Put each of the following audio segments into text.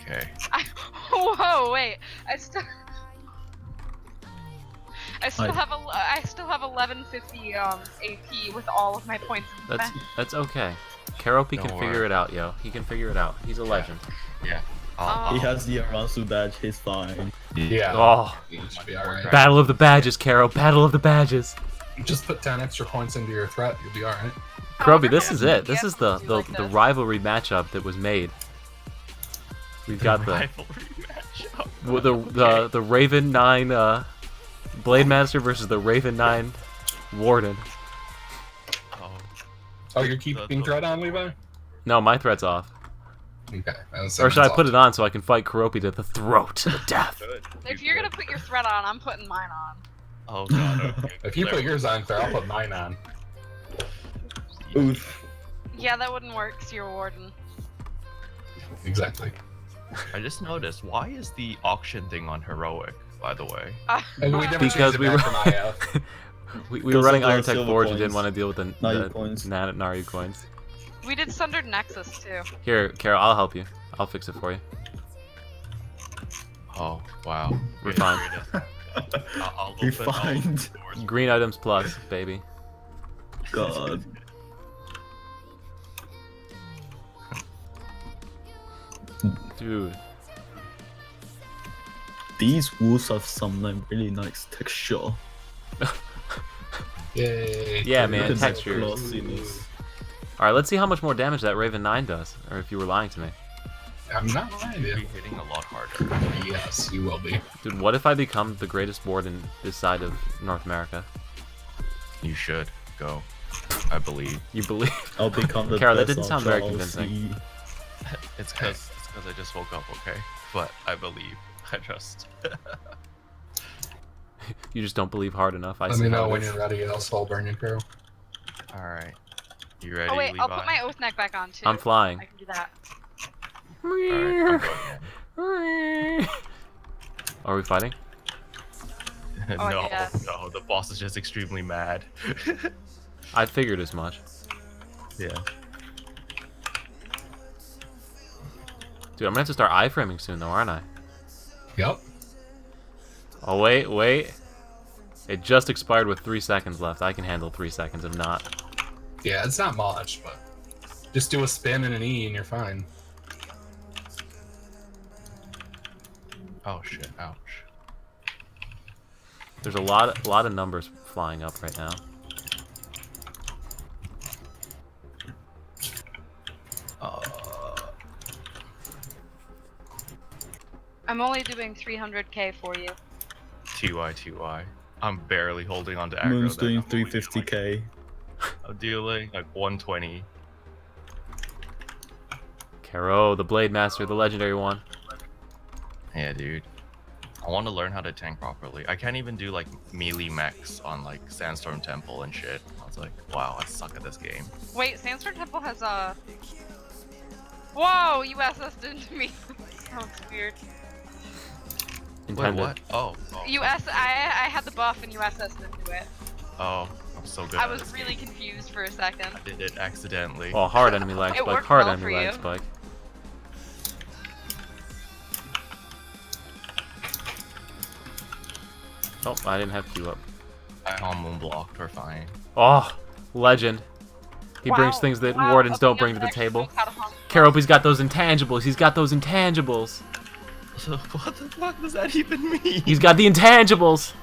Okay. Whoa, wait. I still I- have I still have 1150 AP with all of my points in the bank. That's okay. Karopi can Don't figure worry. it out, yo. He can figure it out. He's a legend. Yeah. He has the Arasu badge, he's fine. Yeah. Oh, You should be alright. Battle of the Badges, Karo. Battle of the Badges. Just put 10 extra points into your threat, you'll be alright. Karopi, this is it. This Yeah, is the do like this. rivalry matchup that was made. We've got the rivalry matchup. the Raven 9 Blade Master versus the Raven 9 Warden. Oh. Oh, you're keeping threat on, Levi? No, my threat's off. Okay. Or should I put it on so I can fight Karopi to the throat to the death? If you're gonna put your threat on, I'm putting mine on. Oh god. Okay. If you put yours on, fair, I'll put mine on. Oof. Yeah, that wouldn't work, 'cause you're a warden. Exactly. I just noticed, why is the auction thing on heroic, by the way? And we never Because changed we it were back from IF. we were Because running of the Iron Tech silver Forge and didn't coins. want to deal with the Naru coins. Naru coins. We did Sundered Nexus too. Here, Carol, I'll help you. I'll fix it for you. Oh, wow. We're fine. I'll We open all find. the doors. Green items plus, baby. God. Dude. These wolves have some like really nice texture. Yay. Yeah, Look man, at the textures. glossiness. Alright, let's see how much more damage that Raven 9 does. Or if you were lying to me. I'm not lying to You'll be you. hitting a lot harder. Yes, you will be. Dude, what if I become the greatest warden this side of North America? You should go. I believe. You believe? I'll become the Carol, that best didn't sound very I'll convincing. see. It's because I just woke up, okay? But I believe. I trust. You just don't believe hard enough. I Let see me how know it when is. you're ready, I'll soul burn you, Carol. Alright. You ready, Oh wait, Levi? I'll put my oath neck back on too. I'm flying. I can do that. Alright, I'm going Are we fighting? in. Oh, no, yes. no, the boss is just extremely mad. I figured as much. Yeah. Dude, I'm gonna have to start iframing soon though, aren't I? Yep. Oh, wait. It just expired with 3 seconds left. I can handle 3 seconds if not. Yeah, it's not much, but just do a spin and an E and you're fine. Oh shit, ouch. There's a lot of numbers flying up right now. I'm only doing 300k for you. TY. I'm barely holding on to aggro. Moon's then. doing I'm only 350k. I'm dealing like 120. Caro, the Blade Master, the legendary one. Yeah, dude. I want to learn how to tank properly. I can't even do like melee mechs on like Sandstorm Temple and shit. I was like, wow, I suck at this game. Wait, Sandstorm Temple has a. Whoa, USS'd into me. Sounds weird. Intended. Wait, what? Oh, I had the buff and USS'd into it. oh, I'm so good. I at was this really game. confused for a second. I did it accidentally. Oh, hard enemy lag It spike. worked Hard well enemy for lag you. spike. Oh, I didn't have Q up. I'm on moon blocked. We're fine. Oh, legend. He brings Wow, things that wow, wardens okay, don't young bring to the actually table. knows how to hunt. Karopi's got those intangibles. He's got those intangibles. So what the fuck does that even mean? He's got the intangibles.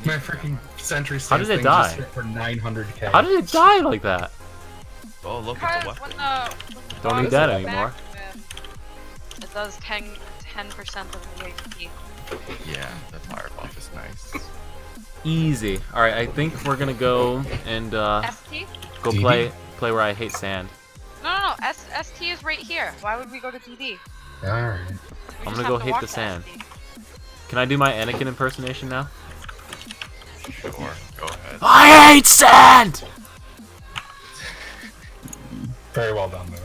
My freaking sentry How did stance it thing die? just hit for 900k. How did it die like that? Oh, look, it's Because a when weapon. the Don't boss need that is anymore. back with- It does 10% of the HP. Yeah, the fire buff is nice. Easy. All right, I think we're gonna go and ST? go DD? play where I hate sand. No. ST is right here. Why would we go to DD? Alright. I'm gonna go hit the sand. Can I do my Anakin impersonation now? Sure, go ahead. I hate sand. Very well done, Levi.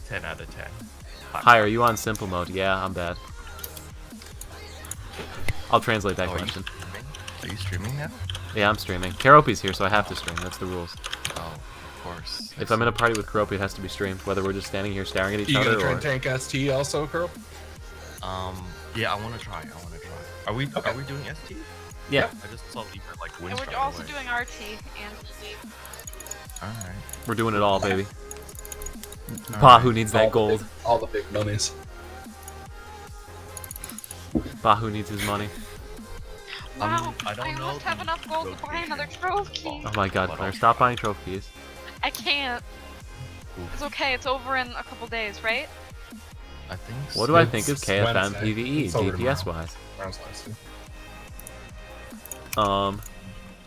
10 out of 10. Hi, are you on simple mode? Yeah, I'm bad. I'll translate that Oh, are you question. streaming? Are you streaming now? Yeah, I'm streaming. Karopi's here, so I have to stream. That's the rules. Oh, of course. If I'm in a party with Karopi, it has to be streamed, whether we're just standing here staring at each You other gonna try or... and tank ST also, Curl? Yeah, I want to try. Are we Okay. doing ST? Yeah, I just saw Leaper like win And we're straight also away. doing RT and PV. All right. we're doing it all, baby. All Bahu right. needs that gold. All the big monies. Bahu needs his money. Wow, I don't know almost have the enough gold to buy another trophy. Oh my god, Claire, stop buying trophies. I can't. It's okay, it's over in a couple days, right? I think. What So. do I think of It's KFM Wednesday. PvE, It's over DPS tomorrow. wise? Rounds last week.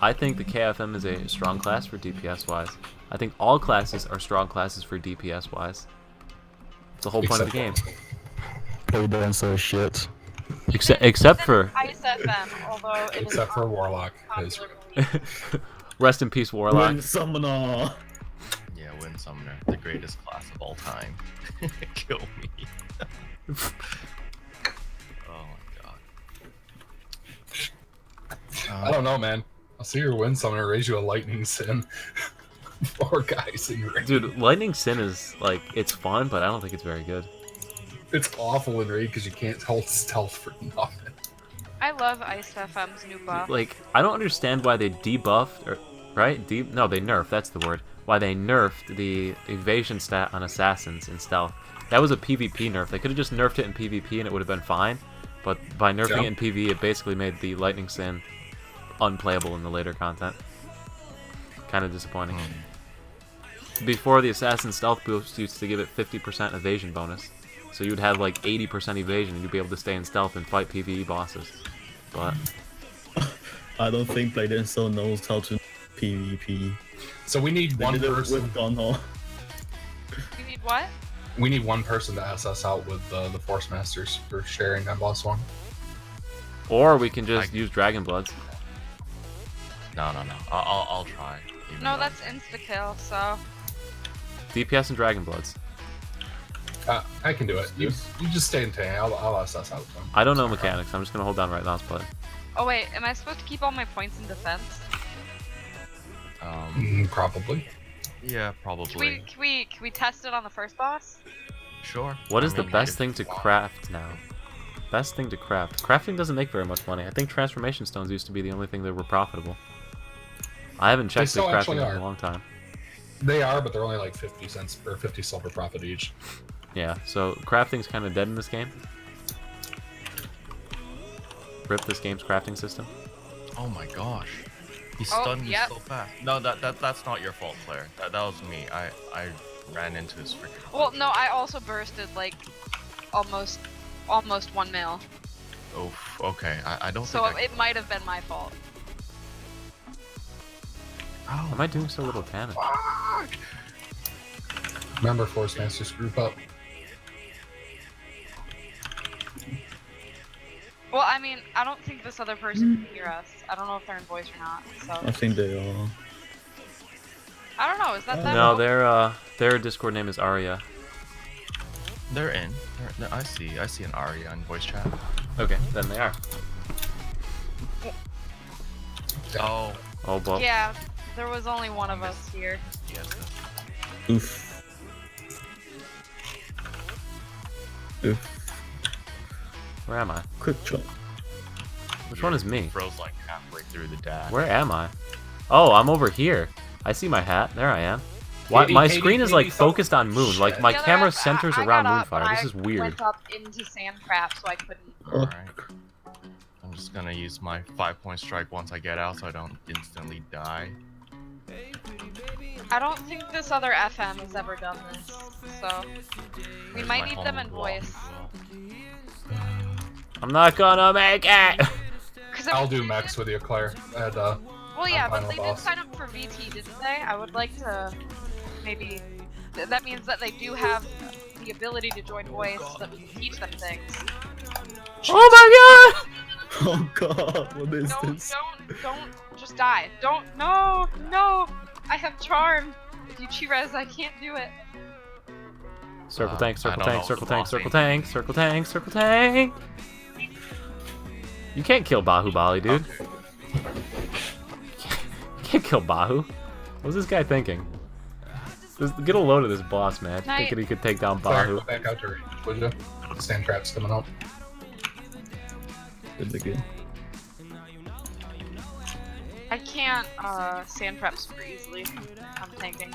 I think the KFM is a strong class for DPS wise. I think all classes are strong classes for DPS wise. It's the whole point of the game. Play dancer shit. Except for Ice FM, although it is Except for Warlock. 'cause unpopular. rest in peace, Warlock. Wind summoner. Yeah, Wind Summoner, the greatest class of all time. Kill me. Oh my god. I don't know, man. I'll see your Wind Summoner raise you a Lightning Sin. 4 guys in raid. Dude, Lightning Sin is, like, it's fun, but I don't think it's very good. It's awful in raid because you can't hold stealth for nothing. I love Ice FM's new buff. Like, I don't understand why they debuffed, or, right? No, they nerfed, that's the word. Why they nerfed the evasion stat on Assassins in Stealth. That was a PvP nerf. They could have just nerfed it in PvP and it would have been fine. But by nerfing it in PvE, it basically made the Lightning Sin unplayable in the later content. Kind of disappointing. Before, the Assassin Stealth boost used to give it 50% evasion bonus. So you'd have like 80% evasion and you'd be able to stay in stealth and fight PvE bosses. But I don't think Play Dancer knows how to PvP. So we need They one did it person. with Gunhall. You need what? We need one person to SS out with the Force Masters for sharing on boss 1. or we can just use Dragon Bloods. No. I'll try. even No, though- that's insta-kill, so... DPS and Dragon Bloods. I can do it. You just stay in tank. I'll SS out them. I don't know mechanics. I'm just gonna hold down right mouse button. Oh wait, am I supposed to keep all my points in defense? Probably. Yeah, probably. Can we test it on the first boss? Sure. What is I the mean, best if thing to you want. craft now? Best thing to craft. Crafting doesn't make very much money. I think transformation stones used to be the only thing that were profitable. I haven't checked the still crafting actually in are. a long time. They are, but they're only like 50 cents or 50 silver profit each. Yeah, so crafting's kind of dead in this game. Rip this game's crafting system. Oh my gosh. He Oh, stunned me yep. so fast. No, that's not your fault, Claire. That was me. I ran into his freaking. Well, no, I also bursted like almost 1 mil, Oof. Okay. I don't so think. it might have been my fault. Oh, Am I doing so little damage? fuck! Remember, Force Masters group up. Well, I mean, I don't think this other person can hear us. I don't know if they're in voice or not. I So think they are. I don't know. Is that them? No, their Discord name is Arya. They're in. I see an Aria in voice chat. Okay, then they are. Oh. Oh, well. Yeah, there was only one of us here. Yes. Oof. Oof. Where am I? Quick jump. Which one is me? Froze like halfway through the dash. Where am I? Oh, I'm over here. I see my hat. There I am. Why, Katie, my Katie, screen is Katie, like focused on Moon. shit. Like my The other camera F- centers I around got up, Moonfire. but This is I weird. went up into Sandcrap, so I couldn't. Alright. I'm just gonna use my 5-point strike once I get out so I don't instantly die. I don't think this other FM has ever done this, so we There's might my need them home in block voice. as well. I'm not gonna make it! 'Cause I'll if- do Max with you, Claire. And, Well, yeah, on but final they boss. did sign up for VT, didn't they? I would like to maybe. That means that they do have the ability to join voice that we can teach them things. Oh my god! Oh god, what is this? Don't just die. No. I have charm. If you Chi-Res, I can't do it. Circle tank, I circle don't tank, know circle what's tank, bossing. circle tank, circle tank, circle tank. You can't kill Bahubali, dude. Okay. You can't kill Bahu. What was this guy thinking? Just get a load of this boss, man. Thinking he could take down Claire, Bahu. go back out to range, would you? The sand trap's coming up. Good again. I can't sand trap super easily. I'm tanking.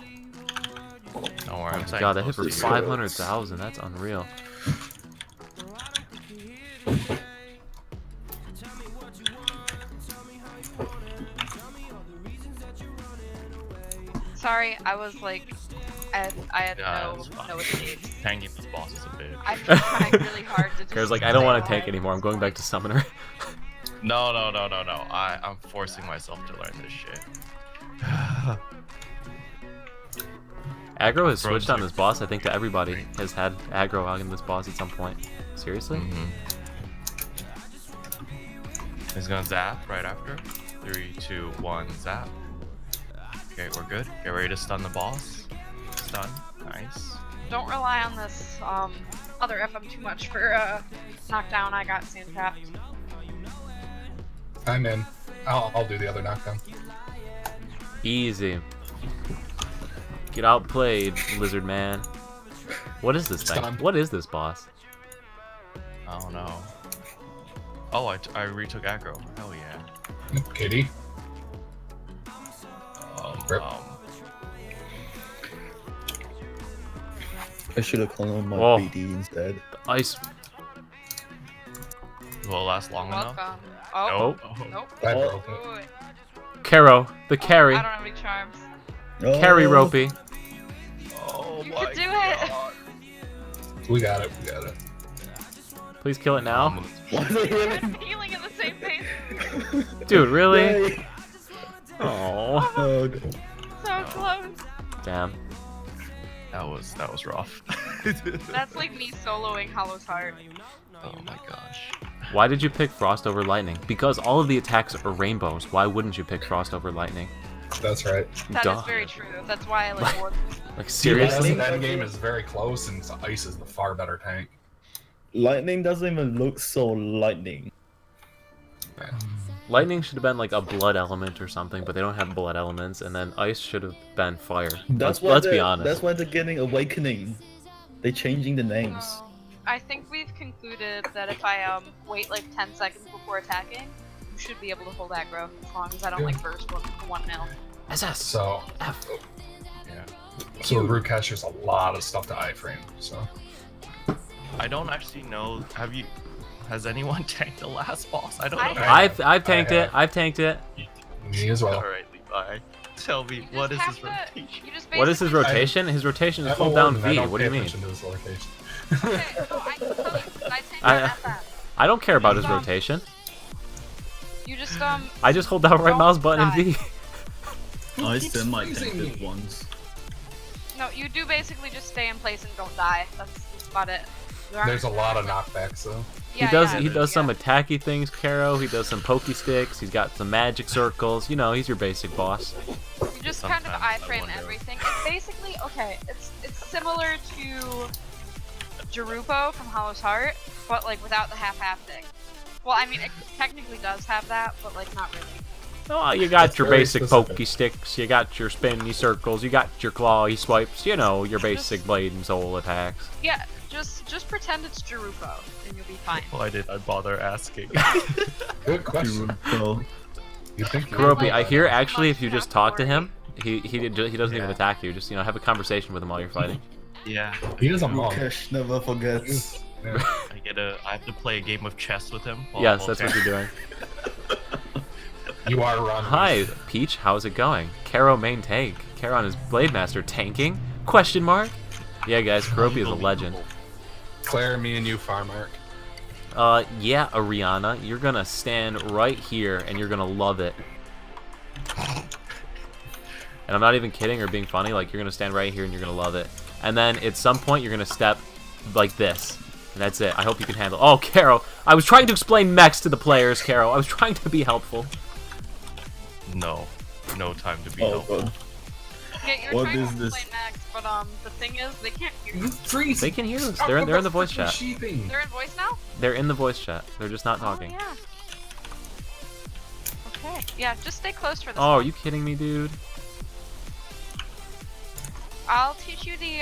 Don't worry, I'm God, that hit close for to you. 500,000. That's unreal. Sorry, I was like, I had Yeah, it's no fine. escape. Tanking this boss is a bitch. I'm trying really hard to just. Kara's like, I don't stay want to tank alive. anymore. I'm going back to Summoner. No. I'm forcing myself to learn this shit. Aggro has switched on Frozen. this boss. I think that everybody has had aggro on this boss at some point. Seriously? He's gonna zap right after. 3, 2, 1, zap. Okay, we're good. Get ready to stun the boss. Stun. Nice. Don't rely on this other FM too much for knockdown. I got sand trapped. I'm in. I'll do the other knockdown. Easy. Get outplayed, lizard man. What is this thing? Stunned. What is this boss? I don't know. Oh, I retook aggro. Hell yeah. Kitty. Rip. I should have called on my Whoa. BD instead. The ice. Will it last long enough? Welcome. Oh. Oh. Nope. I Oh. broke it. Ooh, Karo, the carry. I don't have any charms. Carry ropey. Oh You my can do it. God. We got it. We got it. Please kill it now. Why are they We're healing? healing at the same pace. Dude, really? Yay. Oh. Oh, God. So close. Damn. That was rough. That's like me soloing Hollow's Heart. Oh my gosh. Why did you pick Frost over Lightning? Because all of the attacks are rainbows. Why wouldn't you pick Frost over Lightning? That's right. That Duh. is very true. That's why I like wore Like, Seriously? seriously? Endgame is very close, and Ice is the far better tank. Lightning doesn't even look so lightning. Lightning should have been like a blood element or something, but they don't have blood elements, and then Ice should have been fire. Let's be honest. That's why they're getting Awakening. They're changing the names. I think we've concluded that if I wait like 10 seconds before attacking, you should be able to hold aggro as long as I don't like burst 1-0. SS. So, F. Yeah. so Root catches a lot of stuff to iframe. So, I don't actually know. Has anyone tanked the last boss? I don't know. I've tanked it. I've tanked it. me as well. Alright, Levi. Tell me, what is just this have to- rotation? you just What is his basically- rotation? His rotation is I'm a hold down warden, I V. don't What do you pay mean? attention to this rotation. Okay, so I can tell you, I take I- your FM. I don't care about his rotation. You just I just hold down right Don't mouse button and die. V. I still might freezing tank it me? once. no, you do basically just stay in place and don't die. That's about it. You aren't- There's a lot of knockbacks though. Yeah, He yeah, does some yeah. attacky things, Karo. He does some pokey sticks. He's got some magic circles. You know, he's your basic boss. You just kind of Sometimes I iframe wonder. everything. It's basically okay. It's similar to Jerupo from Hollow's Heart, but like without the half thing. Well, I mean, it technically does have that, but like not really. Oh, you got That's your very basic specific. pokey sticks. You got your spinny circles. You got your clawy swipes. You know, your basic blade and soul attacks. Yeah, just pretend it's Jerupo, and you'll be fine. Why did I bother asking? Good question. So, You think you Kuropi, would I know hear that. actually if you just talk to him, he doesn't even Yeah. attack you. Just, you know, have a conversation with him while you're fighting. Yeah. He is a monk. Rukesh never forgets. Yeah. I have to play a game of chess with him. Yes, that's what you're doing. You are wrong. Hi, Peach. How's it going? Karo main tank. Karo on his Blade Master tanking? Question mark? Yeah, guys, Kuropi is a legend. Claire, me and you, Farmark. Yeah, Ariana, you're gonna stand right here and you're gonna love it. And I'm not even kidding or being funny. Like, you're gonna stand right here and you're gonna love it. And then at some point, you're gonna step like this. And that's it. I hope you can handle. Oh, Karo, I was trying to explain mechs to the players, Karo. I was trying to be helpful. No time to be Oh, helpful. God. Yeah, you're What trying is to this? explain Max, but the thing is, they can't hear You you. freeze. They can hear us. Stop They're in with the voice freaking chat. sheeping. They're in voice now. They're in the voice chat. They're just not talking. Oh, yeah. Okay. Yeah, just stay close for this. Oh, are one. you kidding me, dude? I'll teach you the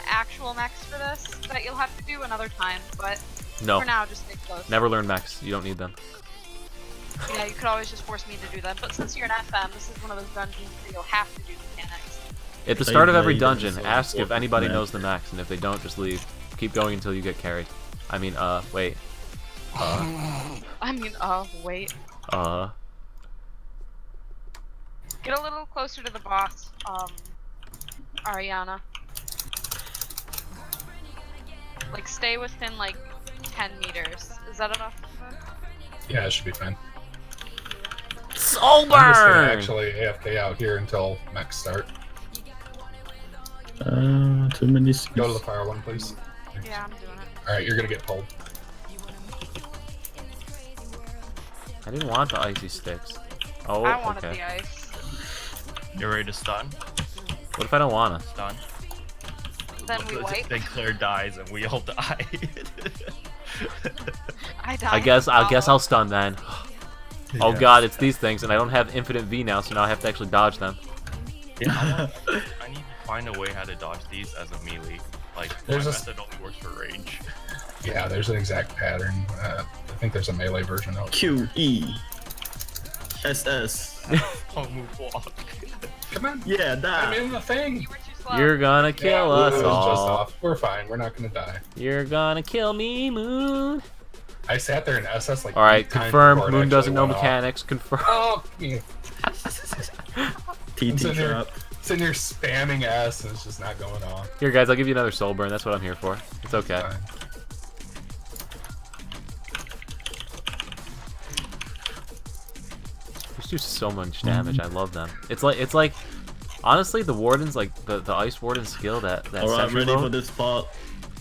actual mechs for this that you'll have to do another time, but No. for now, just stay close. Never learn mechs. You don't need them. Yeah, you could always just force me to do them, but since you're an FM, this is one of those dungeons where you'll have to do mechanics. At the start of every Beyblade dungeon, is ask if anybody mech. knows the mechs, and if they don't, just leave. Keep going until you get carried. I mean, wait. I mean, wait. Get a little closer to the boss, Ariana. Like, stay within, like, 10 meters. Is that enough? Yeah, it should be fine. Soul I'm just gonna burn! actually AFK out here until mechs start. Too many. Go to the fire one, please. Yeah, I'm doing it. Alright, you're gonna get pulled. I didn't want the icy sticks. Oh, I wanted okay. the ice. You ready to stun? What if I don't wanna? Stun. Then we wipe. Then Claire dies and we all die. I died. I guess Oh. I'll stun then. Oh Yes. god, it's these things, and I don't have infinite V now, so now I have to actually dodge them. Yeah, I need to find a way how to dodge these as a melee. Like, There's my a- method only works for range. Yeah, there's an exact pattern. I think there's a melee version of it. QESS. Don't move walk. Come on. Yeah, I'm that. in the thing. You were too slow. You're gonna Yeah, kill it us was just all. off. We're fine. We're not gonna die. You're gonna kill me, Moon. I sat there in SS like. Alright, 8 times confirmed. before it Moon actually doesn't know went off. mechanics. Confirmed. Oh, yeah. TT sitting here. trap. Sitting here spamming S and it's just not going off. Here, guys, I'll give you another soul burn. That's what I'm here for. It's okay. Fine. These do so much damage. I love them. It's like, honestly, the Warden's like the Ice Warden skill that Alright, Sentry ready for mode this part.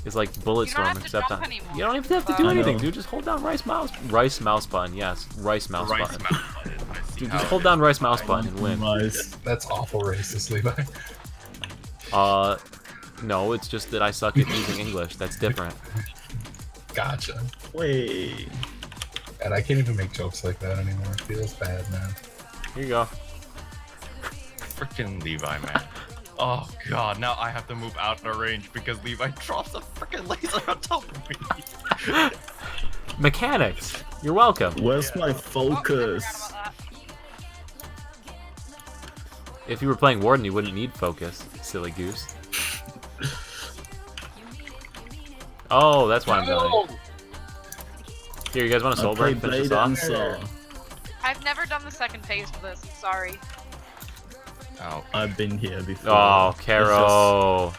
is like Bullet You don't Storm, have to except jump on. anymore. You don't even have to do I anything, know. dude. Just hold down right mouse button. Yes, right mouse Right button. mouse button. I see Dude, how just it hold is. down right mouse button and win. Nice. That's awful racist, Levi. No, it's just that I suck at using English. That's different. Gotcha. Wait. And I can't even make jokes like that anymore. It feels bad, man. Here you go. Freaking Levi, man. Oh god, now I have to move out of range because Levi drops a freaking laser on top of me. Mechanics. You're welcome. Where's my Oh, I focus? forgot about that. If you were playing Warden, you wouldn't need focus, silly goose. Oh, that's why I'm dying. Here, you guys want a I soul play burn? Finish this Blade and off? Saw. I've never done the second phase of this. I'm sorry. Oh, I've been here before. Oh, It's Caro.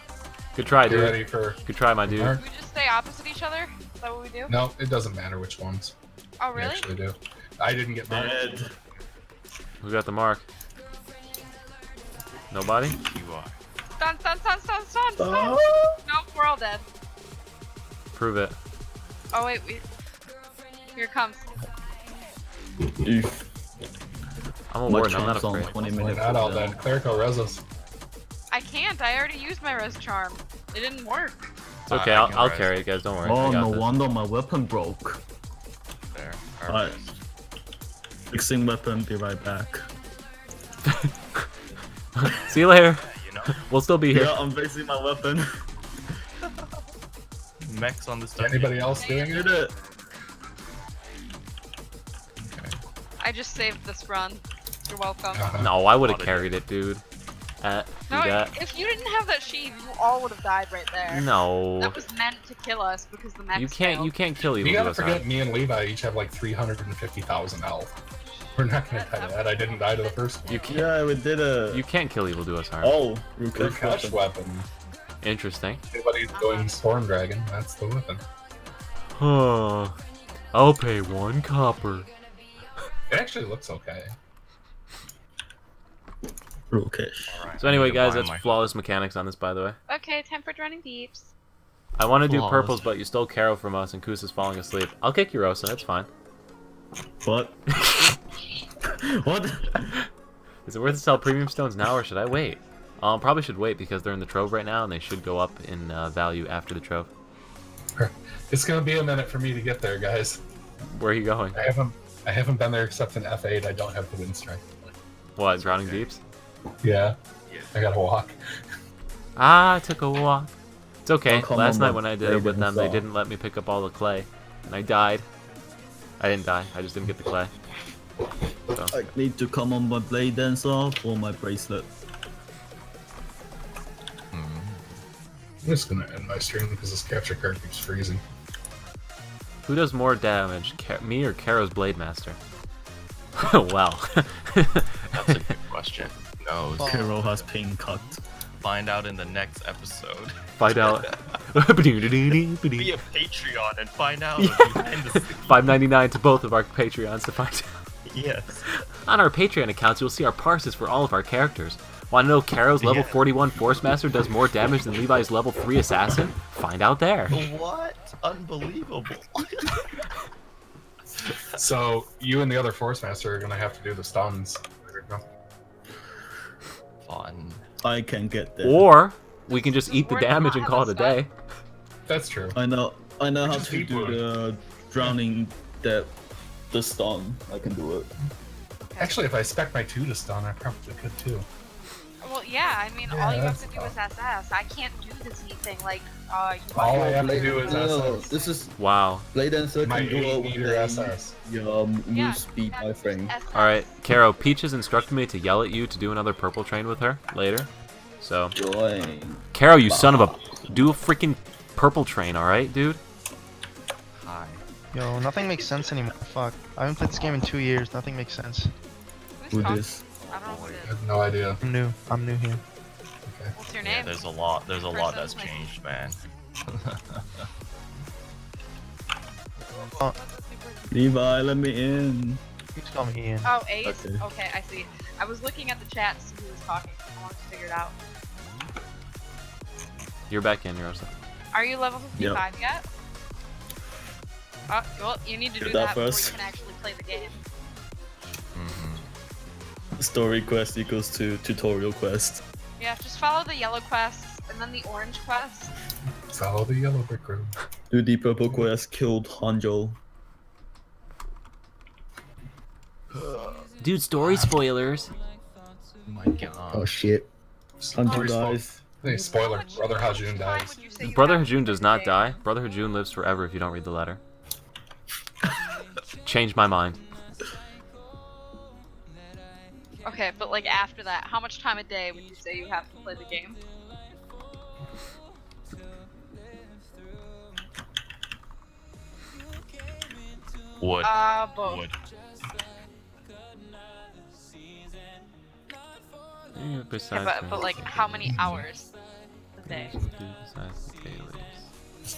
Good try, You dude. ready for? Good try, my dude. Mark? Do we just stay opposite each other? Is that what we do? No, it doesn't matter which ones. Oh, We really? actually do. I didn't get mine. Dead. Who got the mark? Nobody? you are. Stun, stun, stun, stun, stun, stun! Oh. Nope, we're all dead. Prove it. Oh, wait, here it comes. Oof. I'm a My Warden, I'm not champ's on afraid. 20 We're minutes. not all cooldown. dead. Clerical Resos. I can't. I already used my res charm. It didn't work. It's okay, I I'll, can I'll rest. carry it, guys. Don't worry. Oh, I got no this. wonder my weapon broke. There. Alright. Perfect. Fixing weapon, be right back. See you later. You know, We'll still be here. Yeah, I'm fixing my weapon. mechs on this dungeon. Anybody else doing Did it? it. Okay. I just saved this run. You're welcome. No, I would have Lot of carried it, dude. Do No, that. if you didn't have that sheath, you all would have died right there. No. That was meant to kill us because the mechs You can't. failed. You can't kill evil You to gotta us. forget, me and Levi each have like 350,000 health. We're not gonna die to that. I didn't die to the first one. You can't. Yeah, we did it. You can't kill evil to us, harm. Oh, Rukesh Rukesh weapon. weapon. Interesting. Anybody's doing Storm Dragon, that's the weapon. Huh. I'll pay 1 copper. It actually looks okay. Rukesh. Alright, So I anyway, need to guys, buy that's my- flawless mechanics on this, by the way. Okay, time for running deeps. I want to do Flawless. purples, but you stole Caro from us, and Kus is falling asleep. I'll kick you, Rosa. That's fine. What? What? Is it worth to sell premium stones now, or should I wait? Probably should wait because they're in the trove right now, and they should go up in value after the trove. It's gonna be a minute for me to get there, guys. Where are you going? I haven't been there except in F8. I don't have the wind strike. What, Drowning okay. Deeps? Yeah, Yeah. I gotta walk. I took a walk. It's okay. Oh, come Last on, night but when I did they it with didn't them, they fall. didn't let me pick up all the clay. And I died. I didn't die. I just didn't get the clay. So. I need to come on my blade dancer for my bracelet. Hmm. I'm just gonna end my stream because this capture card keeps freezing. Who does more damage, me or Karo's Blade Master? Wow. That's a good question. No, Kiro has pink cut. find out in the next episode. Find out. Be a Patreon and find out behind the scenes. $5.99 to both of our Patreons to find out. Yes. On our Patreon accounts, you'll see our parses for all of our characters. Want to know Karo's level 41 Force Master does more damage than Levi's level 3 Assassin? Find out there. What? Unbelievable. So you and the other Force Master are gonna have to do the stuns. There we go. Fun. I can get there. Or we can just eat the Or damage not and have call a it a day. That's true. I know how Just to keep do going. the drowning the stun. I can do it. Actually, if I spec my 2 to stun, I probably could too. Well, yeah, I mean, Yeah, all you have that's to do is SS. I can't do the Z thing like, you All I have to do is No, SS. this is Wow. blade dancer My can do 8 it meter with SS. your move Yeah, speed yeah, by just frame. SS. Alright, Karo, Peach has instructed me to yell at you to do another purple train with her later. So, Join. Karo, you son of a... Do a freaking purple train, alright, dude? Hi. Yo, nothing makes sense anymore. Fuck. I haven't played this game in 2 years. Nothing makes sense. Who's Who talking? this? I don't know who it I is. have no idea. I'm new here. Okay. What's your Yeah, name? there's a lot that's Person, like- changed, man. Levi, let me in. You just call me Ian. Oh, Ace? Okay. Okay, I see. I was looking at the chat to see who was talking. I wanted to figure it out. You're back in, Rosa. Are you level 55 yet? Well, you need to Do do that that before first. you can actually play the game. Mm-hmm. Story quest equals to tutorial quest. Yeah, just follow the yellow quests and then the orange quests. Follow the yellow brick road. Do the purple quest, killed Hanjo. Dude, story spoilers. Oh my god. Shit. Hanjo dies. Hey, spoiler. How much- Brother how much Hajun time dies. would you say you Brother have to Hajun play does the not game? die. Brother Hajun lives forever if you don't read the letter. Changed my mind. Okay, but like after that, how much time a day would you say you have to play the game? Wood. Both. Wood. Yeah, besides Okay, but like how many hours a day? besides the dailies.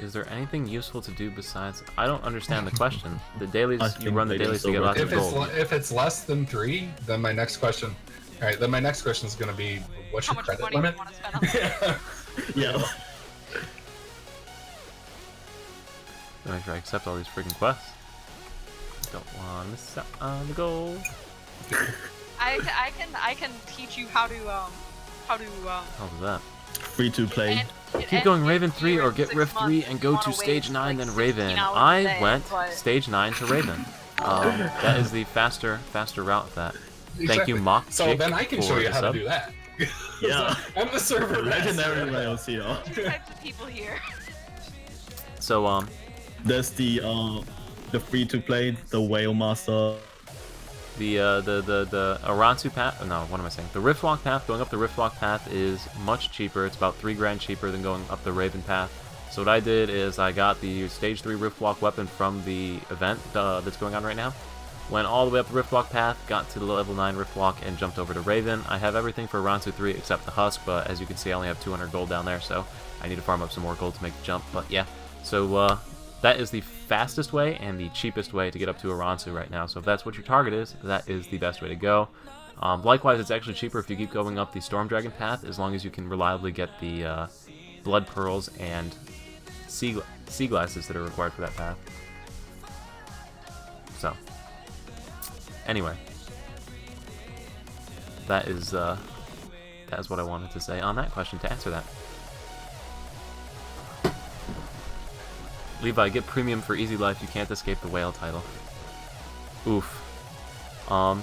Is there anything useful to do besides? I don't understand the question. The dailies, I you think run the they dailies just to get lots of If it's gold. if it's less than 3, then my next question. All right, then my next question is gonna be, what's How your much credit money do limit? you want to spend on this? Yeah. Make sure I accept all these freaking quests. Don't want to miss out on the gold. I can teach you how to How's that? Free to play. Keep going Raven 3 or get Rift 3 and go to stage 9 then Raven. I went stage 9 to Raven. That is the faster route of that. Thank you, Mock So Chick, then I can show for you the how sub. to do that. Yeah. I'm the server Legendary master. rails here. Two types of people here. So, There's the free to play, the whale master. the Aransu path, no, what am I saying? The Riftwalk path, going up the Riftwalk path is much cheaper. It's about 3 grand cheaper than going up the Raven path. So what I did is I got the stage 3 Riftwalk weapon from the event that's going on right now. Went all the way up the Riftwalk path, got to the level 9 Riftwalk, and jumped over to Raven. I have everything for Aransu 3 except the Husk, but as you can see I only have 200 gold down there, so I need to farm up some more gold to make the jump. But yeah, so that is the fastest way and the cheapest way to get up to Aransu right now. So if that's what your target is, that is the best way to go. Likewise, it's actually cheaper if you keep going up the Storm Dragon path, as long as you can reliably get the Blood Pearls and sea glasses that are required for that path. So, anyway, that is what I wanted to say on that question to answer that. Levi, get premium for Easy Life. You can't escape the whale title. Oof. Nah,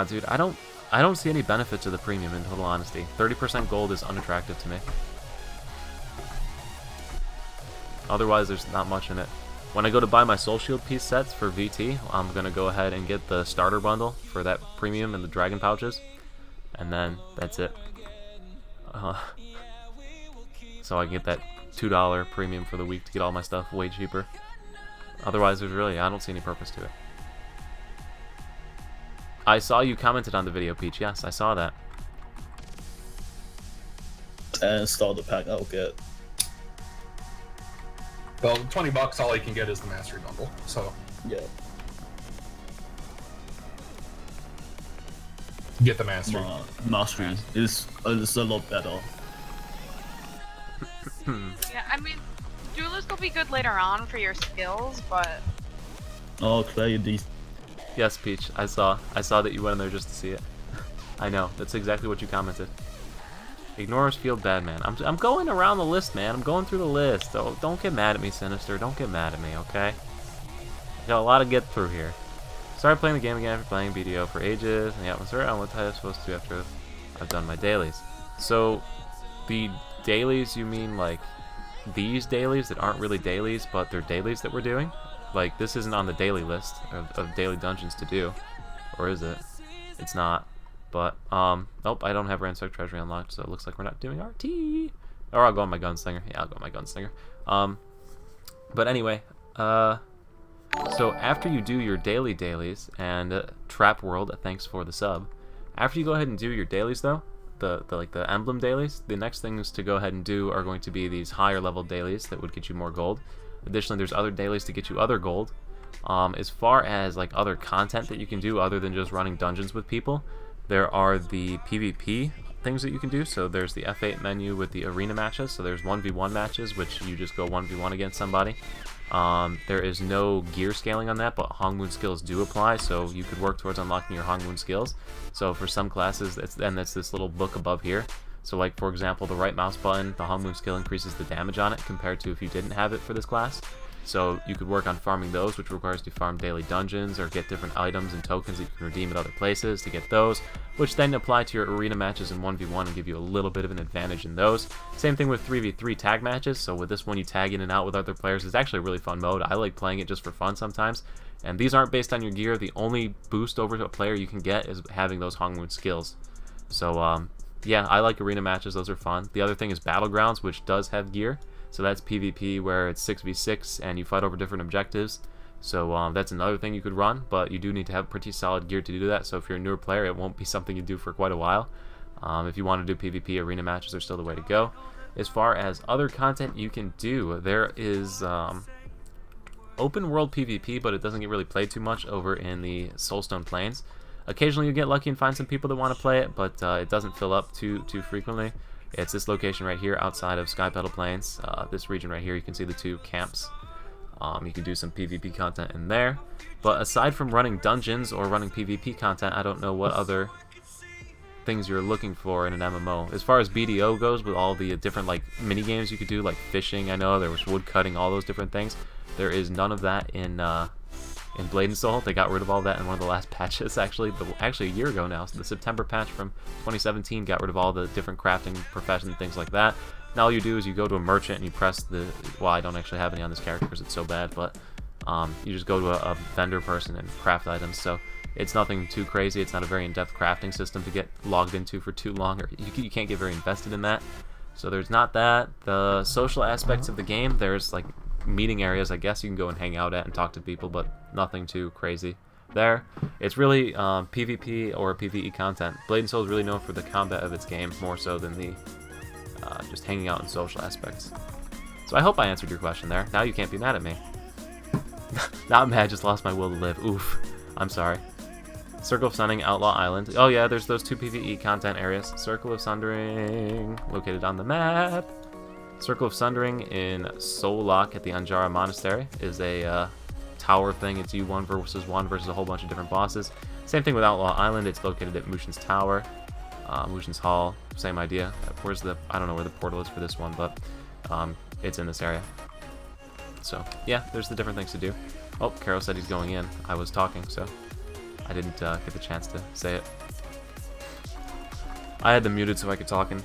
dude, I don't see any benefit to the premium, in total honesty. 30% gold is unattractive to me. Otherwise, there's not much in it. When I go to buy my Soul Shield piece sets for VT, I'm going to go ahead and get the starter bundle for that premium and the dragon pouches. And then, that's it. So I can get that $2 premium for the week to get all my stuff way cheaper. Otherwise, I don't see any purpose to it. I saw you commented on the video, Peach. Yes, I saw that. And start the pack I'll get. Well, $20, all you can get is the mastery bundle. So Yeah. get the mastery. Mastery is a lot better. Yeah, I mean, duelist will be good later on for your skills, but Oh, Clay, these. Yes, Peach. I saw that you went in there just to see it. I know. That's exactly what you commented. Ignorers feel bad, man. I'm going around the list, man. I'm going through the list. Don't get mad at me, Sinister. Don't get mad at me, okay? I got a lot to get through here. Started playing the game again after playing BDO for ages, and yeah, I'm sorry on what I'm supposed to do after I've done my dailies. So, the dailies, you mean like these dailies that aren't really dailies, but they're dailies that we're doing? Like, this isn't on the daily list of daily dungeons to do. Or is it? It's not. But, nope, I don't have Ransack Treasury unlocked, so it looks like we're not doing RT. Or I'll go on my Gunslinger. Yeah, I'll go on my Gunslinger. But anyway, so after you do your dailies, and Trap World, thanks for the sub. After you go ahead and do your dailies, though, the emblem dailies, the next things to go ahead and do are going to be these higher level dailies that would get you more gold. Additionally, there's other dailies to get you other gold. As far as like other content that you can do other than just running dungeons with people, there are the PvP things that you can do. So there's the F8 menu with the arena matches. So there's 1v1 matches, which you just go 1v1 against somebody. There is no gear scaling on that, but Hongmoon skills do apply, so you could work towards unlocking your Hongmoon skills. So for some classes, that's this little book above here. So like, for example, the right mouse button, the Hongmoon skill increases the damage on it compared to if you didn't have it for this class. So you could work on farming those, which requires you to farm daily dungeons or get different items and tokens that you can redeem at other places to get those, which then apply to your arena matches in 1v1 and give you a little bit of an advantage in those. Same thing with 3v3 tag matches. So with this one, you tag in and out with other players. It's actually a really fun mode. I like playing it just for fun sometimes. And these aren't based on your gear. The only boost over a player you can get is having those Hongmoon skills. So yeah, I like arena matches. Those are fun. The other thing is Battlegrounds, which does have gear. So that's PvP where it's 6v6 and you fight over different objectives. So that's another thing you could run, but you do need to have pretty solid gear to do that. So if you're a newer player, it won't be something you do for quite a while. If you want to do PvP, arena matches are still the way to go. As far as other content you can do, there is open world PvP, but it doesn't get really played too much over in the Soulstone Plains. Occasionally you get lucky and find some people that want to play it, but it doesn't fill up too frequently. It's this location right here outside of Skypetal Plains. This region right here, you can see the two camps. You can do some PvP content in there. But aside from running dungeons or running PvP content, I don't know what other things you're looking for in an MMO. As far as BDO goes, with all the different like mini games you could do, like fishing, I know there was wood cutting, all those different things. There is none of that in Blade and Soul. They got rid of all that in one of the last patches, actually a year ago now. So the September patch from 2017 got rid of all the different crafting professions and things like that. Now all you do is you go to a merchant and you press the, well, I don't actually have any on this character because it's so bad, but you just go to a vendor person and craft items. So it's nothing too crazy. It's not a very in-depth crafting system to get logged into for too long, or you can't get very invested in that. So there's not that. The social aspects of the game, there's like meeting areas, I guess you can go and hang out at and talk to people, but nothing too crazy there. It's really PvP or PvE content. Blade and Soul is really known for the combat of its game, more so than the just hanging out and social aspects. So I hope I answered your question there. Now you can't be mad at me. Not mad, just lost my will to live. Oof. I'm sorry. Circle of Sundering, Outlaw Island. Oh yeah, there's those two PvE content areas. Circle of Sundering, located on the map. Circle of Sundering in Soul Lock at the Anjara Monastery is a tower thing. It's you one versus a whole bunch of different bosses. Same thing with Outlaw Island. It's located at Mushin's Tower, Mushin's Hall. Same idea. Where's the? I don't know where the portal is for this one, but it's in this area. So yeah, there's the different things to do. Oh, Carol said he's going in. I was talking, so I didn't get the chance to say it. I had them muted so I could talk and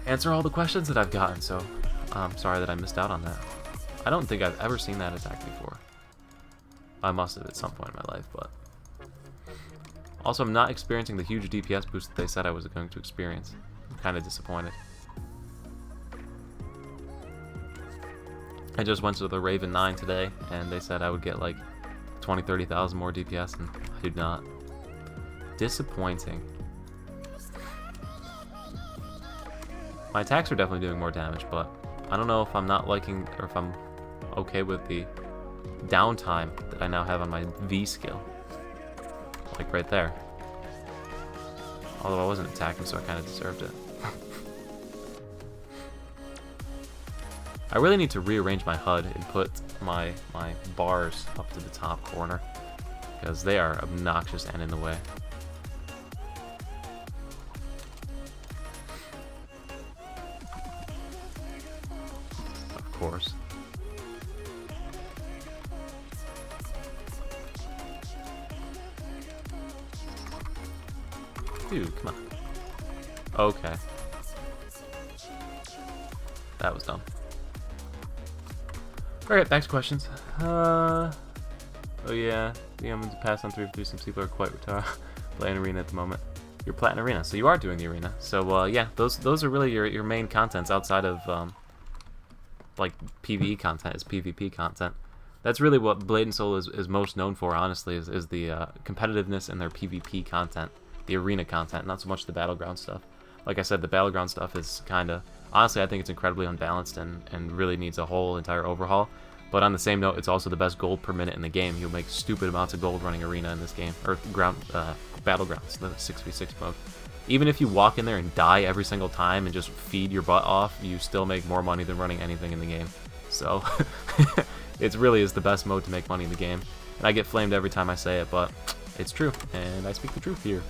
answer all the questions that I've gotten, so I'm sorry that I missed out on that. I don't think I've ever seen that attack before. I must have at some point in my life, but... Also, I'm not experiencing the huge DPS boost that they said I was going to experience. I'm kind of disappointed. I just went to the Raven 9 today, and they said I would get like 20-30,000 more DPS, and I did not. Disappointing. My attacks are definitely doing more damage, but I don't know if I'm not liking, or if I'm okay with the downtime that I now have on my V skill. Like right there. Although I wasn't attacking, so I kind of deserved it. I really need to rearrange my HUD and put my bars up to the top corner, because they are obnoxious and in the way. Of course. Dude, come on. Okay. That was dumb. Alright, back to questions. Oh yeah, I'm going to pass on 3v3. Some people are quite playing arena at the moment. You're Platinum Arena, so you are doing the arena. So yeah, those are really your main contents outside of like PvE content is PvP content. That's really what Blade and Soul is most known for, honestly, is the competitiveness in their PvP content, the arena content, not so much the Battleground stuff. Like I said, the Battleground stuff is kind of... Honestly, I think it's incredibly unbalanced and really needs a whole entire overhaul. But on the same note, it's also the best gold per minute in the game. You'll make stupid amounts of gold running arena in this game. Or Battlegrounds, the 6v6 mode. Even if you walk in there and die every single time and just feed your butt off, you still make more money than running anything in the game. So, it really is the best mode to make money in the game. And I get flamed every time I say it, but it's true. And I speak the truth here.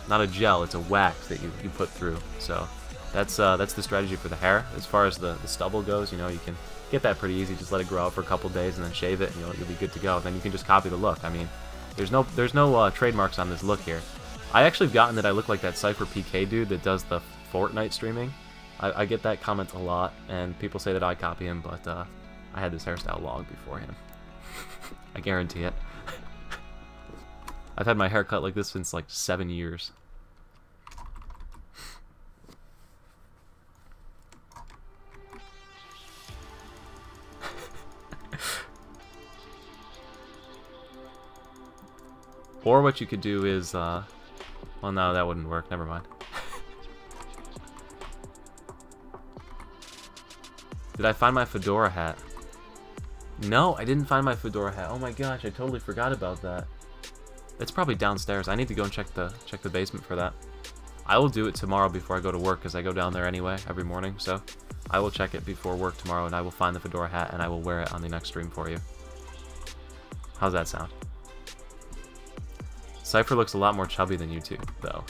Not a gel, it's a wax that you put through. So that's the strategy for the hair. As far as the stubble goes, you know, you can get that pretty easy. Just let it grow out for a couple days and then shave it, and you'll be good to go. Then you can just copy the look. I mean, there's no trademarks on this look here. I actually have gotten that I look like that Cypher PK dude that does the Fortnite streaming. I get that comment a lot, and people say that I copy him, but I had this hairstyle long before him. I guarantee it. I've had my hair cut like this since like 7 years. Or what you could do is, well, no, that wouldn't work. Never mind. Did I find my fedora hat? No, I didn't find my fedora hat. Oh my gosh, I totally forgot about that. It's probably downstairs. I need to go and check the basement for that. I will do it tomorrow before I go to work, because I go down there anyway every morning. So I will check it before work tomorrow, and I will find the fedora hat, and I will wear it on the next stream for you. How's that sound? Cypher looks a lot more chubby than you two, though.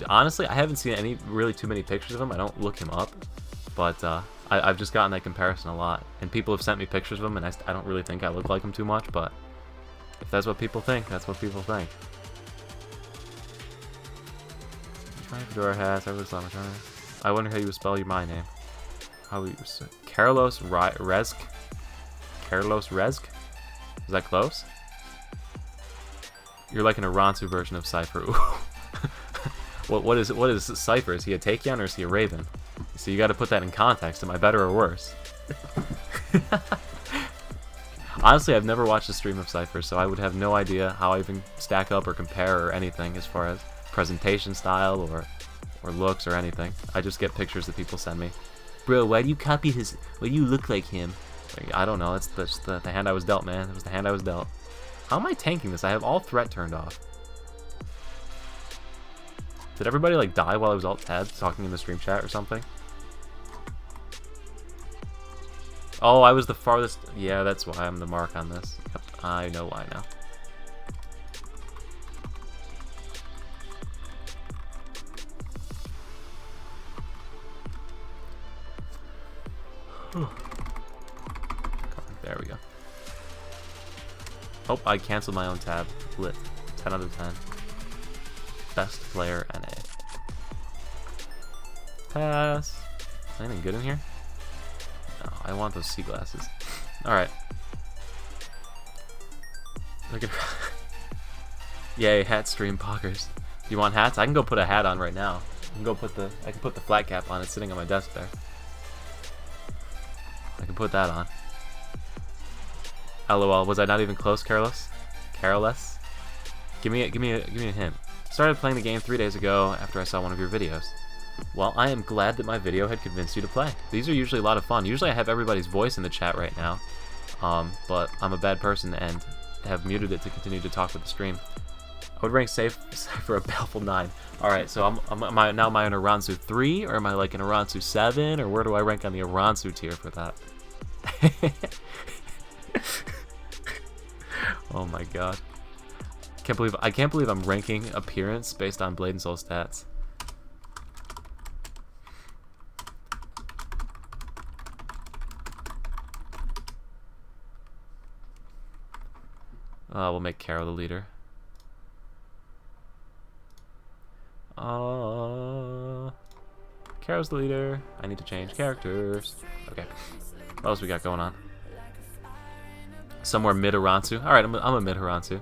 Honestly, I haven't seen really too many pictures of him. I don't look him up, but I've just gotten that comparison a lot, and people have sent me pictures of him, and I don't really think I look like him too much, but if that's what people think, that's what people think. Fedora hats, I wonder how you would spell my name. How you Carlos Rezk? Carlos Rezk? Is that close? You're like an Aransu version of Cypher. What is Cypher? Is he a Takeon or is he a Raven? So you got to put that in context. Am I better or worse? Honestly, I've never watched a stream of Cypher, so I would have no idea how I even stack up or compare or anything as far as presentation style or looks or anything. I just get pictures that people send me. Bro, why do you copy his? Why do you look like him? Like, I don't know. It's the hand I was dealt, man. It was the hand I was dealt. How am I tanking this? I have all threat turned off. Did everybody like die while I was alt-tabbed talking in the stream chat or something? Oh, I was the farthest. Yeah, that's why I'm the mark on this. Yep, I know why now. There we go. Oh, I canceled my own tab. Lit. 10 out of 10. Best player NA. Pass. Anything good in here? No, I want those sea glasses. Alright. Look at Yay, hat stream poggers. You want hats? I can go put a hat on right now. I can put the flat cap on. It's sitting on my desk there. I can put that on. LOL, was I not even close, Carlos? Carolus? Give me a hint. Started playing the game 3 days ago after I saw one of your videos. Well, I am glad that my video had convinced you to play. These are usually a lot of fun. Usually I have everybody's voice in the chat right now, but I'm a bad person and have muted it to continue to talk with the stream. I would rank safe for a Baleful 9. Alright, so am I now an Aransu 3, or am I like an Aransu 7, or where do I rank on the Aransu tier for that? Oh my god. I can't believe I'm ranking appearance based on Blade and Soul stats. We'll make Carol the leader. Carol's the leader. I need to change characters. Okay. What else we got going on? Somewhere mid Aransu. Alright, I'm a mid Aransu.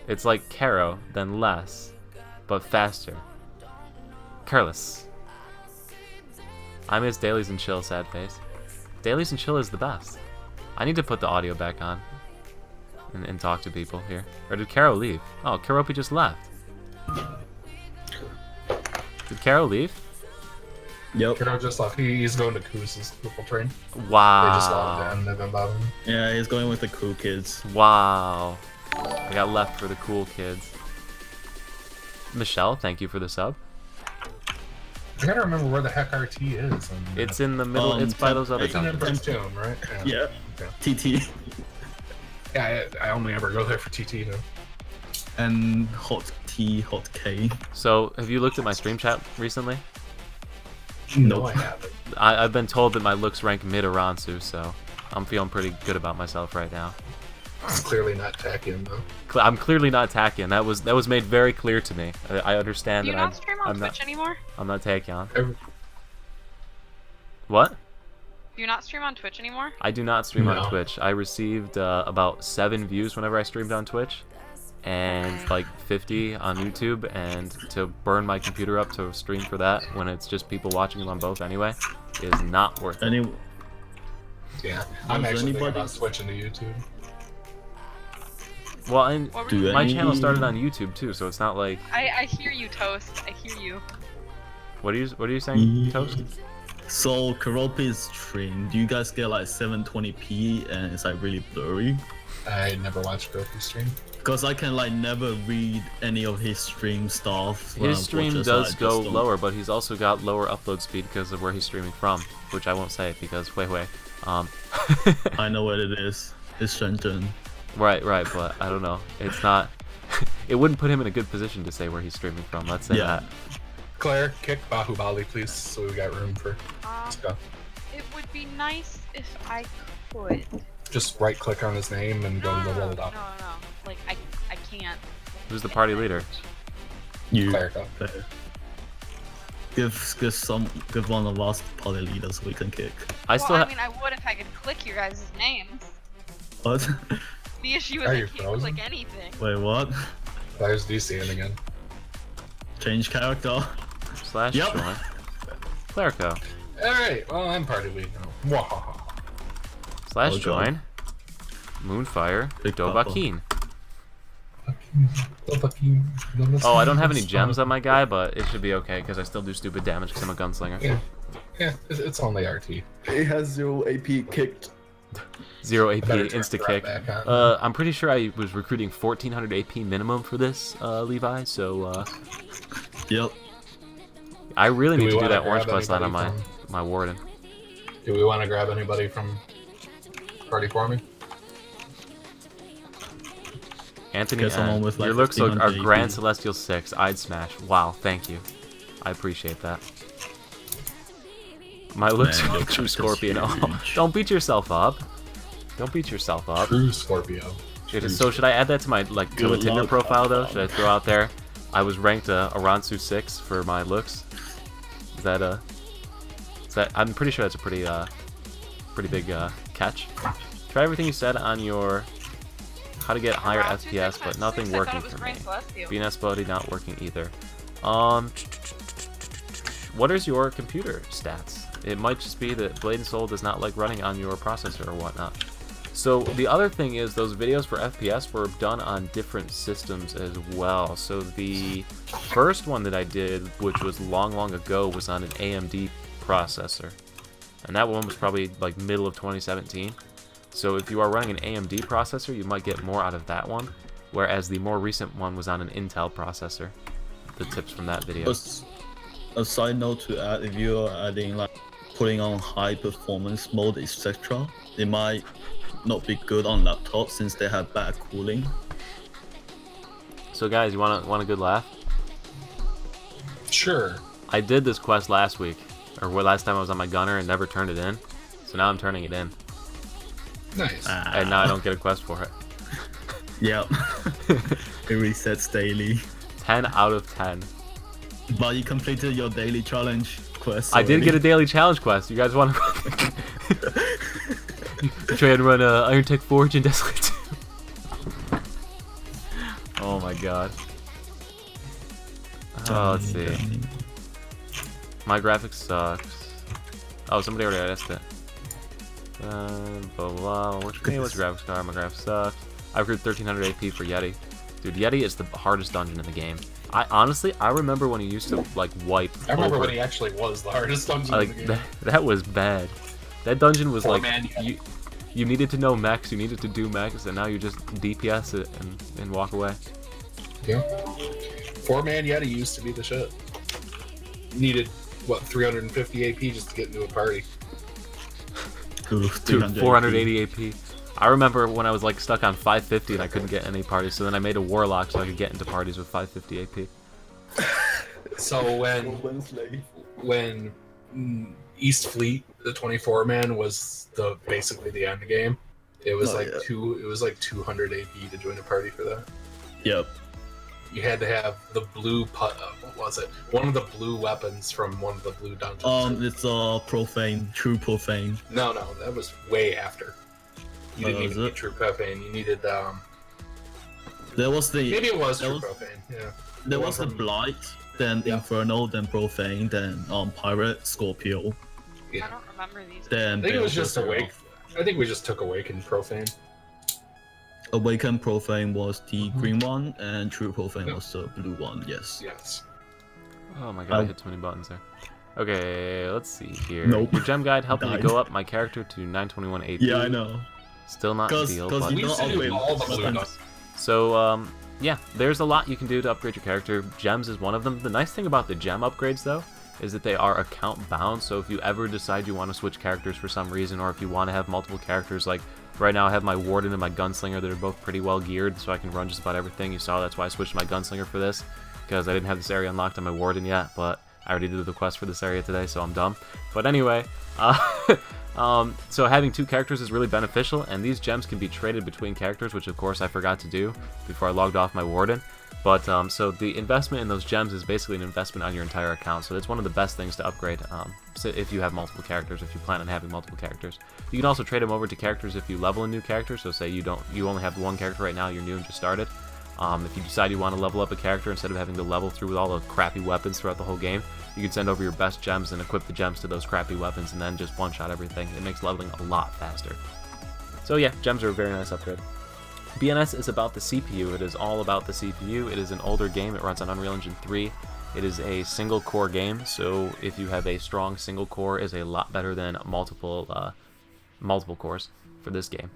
It's like Caro, then less, but faster. Careless. I miss Dailies and Chill, sad face. Dailies and Chill is the best. I need to put the audio back on and talk to people here. Or did Caro leave? Oh, Karopi just left. Did Caro leave? Yep. Kiro just left. He's going to Kuz's purple train. Wow. They just logged in. They've been bothering him. Yeah, he's going with the cool kids. Wow. I got left for the cool kids. Michelle, thank you for the sub. I gotta remember where the heck RT is. It's in the middle. It's by those other It's in companies. Emperor's Tomb, right? Yeah. Okay. TT. Yeah, I only ever go there for TT though. And Hot T, Hot K. So, have you looked at my stream chat recently? No, Nope. I haven't. I've been told that my looks rank mid Aransu, so I'm feeling pretty good about myself right now. I'm clearly not Takian though. I'm clearly not Takian. That was made very clear to me. I understand Do you that not stream on I'm Twitch anymore? I'm not Takian. Every, What? Do you not stream on Twitch anymore? I do not stream on No. Twitch. I received about 7 views whenever I streamed on Twitch, and like 50 on YouTube. And to burn my computer up to stream for that when it's just people watching them on both anyway is not worth it. Any Yeah, I'm Does actually thinking anybody- about switching to YouTube. Well, and What were Do you- my any- channel started on YouTube too, so it's not like. I hear you, Toast. I hear you. What are you saying, Toast? So Karopi's stream, do you guys get like 720p and it's like really blurry? I never watched Goku stream. Because I can like never read any of his stream stuff. when His I stream watch it, so I does just go don't- lower, but he's also got lower upload speed because of where he's streaming from, which I won't say because wait. I know what it is. It's Shenzhen. Right, but I don't know. It's not. It wouldn't put him in a good position to say where he's streaming from. Let's say Yeah. that. Claire, kick Bahubali, please, so we got room for stuff. It would be nice if I could. Just right click on his name and go No, to the no, roll no. up. Like I can't. Who's the party leader? You Claire, go. give one of us party leaders we can kick. I still I have. mean, I would if I could click your guys' names. What? The issue is Are I you can't frozen? click anything. Wait, what? There's DC in again. Change character? Slash Yep. join. Clerico. Alright, well, I'm party lead now. Wahaha. Slash Oh, join. God. Moonfire. Big Papa. Dovahkiin. Oh, I don't have any gems on my guy, but it should be okay because I still do stupid damage because I'm a gunslinger. Yeah, it's only RT. It has 0 AP kicked. 0 AP, Better turn insta the kick. right back on. I'm pretty sure I was recruiting 1400 AP minimum for this, Levi, so Yep. I really Do need we to do wanna that orange grab quest line on anybody my warden. Do we want to grab anybody from party forming? Anthony, Get someone with, like, your looks are 1500 Grand AP. Celestial 6. I'd smash. Wow, thank you. I appreciate that. My looks Man, are your true character's Scorpion. Oh, huge. don't beat yourself up. Don't beat yourself up. True Scorpio. So should I add that to my to a Good Tinder luck, profile though? Papa. Should I throw out there? I was ranked a Ransu 6 for my looks. Is that I'm pretty sure that's a pretty big catch. Try everything you said on your how to get higher Around FPS, 2, but 6, nothing 6, I thought working it was for me. Grand Celestial. VNS buddy not working either. What is your computer stats? It might just be that Blade and Soul does not like running on your processor or whatnot. So the other thing is those videos for FPS were done on different systems as well. So the first one that I did, which was long ago, was on an AMD processor. And that one was probably like middle of 2017. So if you are running an AMD processor, you might get more out of that one. Whereas the more recent one was on an Intel processor. The tips from that video. A side note to add, if you're adding like putting on high performance mode, etc., it might not be good on laptops since they have bad cooling. So guys, you want a good laugh? Sure. I did this quest last week, or last time I was on my gunner and never turned it in. So now I'm turning it in, Nice. and now I don't get a quest for it. Yep. It resets daily. 10 out of 10. But you completed your daily challenge quest. I did get a already. daily challenge quest. You guys want to try and run Iron Tech Forge and Desolate 2? Oh my god. Oh, let's see. My graphics sucks. Oh, somebody already asked it. Blah, blah, blah. What's your graphics card? My graphics sucks. I've heard 1300 AP for Yeti. Dude, Yeti is the hardest dungeon in the game. I remember when he used to like wipe. I remember over. when he actually was the hardest dungeon in the Like game. that was bad. That dungeon was Poor like man, you needed to know mechs, you needed to do mechs, and now you just DPS it and walk away. Yeah. 4-man Yeti used to be the shit. Needed, what, 350 AP just to get into a party. Ooh, Dude, 300 480 AP. I remember when I was like stuck on 550 and I couldn't get any parties, so then I made a warlock so I could get into parties with 550 AP. So when East Fleet, the 24-man, was basically the end game, it was Oh, like yeah. 200 AP to join a party for that. Yep. you had to have the blue what was it? One of the blue weapons from one of the blue dungeons. It's profane, true profane. No, that was way after. You didn't even need true profane. You needed There was the maybe it was true profane. Yeah. There was the blight, then Inferno, then profane, then pirate, Scorpio. Yeah. I don't remember these. Then I think it was just awake. I think we just took Awaken Profane. Awaken Profane was the green one, and True Profane was the blue one. Yes. Yes. Oh my god, I hit too many buttons there. Okay, let's see here. Nope. Your gem guide helped me Died. go up my character to 921 AP. Yeah, I know. Still not ideal, Because but... you We used to don't do upgrade all the blue weapons. ones. So, yeah, there's a lot you can do to upgrade your character. Gems is one of them. The nice thing about the gem upgrades, though, is that they are account bound. So if you ever decide you want to switch characters for some reason, or if you want to have multiple characters, like right now I have my Warden and my Gunslinger that are both pretty well geared, so I can run just about everything. You saw that's why I switched my Gunslinger for this, because I didn't have this area unlocked on my Warden yet, but I already did the quest for this area today, so I'm dumb. But anyway, so having two characters is really beneficial, and these gems can be traded between characters, which of course I forgot to do before I logged off my Warden. But so the investment in those gems is basically an investment on your entire account, so that's one of the best things to upgrade so if you have multiple characters, if you plan on having multiple characters. You can also trade them over to characters if you level a new character, so say you only have one character right now, you're new and just started. If you decide you want to level up a character instead of having to level through with all the crappy weapons throughout the whole game, you can send over your best gems and equip the gems to those crappy weapons and then just one-shot everything. It makes leveling a lot faster. So yeah, gems are a very nice upgrade. BNS is about the CPU. It is all about the CPU. It is an older game. It runs on Unreal Engine 3. It is a single core game, so if you have a strong single core, is a lot better than multiple cores for this game.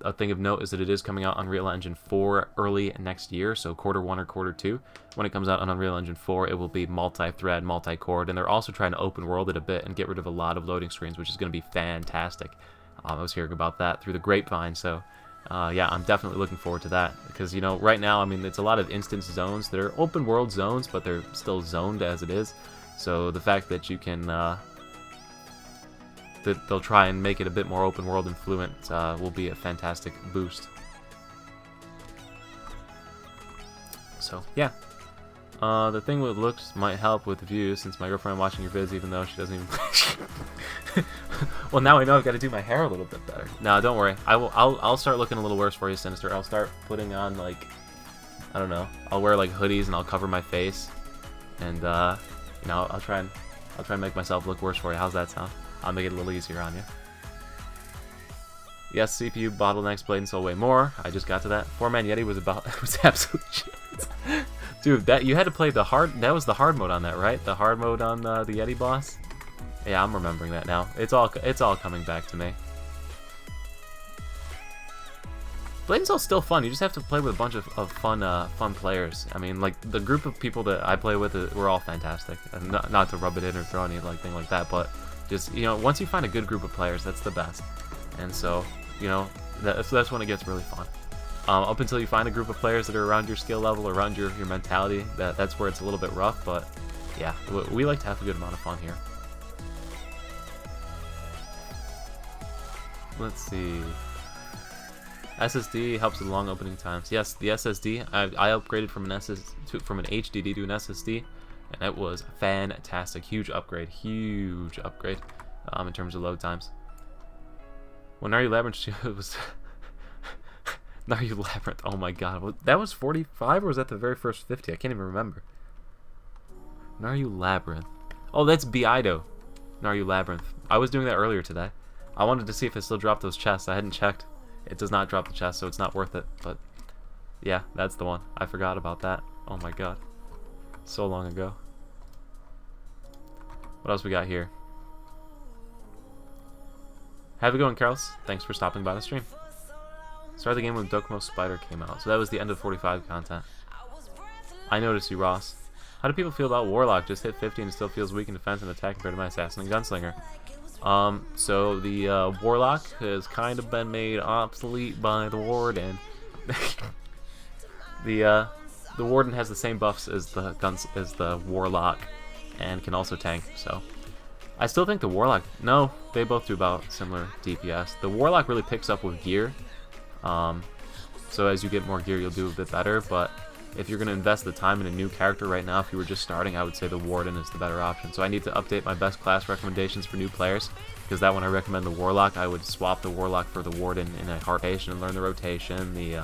A thing of note is that it is coming out on Unreal Engine 4 early next year, so quarter 1 or quarter 2. When it comes out on Unreal Engine 4, it will be multi-thread, multi-cored, and they're also trying to open world it a bit and get rid of a lot of loading screens, which is going to be fantastic. I was hearing about that through the grapevine, so yeah, I'm definitely looking forward to that, because, you know, right now, I mean, it's a lot of instance zones. They're open world zones, but they're still zoned as it is, so the fact that you can, that they'll try and make it a bit more open world and fluent will be a fantastic boost. So, yeah. The thing with looks might help with views, since my girlfriend watching your vids, even though she doesn't even well, now I know I've got to do my hair a little bit better. No, don't worry. I'll start looking a little worse for you, Sinister. I'll start putting on, like, I don't know. I'll wear like hoodies and I'll cover my face, and you know, I'll try and make myself look worse for you. How's that sound? I'll make it a little easier on you. Yes, CPU bottlenecks Blade and Soul way more. I just got to that. 4-man Yeti was absolute shit. Dude, that you had to play the hard. That was the hard mode on that, right? The hard mode on the Yeti boss. Yeah, I'm remembering that now. It's all coming back to me. Blade and Soul's still fun. You just have to play with a bunch of fun players. I mean, like, the group of people that I play with, we're all fantastic. And not to rub it in or throw anything like that, but just, you know, once you find a good group of players, that's the best. And so, you know, that's when it gets really fun. Up until you find a group of players that are around your skill level, around your mentality, that's where it's a little bit rough, but yeah, we like to have a good amount of fun here. Let's see. SSD helps with long opening times. Yes, the SSD, I upgraded from an HDD to an SSD, and it was fantastic. Huge upgrade in terms of load times. When Naru Labyrinth was Naru Labyrinth, oh my god, that was 45 or was that the very first 50? I can't even remember. Naru Labyrinth. Oh, that's Biaido. Naru Labyrinth. I was doing that earlier today. I wanted to see if it still dropped those chests. I hadn't checked. It does not drop the chest, so it's not worth it. But yeah, that's the one. I forgot about that. Oh my god. So long ago. What else we got here? Have a good one, Carlos. Thanks for stopping by the stream. Started the game when Dokumo Spider came out, so that was the end of 45 content. I noticed you, Ross. How do people feel about Warlock? Just hit 50 and it still feels weak in defense and attack compared to my Assassin and Gunslinger. So the Warlock has kind of been made obsolete by the Warden. The Warden has the same buffs as the Warlock, and can also tank. So I still think the Warlock. No, they both do about similar DPS. The Warlock really picks up with gear. So as you get more gear, you'll do a bit better. But if you're going to invest the time in a new character right now, if you were just starting, I would say the Warden is the better option. So I need to update my best class recommendations for new players, because that when I recommend the Warlock, I would swap the Warlock for the Warden in a hard rotation and learn the rotation, the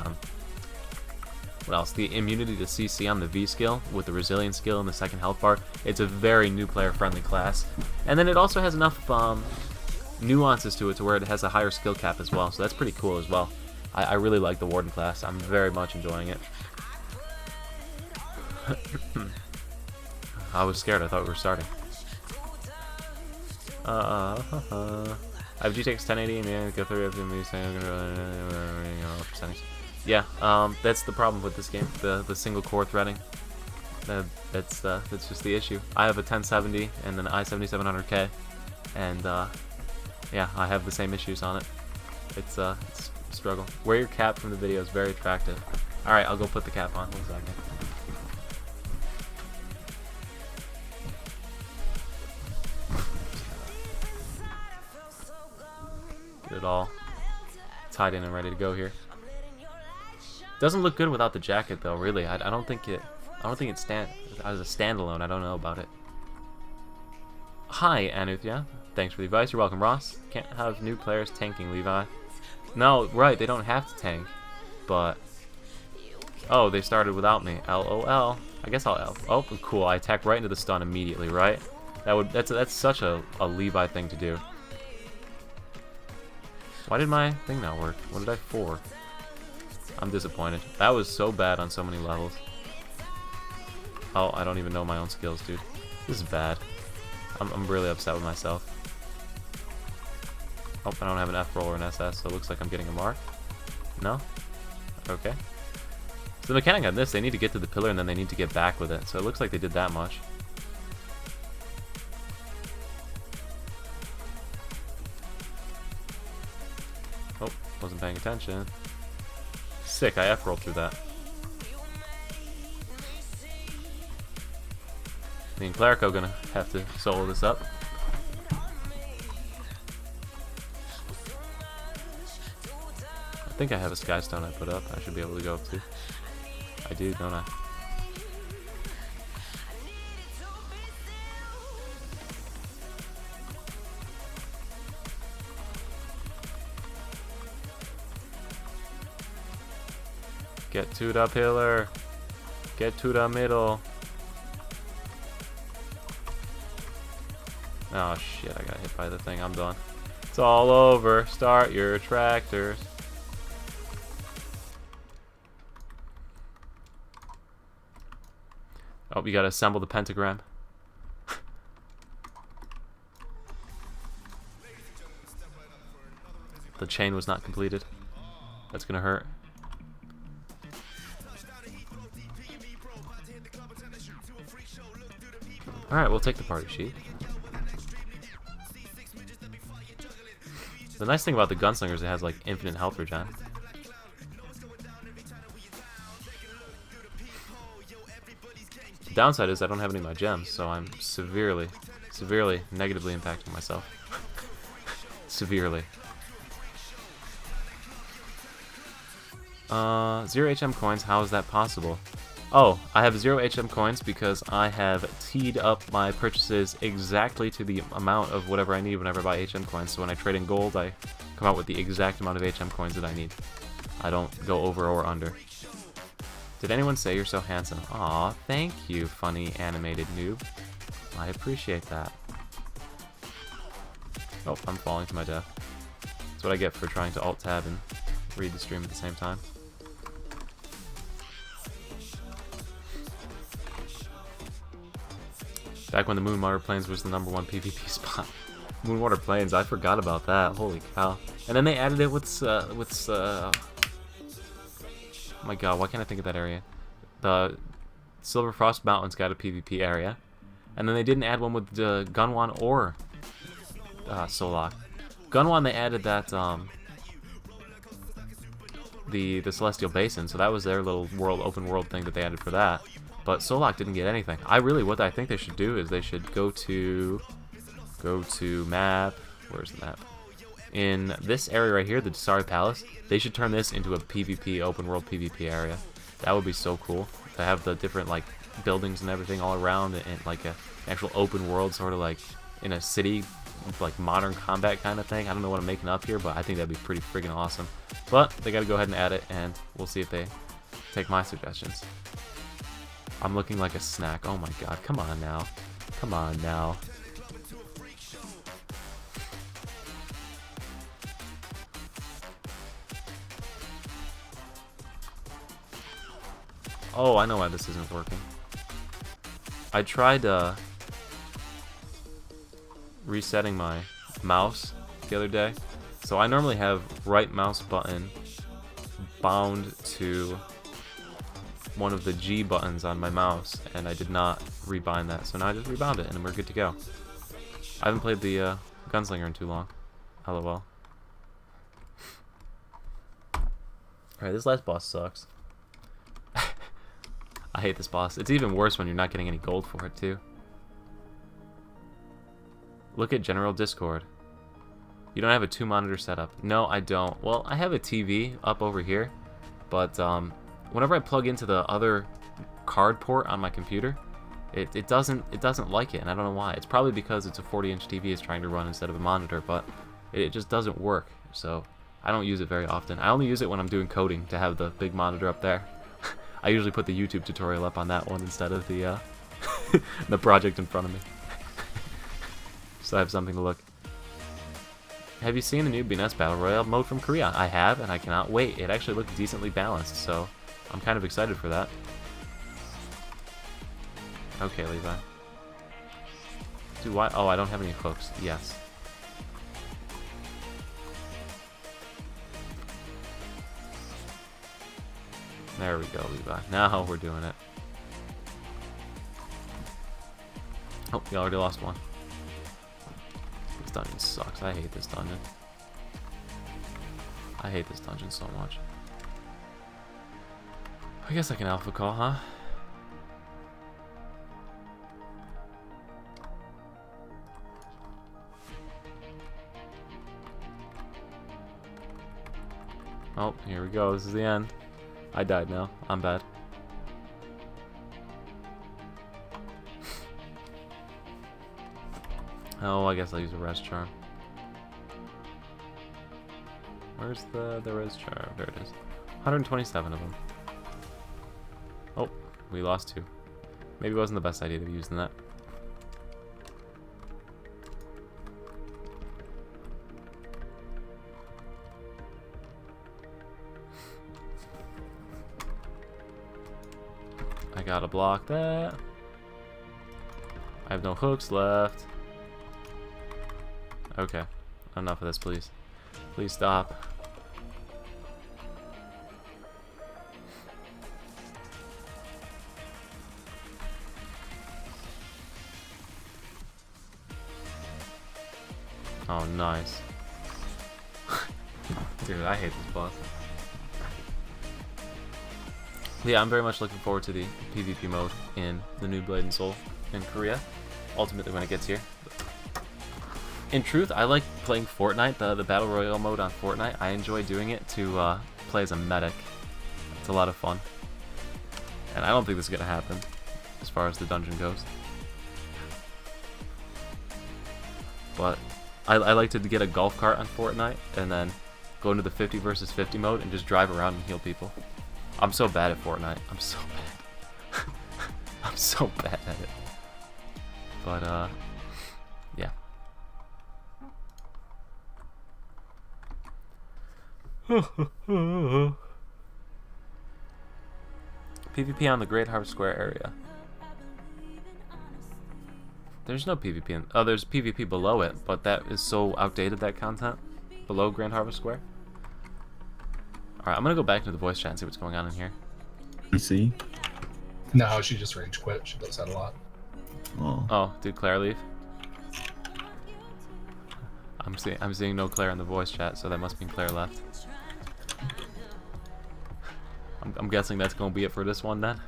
what else? The immunity to CC on the V skill with the resilience skill in the second health bar. It's a very new player friendly class. And then it also has enough nuances to it to where it has a higher skill cap as well. So that's pretty cool as well. I really like the Warden class. I'm very much enjoying it. I was scared. I thought we were starting. I have GTX 1080 and go through everything. Yeah, that's the problem with this game. The single core threading. That's just the issue. I have a 1070 and an i7700K, and yeah, I have the same issues on it. It's a struggle. Wear your cap from the video is very attractive. All right, I'll go put the cap on. 1 second. Get it all tied in and ready to go here. Doesn't look good without the jacket though, really. I don't think it as a standalone. I don't know about it. Hi Anuthya, thanks for the advice. You're welcome, Ross. Can't have new players tanking, Levi. No, right, they don't have to tank, but oh, they started without me. LOL. I guess I'll oh, cool. I attack right into the stun immediately, right? That's such a Levi thing to do. Why did my thing not work? What did I for? I'm disappointed. That was so bad on so many levels. Oh, I don't even know my own skills, dude. This is bad. I'm really upset with myself. Oh, I don't have an F roll or an SS, so it looks like I'm getting a mark. No? Okay. So the mechanic on this, they need to get to the pillar and then they need to get back with it. So it looks like they did that much. Oh, wasn't paying attention. Sick, I F-rolled through that. Me and Clerico gonna have to solo this up. I think I have a Sky Stone I put up. I should be able to go up to. I do, don't I? Get to the pillar. Get to the middle. Oh shit, I got hit by the thing. I'm done. It's all over. Start your tractors. Oh, you gotta assemble the pentagram. The chain was not completed. That's gonna hurt. Alright, we'll take the party sheet. The nice thing about the gunslinger is it has like infinite health regen. The downside is I don't have any of my gems, so I'm severely negatively impacting myself. Severely. 0 HM coins, how is that possible? Oh, I have 0 HM coins because I have teed up my purchases exactly to the amount of whatever I need whenever I buy HM coins. So when I trade in gold, I come out with the exact amount of HM coins that I need. I don't go over or under. Did anyone say you're so handsome? Aw, thank you, funny animated noob. I appreciate that. Oh, I'm falling to my death. That's what I get for trying to alt-tab and read the stream at the same time. Back when the Moonwater Plains was the #1 PvP spot. Moonwater Plains, I forgot about that. Holy cow. And then they added it with oh my god, why can't I think of that area? The Silver Frost Mountains got a PvP area. And then they didn't add one with Gunwan or Solak. Gunwan, they added that, the Celestial Basin, so that was their little open world thing that they added for that. But Solak didn't get anything. What I think they should do is they should go to map. Where's the map? In this area right here, the Dasari Palace, they should turn this into a PvP, open world PvP area. That would be so cool. to have the different like buildings and everything all around, and like a actual open world, sort of like in a city, like modern combat kind of thing. I don't know what I'm making up here, but I think that'd be pretty friggin' awesome. But they gotta go ahead and add it, and we'll see if they take my suggestions. I'm looking like a snack. Oh my god, come on now. Come on now. Oh, I know why this isn't working. I tried resetting my mouse the other day. So I normally have right mouse button bound to one of the G buttons on my mouse, and I did not rebind that. So now I just rebound it, and we're good to go. I haven't played the Gunslinger in too long. LOL. Alright, this last boss sucks. I hate this boss. It's even worse when you're not getting any gold for it, too. Look at General Discord. You don't have a 2-monitor setup. No, I don't. Well, I have a TV up over here, but whenever I plug into the other card port on my computer, it doesn't like it, and I don't know why. It's probably because it's a 40-inch TV it's trying to run instead of a monitor, but it just doesn't work. So I don't use it very often. I only use it when I'm doing coding to have the big monitor up there. I usually put the YouTube tutorial up on that one instead of the the project in front of me. So I have something to look. Have you seen the new BNS Battle Royale mode from Korea? I have, and I cannot wait. It actually looked decently balanced, so I'm kind of excited for that. Okay, Levi. Do I? Oh, I don't have any hooks. Yes. There we go, Levi. Now we're doing it. Oh, we already lost one. This dungeon sucks. I hate this dungeon. I hate this dungeon so much. I guess I can alpha call, huh? Oh, here we go. This is the end. I died now. I'm bad. Oh, I guess I'll use a res charm. Where's the res charm? There it is. 127 of them. Oh, we lost 2. Maybe it wasn't the best idea to be using that. I gotta block that. I have no hooks left. Okay, enough of this, please. Please stop. Oh, nice. Dude, I hate this boss. Yeah, I'm very much looking forward to the PvP mode in the new Blade and Soul in Korea, ultimately when it gets here. In truth, I like playing Fortnite, the Battle Royale mode on Fortnite. I enjoy doing it to play as a medic. It's a lot of fun. And I don't think this is going to happen, as far as the dungeon goes. But I like to get a golf cart on Fortnite, and then go into the 50 versus 50 mode, and just drive around and heal people. I'm so bad at Fortnite. I'm so bad. I'm so bad at it. But, yeah. PvP on the Great Harvest Square area. There's no PvP in... Oh, there's PvP below it, but that is so outdated, that content. Below Grand Harvest Square. Alright, I'm gonna go back into the voice chat and see what's going on in here. You see? No, she just rage quit. She does that a lot. Oh. Oh, did Claire leave? I'm seeing no Claire in the voice chat, so that must mean Claire left. I'm guessing that's gonna be it for this one then.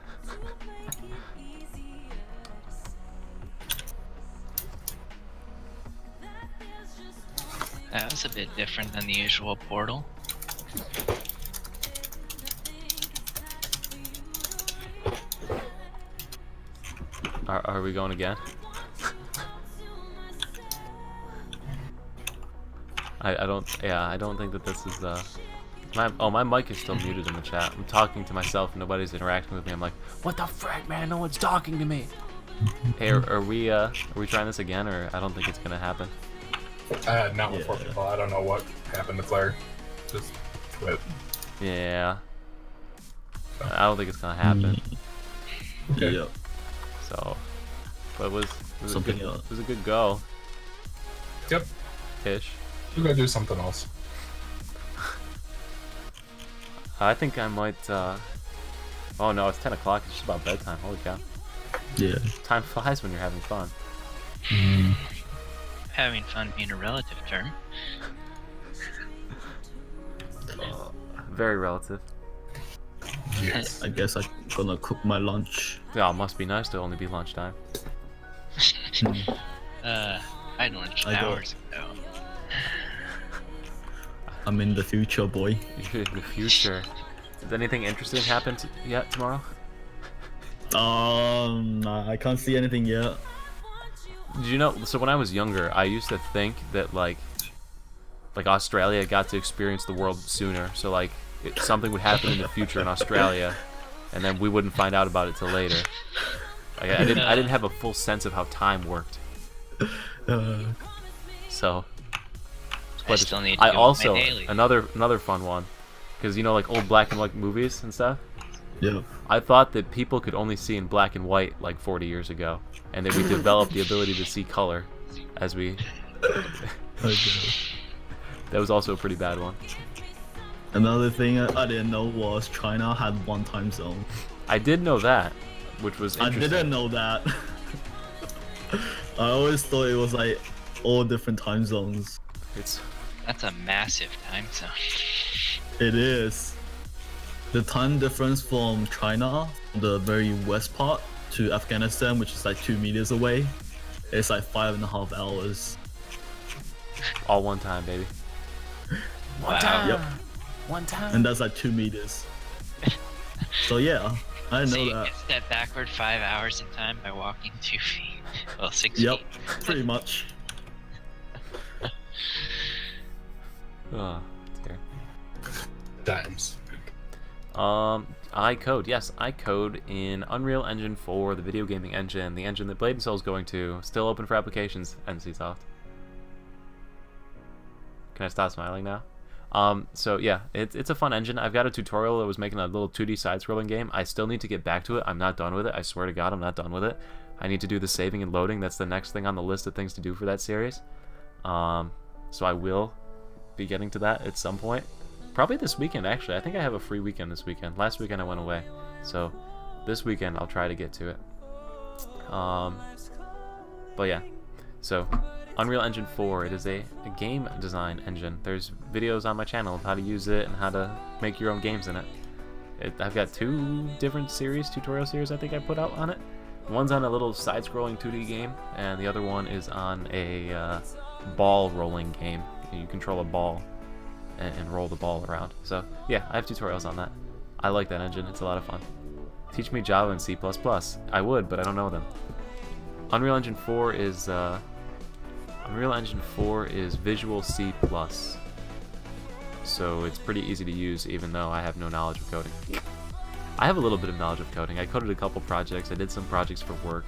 That was a bit different than the usual portal. Are we going again? I don't think that this is my mic is still muted in the chat. I'm talking to myself and nobody's interacting with me. I'm like, what the frick, man? No one's talking to me. Hey, are we trying this again, or I don't think it's gonna happen. Not with 4 people. I don't know what happened to Claire. Just quit. Yeah. I don't think it's gonna happen. Okay. Yep. So, but it was Something a else. it was a good go. Yep. Ish. We gotta do something else. I think I might. Oh no, it's 10 o'clock. It's just about bedtime. Holy cow! Yeah. Time flies when you're having fun. Having fun being a relative term. Very relative. Yes. I guess I'm gonna cook my lunch. Yeah, it must be nice to only be lunchtime. I had lunch I got- hours ago. I'm in the future, boy. In the future. Has anything interesting happened yet tomorrow? Nah, I can't see anything yet. Did you know? So when I was younger, I used to think that like Australia got to experience the world sooner. So like something would happen in the future in Australia, and then we wouldn't find out about it till later. Like, I didn't have a full sense of how time worked. So. I still need to I do also my daily. another fun one, because you know, like old black and white movies and stuff. Yeah. I thought that people could only see in black and white like 40 years ago, and that we developed the ability to see color as we. Okay. That was also a pretty bad one. Another thing I didn't know was China had one time zone. I did know that, which was I interesting. didn't know that. I always thought it was like all different time zones. That's a massive time zone. It is. The time difference from China, the very west part, to Afghanistan, which is like 2 meters away, it's like 5.5 hours. All one time, baby. Wow. Yep. One time. And that's like 2 meters. So yeah, I didn't So know you that. can step backward 5 hours in time by walking 2 feet. Well, 6 Yep, feet. pretty much. Oh, dear. Times. I code. Yes, I code in Unreal Engine 4, the video gaming engine, the engine that Blade and Soul is going to. Still open for applications, NCSoft. Can I stop smiling now? So yeah, it's a fun engine. I've got a tutorial that was making a little 2D side-scrolling game. I still need to get back to it. I'm not done with it. I swear to God, I'm not done with it. I need to do the saving and loading. That's the next thing on the list of things to do for that series. So I will be getting to that at some point. Probably this weekend, actually. I think I have a free weekend this weekend. Last weekend I went away. So this weekend I'll try to get to it. But yeah. So Unreal Engine 4, it is a game design engine. There's videos on my channel of how to use it and how to make your own games in it. I've got 2 different tutorial series I think I put out on it. One's on a little side-scrolling 2D game, and the other one is on a ball rolling game. You control a ball and roll the ball around. So yeah, I have tutorials on that. I like that engine. It's a lot of fun. Teach me Java and C++. I would, but I don't know them. Unreal Engine 4 is Visual C++. So it's pretty easy to use, even though I have no knowledge of coding. I have a little bit of knowledge of coding. I coded a couple projects. I did some projects for work,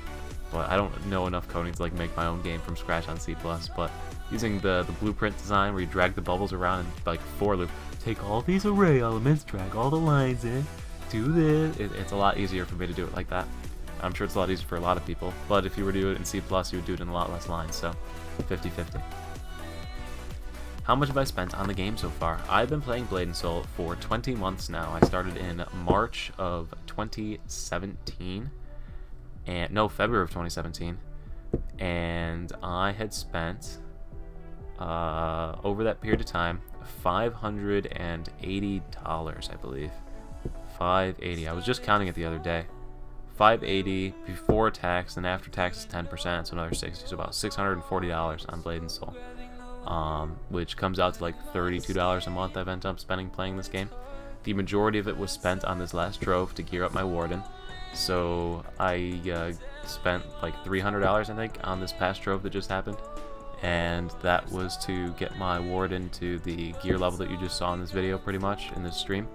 but I don't know enough coding to like make my own game from scratch on C++. But using the blueprint design where you drag the bubbles around and like for loop, take all these array elements, drag all the lines in, do this. It's a lot easier for me to do it like that. I'm sure it's a lot easier for a lot of people, but if you were to do it in C++, you would do it in a lot less lines, so 50-50. How much have I spent on the game so far? I've been playing Blade and Soul for 20 months now. I started in March of 2017, and no, February of 2017, and I had spent over that period of time $580, I believe. $580. I was just counting it the other day. $580 before tax, and after tax is 10%, so another 60, so about $640 on Blade and Soul, which comes out to like $32 a month I've ended up spending playing this game. The majority of it was spent on this last trove to gear up my Warden, So I spent like $300, I think, on this past trove that just happened, and that was to get my warden to the gear level that you just saw in this video, pretty much in this stream.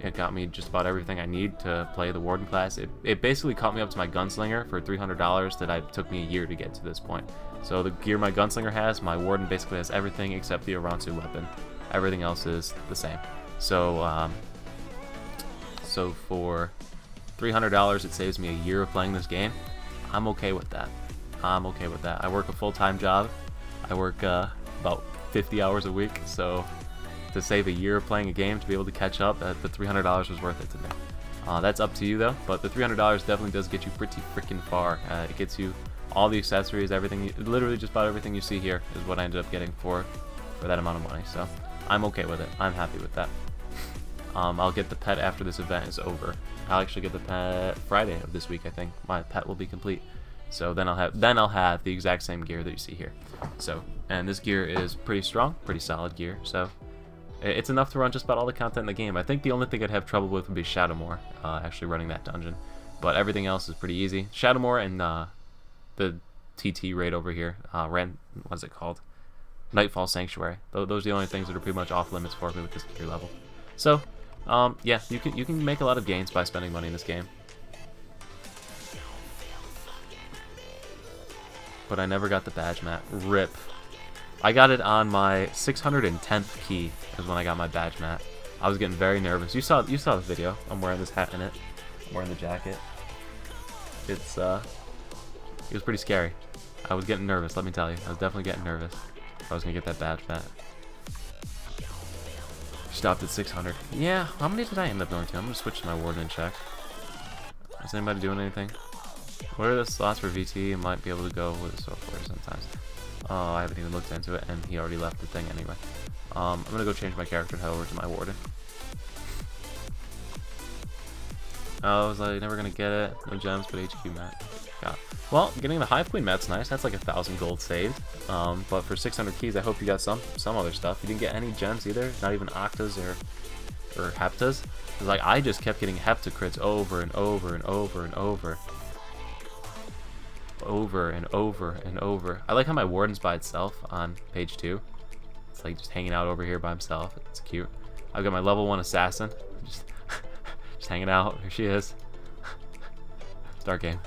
It got me just about everything I need to play the warden class. It basically caught me up to my gunslinger for $300 that took me a year to get to this point. So the gear my gunslinger has, my warden basically has everything except the Aransu weapon. Everything else is the same. So so for $300 it saves me a year of playing this game. I'm okay with that. I'm okay with that. I work a full-time job. I work about 50 hours a week, so to save a year of playing a game to be able to catch up, the $300 was worth it to me. That's up to you though, but the $300 definitely does get you pretty freaking far. It gets you all the accessories, everything, literally just about everything you see here is what I ended up getting for that amount of money. So I'm okay with it. I'm happy with that. I'll get the pet after this event is over. I'll actually get the pet Friday of this week, I think. My pet will be complete. So then I'll have the exact same gear that you see here. So, and this gear is pretty strong, pretty solid gear. So it's enough to run just about all the content in the game. I think the only thing I'd have trouble with would be Shadowmoor, actually running that dungeon. But everything else is pretty easy. Shadowmoor and the TT raid over here, what is it called? Nightfall Sanctuary. Those are the only things that are pretty much off limits for me with this gear level. So, yeah, you can make a lot of gains by spending money in this game. But I never got the badge mat. RIP. I got it on my 610th key is when I got my badge mat. I was getting very nervous. You saw the video. I'm wearing this hat in it. I'm wearing the jacket. It was pretty scary. I was getting nervous, let me tell you. I was definitely getting nervous. I was gonna get that badge mat. Stopped at 600. Yeah, how many did I end up going to? I'm gonna switch to my warden and check. Is anybody doing anything? What are the slots for VT? I might be able to go with the software sometimes. Oh, I haven't even looked into it, and he already left the thing anyway. I'm gonna go change my character and head over to my warden. I was like, never gonna get it. No gems, but HQ mat. Yeah. Well, getting the Hive Queen mat's nice. That's like 1,000 gold saved. But for 600 keys, I hope you got some other stuff. You didn't get any gems either. Not even octas or heptas. Cause like I just kept getting hepta crits over and over and over and over. Over and over and over. I like how my warden's by itself on page 2. It's like just hanging out over here by himself. It's cute. I've got my level 1 assassin. Just hanging out. Here she is. Start game.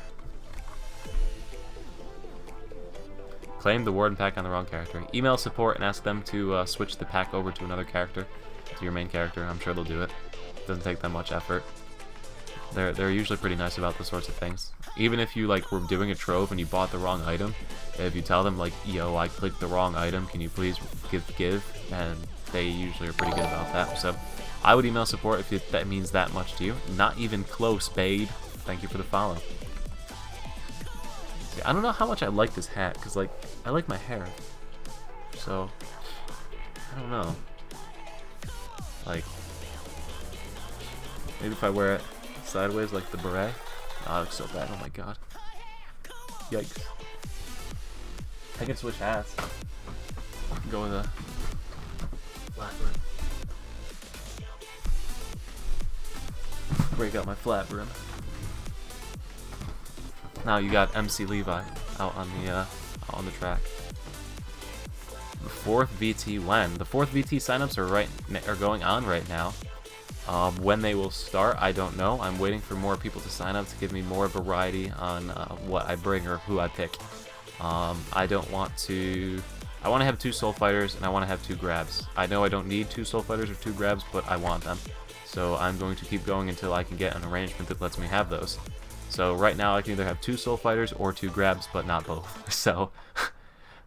Claim the warden pack on the wrong character. Email support and ask them to switch the pack over to another character, to your main character. I'm sure they'll do it. Doesn't take that much effort. They're usually pretty nice about those sorts of things. Even if you like were doing a trove and you bought the wrong item, if you tell them like, yo, I clicked the wrong item, can you please give, and they usually are pretty good about that. So I would email support if that means that much to you. Not even close, Bade. Thank you for the follow. See, I don't know how much I like this hat, because like I like my hair. So I don't know. Like maybe if I wear it sideways like the beret. Oh, it looks so bad. Oh my god. Yikes. I can switch hats. Go with a flat brim. Break out my flat brim. Now you got MC Levi out on the track. The 4th VT when? The 4th VT signups are going on right now. When they will start, I don't know. I'm waiting for more people to sign up to give me more variety on what I bring or who I pick. I don't want to... I want to have 2 soul fighters and I want to have 2 grabs. I know I don't need 2 soul fighters or 2 grabs, but I want them. So I'm going to keep going until I can get an arrangement that lets me have those. So right now I can either have 2 soul fighters or 2 grabs, but not both. So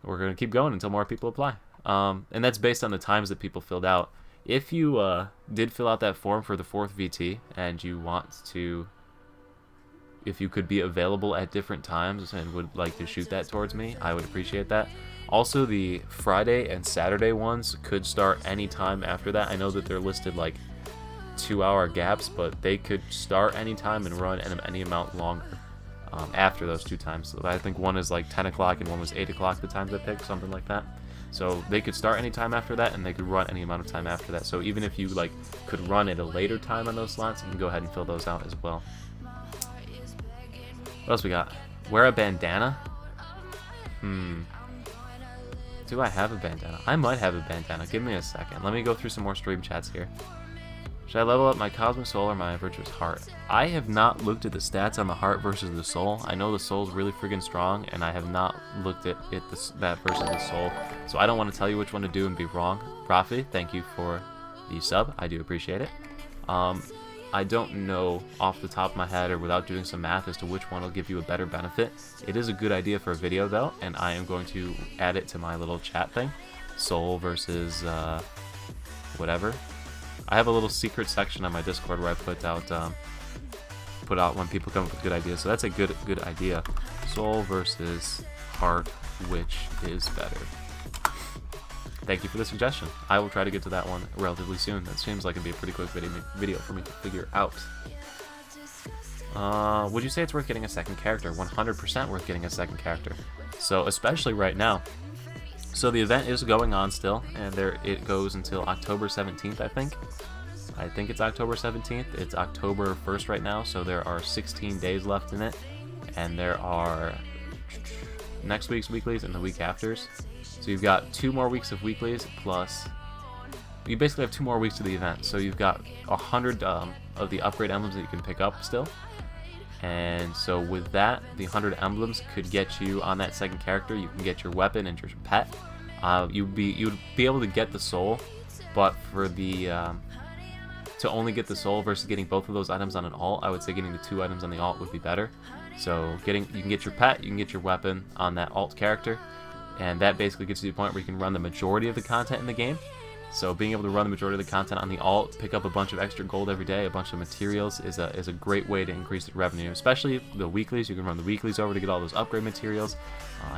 we're going to keep going until more people apply. And that's based on the times that people filled out. If you did fill out that form for the 4th VT and you want to, if you could be available at different times and would like to shoot that towards me, I would appreciate that. Also, the Friday and Saturday ones could start any time after that. I know that they're listed like 2-hour gaps, but they could start anytime and run any amount longer after those 2 times. So I think one is like 10 o'clock and one was 8 o'clock the times I picked, something like that. So they could start any time after that and they could run any amount of time after that. So even if you like could run at a later time on those slots, you can go ahead and fill those out as well. What else we got? Wear a bandana? Do I have a bandana? I might have a bandana. Give me a second. Let me go through some more stream chats here. Should I level up my Cosmic Soul or my Virtuous Heart? I have not looked at the stats on the Heart versus the Soul. I know the Soul's really friggin' strong, and I have not looked at that versus the Soul. So I don't want to tell you which one to do and be wrong. Rafi, thank you for the sub. I do appreciate it. I don't know off the top of my head or without doing some math as to which one will give you a better benefit. It is a good idea for a video though, and I am going to add it to my little chat thing. Soul versus whatever. I have a little secret section on my Discord where I put out when people come up with good ideas. So that's a good idea. Soul versus Heart, which is better? Thank you for the suggestion. I will try to get to that one relatively soon. That seems like it'd be a pretty quick video for me to figure out. Would you say it's worth getting a second character? 100% worth getting a second character. So especially right now. So the event is going on still, and it goes until October 17th, I think. I think it's October 17th. It's October 1st right now, so there are 16 days left in it. And there are next week's weeklies and the week after's. So you've got 2 more weeks of weeklies, plus you basically have 2 more weeks of the event. So you've got 100 of the upgrade emblems that you can pick up still. And so with that, the 100 emblems could get you on that second character. You can get your weapon and your pet. You'd be able to get the soul, but for the to only get the soul versus getting both of those items on an alt, I would say getting the 2 items on the alt would be better. So you can get your pet, you can get your weapon on that alt character. And that basically gets you to the point where you can run the majority of the content in the game. So being able to run the majority of the content on the alt, pick up a bunch of extra gold every day, a bunch of materials, is a great way to increase the revenue. Especially the weeklies, you can run the weeklies over to get all those upgrade materials.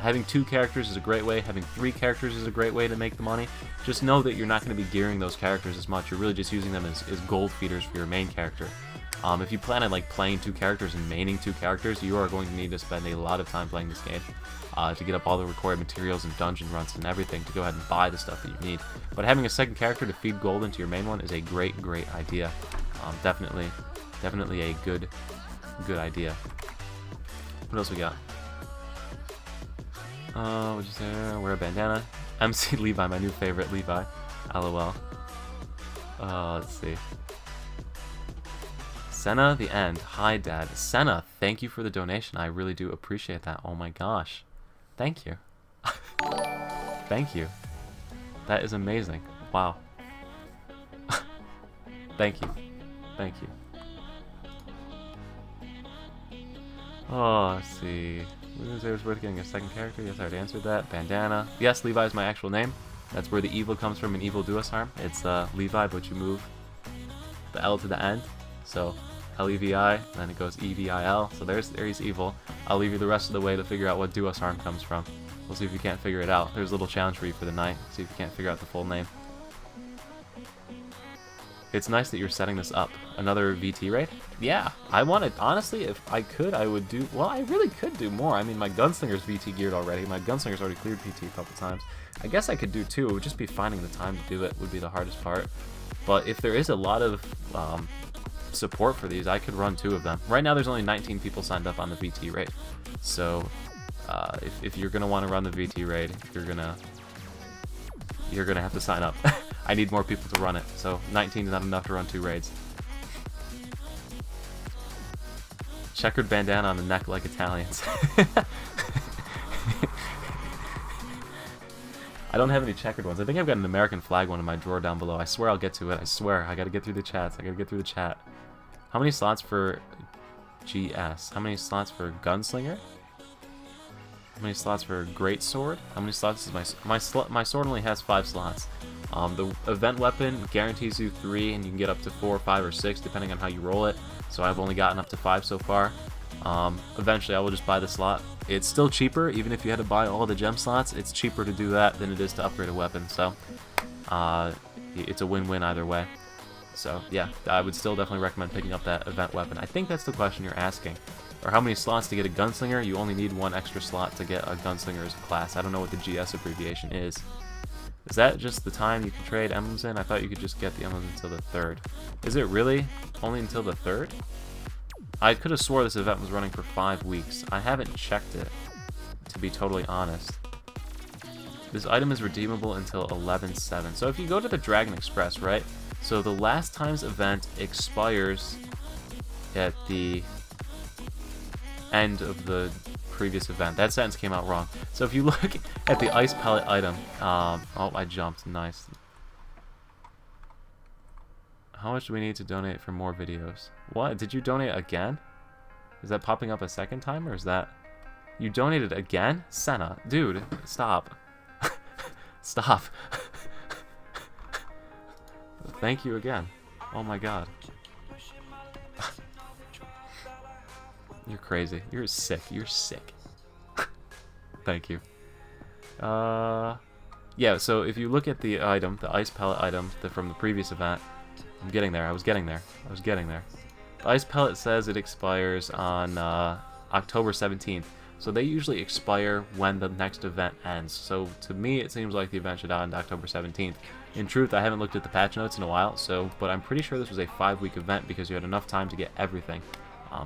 Having 2 characters is a great way. Having 3 characters is a great way to make the money. Just know that you're not going to be gearing those characters as much. You're really just using them as gold feeders for your main character. If you plan on like playing 2 characters and maining 2 characters, you are going to need to spend a lot of time playing this game to get up all the required materials and dungeon runs and everything to go ahead and buy the stuff that you need. But having a second character to feed gold into your main one is a great idea. Definitely a good idea. What else we got? What'd you say? Wear a bandana. MC Levi, my new favorite, Levi. LOL. Let's see. Senna, the end. Hi, Dad. Senna, thank you for the donation. I really do appreciate that. Oh my gosh. Thank you. Thank you. That is amazing. Wow. Thank you. Thank you. Oh, let's see. Is it worth getting a second character? Yes, I already answered that. Bandana. Yes, Levi is my actual name. That's where the evil comes from in Evil Do Us Harm. It's Levi, but you move the L to the end. So L-E-V-I, then it goes E-V-I-L. So there's evil. I'll leave you the rest of the way to figure out what Do Us Harm comes from. We'll see if you can't figure it out. There's a little challenge for you for the night. See if you can't figure out the full name. It's nice that you're setting this up. Another VT raid? Yeah, I wanted, honestly, if I could, I would do, well, I really could do more. I mean, my Gunslinger's VT geared already. My Gunslinger's already cleared PT a couple times. I guess I could do 2. It would just be finding the time to do it would be the hardest part. But if there is a lot of support for these, I could run 2 of them. Right now, there's only 19 people signed up on the VT raid. So, if you're gonna want to run the VT raid, you're gonna have to sign up. I need more people to run it, so 19 is not enough to run 2 raids. Checkered bandana on the neck like Italians. I don't have any checkered ones. I think I've got an American flag one in my drawer down below. I swear I'll get to it. I swear. I gotta get through the chats. I gotta get through the chat. How many slots for GS? How many slots for Gunslinger? How many slots for Greatsword? How many slots is my sword only has 5 slots. The event weapon guarantees you 3, and you can get up to 4, 5, or 6 depending on how you roll it. So I've only gotten up to 5 so far. Eventually I will just buy the slot. It's still cheaper, even if you had to buy all the gem slots, it's cheaper to do that than it is to upgrade a weapon. So it's a win-win either way. So yeah, I would still definitely recommend picking up that event weapon. I think that's the question you're asking. Or how many slots to get a Gunslinger? You only need 1 extra slot to get a Gunslinger as a class. I don't know what the GS abbreviation is. Is that just the time you can trade emblems in? I thought you could just get the emblems until the 3rd. Is it really only until the 3rd? I could have swore this event was running for 5 weeks. I haven't checked it, to be totally honest. This item is redeemable until 11/7. So if you go to the Dragon Express, right? So the last time's event expires at the end of the previous event. That sentence came out wrong. So if you look at the ice pellet item, oh, I jumped. Nice. How much do we need to donate for more videos? What? Did you donate again? Is that popping up a second time, or is that... You donated again? Senna. Dude, stop. Stop. Thank you again. Oh my god. You're crazy. You're sick. You're sick. Thank you. Yeah, so if you look at the item, the ice pellet item from the previous event, I'm getting there. I was getting there. I was getting there. The ice pellet says it expires on October 17th. So they usually expire when the next event ends. So to me, it seems like the event should end October 17th. In truth, I haven't looked at the patch notes in a while, but I'm pretty sure this was a 5-week event because you had enough time to get everything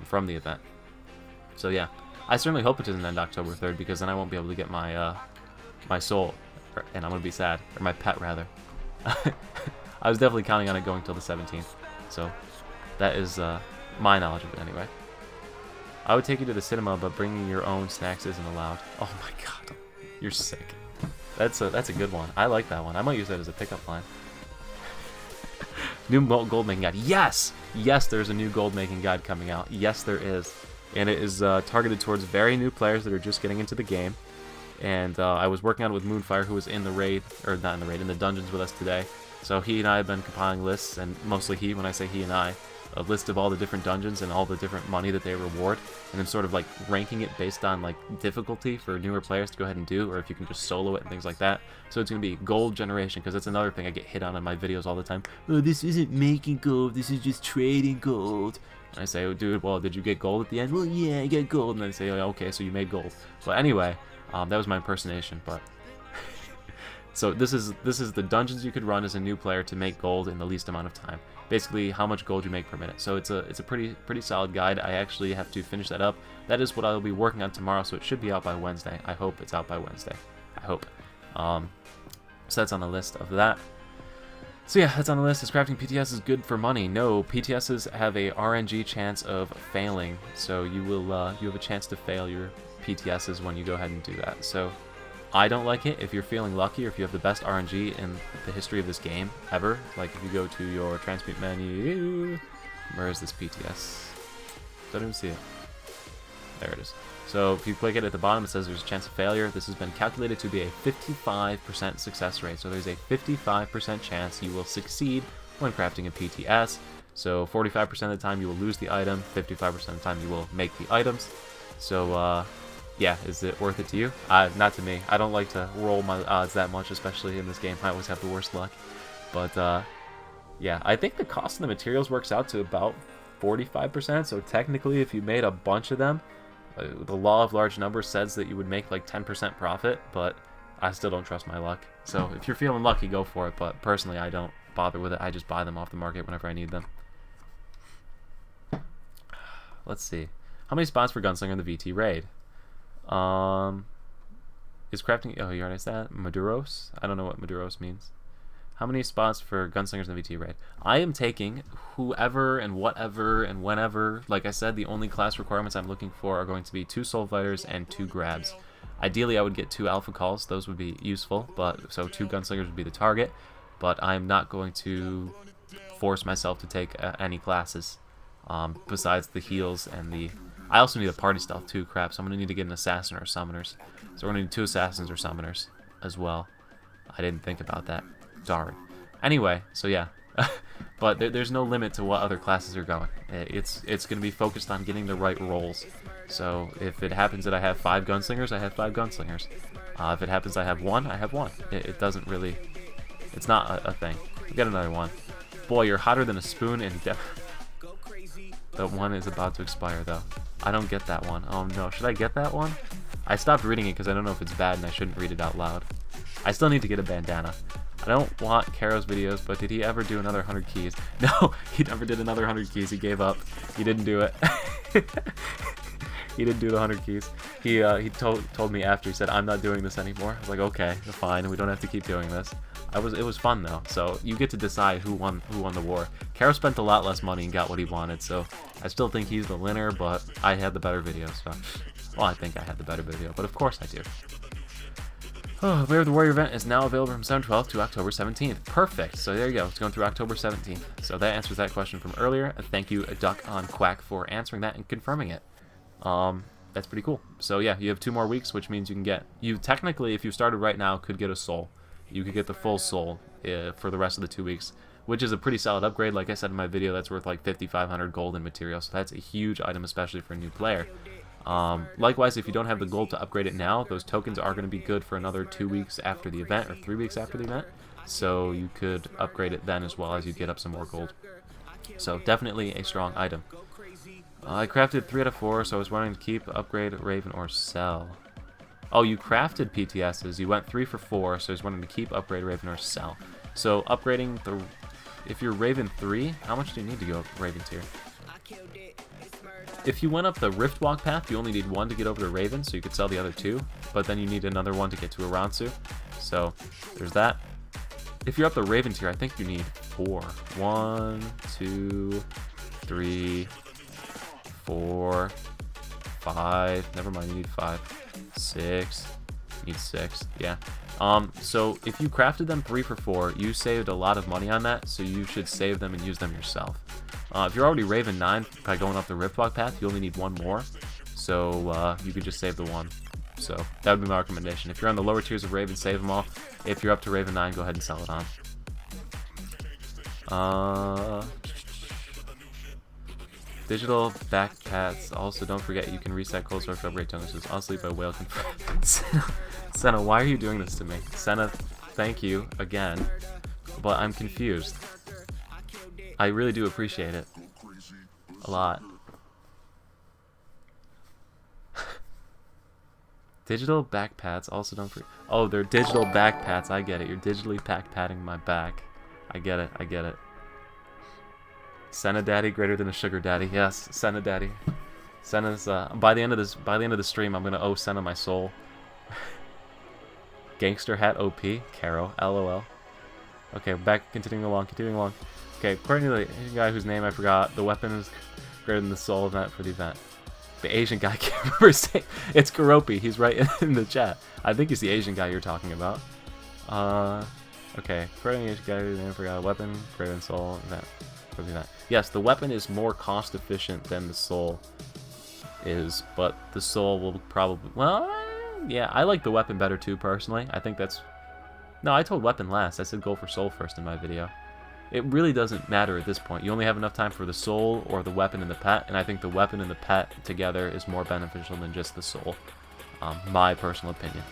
from the event. So yeah, I certainly hope it doesn't end October 3rd because then I won't be able to get my my soul, and I'm gonna be sad, or my pet rather. I was definitely counting on it going till the 17th, so that is my knowledge of it anyway. I would take you to the cinema, but bringing your own snacks isn't allowed. Oh my god, you're sick. That's a good one. I like that one. I might use that as a pickup line. New gold making guide. Yes! Yes, there's a new gold making guide coming out. Yes, there is. And it is targeted towards very new players that are just getting into the game. And I was working on it with Moonfire, who was in the raid, or not in the raid, in the dungeons with us today. So he and I have been compiling lists, and mostly he, when I say he and I, a list of all the different dungeons and all the different money that they reward, and then sort of like ranking it based on like difficulty for newer players to go ahead and do, or if you can just solo it and things like that. So it's going to be gold generation, because that's another thing I get hit on in my videos all the time. Oh, this isn't making gold, this is just trading gold. And I say, oh dude, well, did you get gold at the end? Well, yeah, I got gold. And then they say, oh, okay, so you made gold. But anyway, that was my impersonation, but... So this is the dungeons you could run as a new player to make gold in the least amount of time. Basically, how much gold you make per minute. So it's a pretty solid guide. I actually have to finish that up. That is what I'll be working on tomorrow, so it should be out by Wednesday. I hope it's out by Wednesday. I hope. So that's on the list of that. So yeah, that's on the list. Is crafting PTS is good for money? No, PTSs have a RNG chance of failing. So you have a chance to fail your PTSs when you go ahead and do that. So I don't like it. If you're feeling lucky, or if you have the best RNG in the history of this game ever, like if you go to your transmute menu, where is this PTS? Don't even see it. There it is. So if you click it at the bottom, it says there's a chance of failure. This has been calculated to be a 55% success rate. So there's a 55% chance you will succeed when crafting a PTS. So 45% of the time you will lose the item, 55% of the time you will make the items. So yeah, is it worth it to you? Not to me. I don't like to roll my odds that much, especially in this game. I always have the worst luck. But yeah, I think the cost of the materials works out to about 45%. So technically, if you made a bunch of them, the law of large numbers says that you would make like 10% profit, but I still don't trust my luck. So if you're feeling lucky, go for it. But personally, I don't bother with it. I just buy them off the market whenever I need them. Let's see. How many spots for Gunslinger in the VT raid? Is crafting... Oh, you already said that? Maduros? I don't know what Maduros means. How many spots for Gunslingers in the VT raid? I am taking whoever and whatever and whenever. Like I said, the only class requirements I'm looking for are going to be 2 Soul Fighters and 2 Grabs. Ideally, I would get 2 Alpha Calls. Those would be useful, but so 2 Gunslingers would be the target. But I'm not going to force myself to take any classes besides the heals and the... I also need a party stealth too, crap, so I'm going to need to get an assassin or summoners. So we're going to need 2 assassins or summoners as well. I didn't think about that. Darn. Anyway, so yeah. But there's no limit to what other classes are going. It's going to be focused on getting the right rolls. So if it happens that I have 5 gunslingers, I have 5 gunslingers. If it happens I have 1, I have 1. It doesn't really... It's not a thing. Get another one. Boy, you're hotter than a spoon in death. That one is about to expire, though. I don't get that one. Oh no, should I get that one? I stopped reading it because I don't know if it's bad and I shouldn't read it out loud. I still need to get a bandana. I don't want Karo's videos, but did he ever do another 100 keys? No, he never did another 100 keys. He gave up. He didn't do it. He didn't do the 100 keys. He told me after. He said, "I'm not doing this anymore." I was like, "Okay, fine. We don't have to keep doing this." It was fun though. So you get to decide who won the war. Karo spent a lot less money and got what he wanted. So I still think he's the winner, but I had the better video. So, well, I think I had the better video, but of course I do. Oh, Where the Warrior event is now available from September 12th to October 17th. Perfect. So there you go. It's going through October 17th. So that answers that question from earlier. And thank you, Duck on Quack, for answering that and confirming it. That's pretty cool. So yeah, you have 2 more weeks, which means you technically, if you started right now, could get a soul. You could get the full soul for the rest of the 2 weeks, which is a pretty solid upgrade. Like I said in my video, that's worth like 5,500 gold in material. So that's a huge item, especially for a new player. Likewise, if you don't have the gold to upgrade it now, those tokens are going to be good for another 2 weeks after the event, or 3 weeks after the event. So you could upgrade it then as well as you get up some more gold. So definitely a strong item. I crafted 3 out of 4, so I was wanting to keep, upgrade, Raven, or sell. Oh, you crafted PTSs. You went 3 for 4, so I was wanting to keep, upgrade, Raven, or sell. So upgrading the... If you're Raven 3, how much do you need to go up Raven tier? If you went up the Rift Walk path, you only need 1 to get over to Raven, so you could sell the other 2. But then you need another 1 to get to Aransu. So there's that. If you're up the Raven tier, I think you need 4. 1, 2, 3, 4, 5. Never mind, you need 5. 6. You need 6. Yeah. So if you crafted them 3 for 4, you saved a lot of money on that, so you should save them and use them yourself. If you're already Raven 9 by going up the Riftwalk path, you only need 1 more, so you could just save the 1. So that would be my recommendation. If you're on the lower tiers of Raven, save them all. If you're up to Raven 9, go ahead and sell it on. Digital backpats. Also, don't forget you can reset cold source upgrade tokens. I'll sleep by whale. Senna, why are you doing this to me? Senna, thank you again, but I'm confused. I really do appreciate it a lot. Digital backpats. Also, don't forget. Oh, they're digital backpats. I get it. You're digitally patting my back. I get it. I get it. Senna daddy greater than a sugar daddy. Yes, Senna daddy. Senna's by the end of the stream, I'm gonna owe Senna my soul. Gangster hat OP. Caro. LOL. Okay, back. Continuing along. Okay, according to the Asian guy whose name I forgot, the weapon is greater than the soul event for the event. The Asian guy can't remember his name. It's Karopi. He's right in the chat. I think he's the Asian guy you're talking about. Okay, according to the Asian guy whose name I forgot, weapon greater than soul event. Yes, the weapon is more cost efficient than the soul is, but the soul will probably... Well, yeah, I like the weapon better too, personally. I think that's... No, I told weapon last. I said go for soul first in my video. It really doesn't matter at this point. You only have enough time for the soul or the weapon and the pet, and I think the weapon and the pet together is more beneficial than just the soul. My personal opinion.